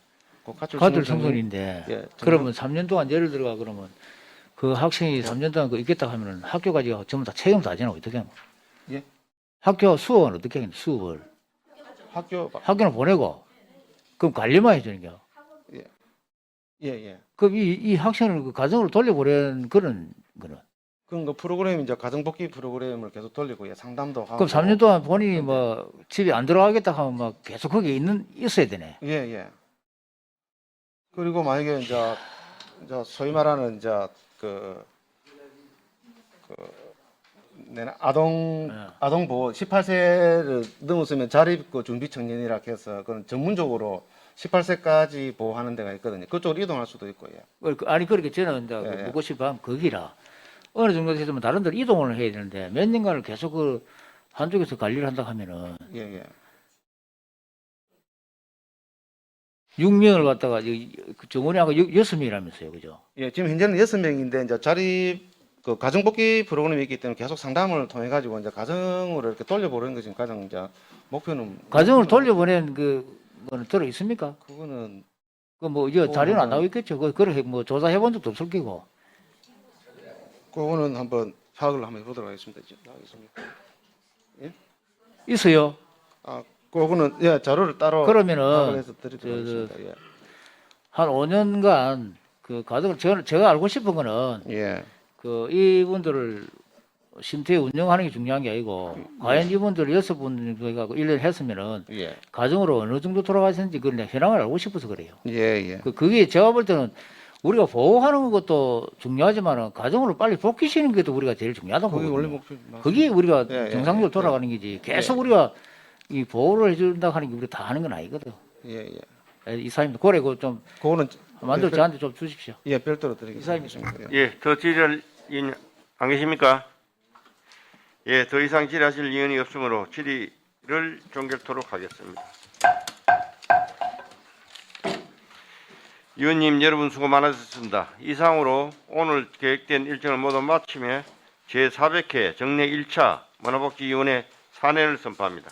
그 가출 청소년인데 예, 그러면 3년 동안 예를 들어가 그러면 그 학생이 3년 동안 그 있겠다 하면은 학교까지 전부 다 책임 다 지나 어떻게 하면? 예? 학교 수업은 어떻게 하겠냐? 수업을 학교는 보내고 그럼 관리만 해주는 겨. 예, 예. 그럼 이 학생을 그 가정으로 돌려보내는 그런 거는 그럼 그 프로그램 이제 가정 복귀 프로그램을 계속 돌리고 예, 상담도 하고. 그럼 3년 동안 본인이 뭐 집에 안 들어가겠다 하면 막 계속 거기 있어야 되네. 예, 예. 그리고 만약에 이제 소위 말하는 이제 내가 아동 보호 18세를 넘었으면 자립 그 준비 청년이라 해서 그건 전문적으로 18세까지 보호하는 데가 있거든요. 그쪽으로 이동할 수도 있고 예. 아니 그렇게 저는 이제 예, 예. 묻고 싶으면 거기라 어느 정도 됐으면 다른 데로 이동을 해야 되는데 몇 년간을 계속 그 한쪽에서 관리를 한다 하면은 예, 예. 6명을 갖다가 그 정원이하고 6명이라면서요, 그죠? 예, 지금 현재는 6명인데 이제 자립 그 가정 복귀 프로그램이 있기 때문에 계속 상담을 통해 가지고 이제 가정으로 이렇게 돌려보내는 것이 가장 이제 목표는. 가정을 돌려보낸 거는 들어 있습니까? 그거는 그 뭐 이거 자료는 안 나오고 있겠죠. 그렇게 뭐 조사해 본 적도 없을 거고. 그거는 한번 파악을 한번 해보도록 하겠습니다. 나오겠습니까? 예? 있어요. 아, 그거는 예 자료를 따로 그러면은 파악을 해서 드리도록 하겠습니다. 예. 한 5년간 그 가정을 제가 알고 싶은 거는 예. 그 이분들을 쉼터 운영하는 게 중요한 게 아니고 과연 이분들 6분 정도가 1년 했으면은 예. 가정으로 어느 정도 돌아가셨는지 그런 현황을 알고 싶어서 그래요. 예, 예. 그게 제가 볼 때는 우리가 보호하는 것도 중요하지만 가정으로 빨리 복귀시키는 것도 우리가 제일 중요하다고 그게 보거든요. 원래 목표. 그게 우리가 예, 예, 정상적으로 예, 돌아가는 거지. 계속 우리가 이 보호를 해준다 하는 게 우리가 다 하는 건 아니거든. 예, 예. 이사님도 고래 그좀 그거는 만들어 저한테 좀 주십시오. 예, 별도로 드리겠습니다. 예, 더 질의할 의원 안 계십니까? 예, 더 이상 질의하실 의원이 없으므로 질의를 종결토록 하겠습니다. 의원님 여러분 수고 많으셨습니다. 이상으로 오늘 계획된 일정을 모두 마치며 제400회 정례 1차 문화복지위원회 산회를 선포합니다.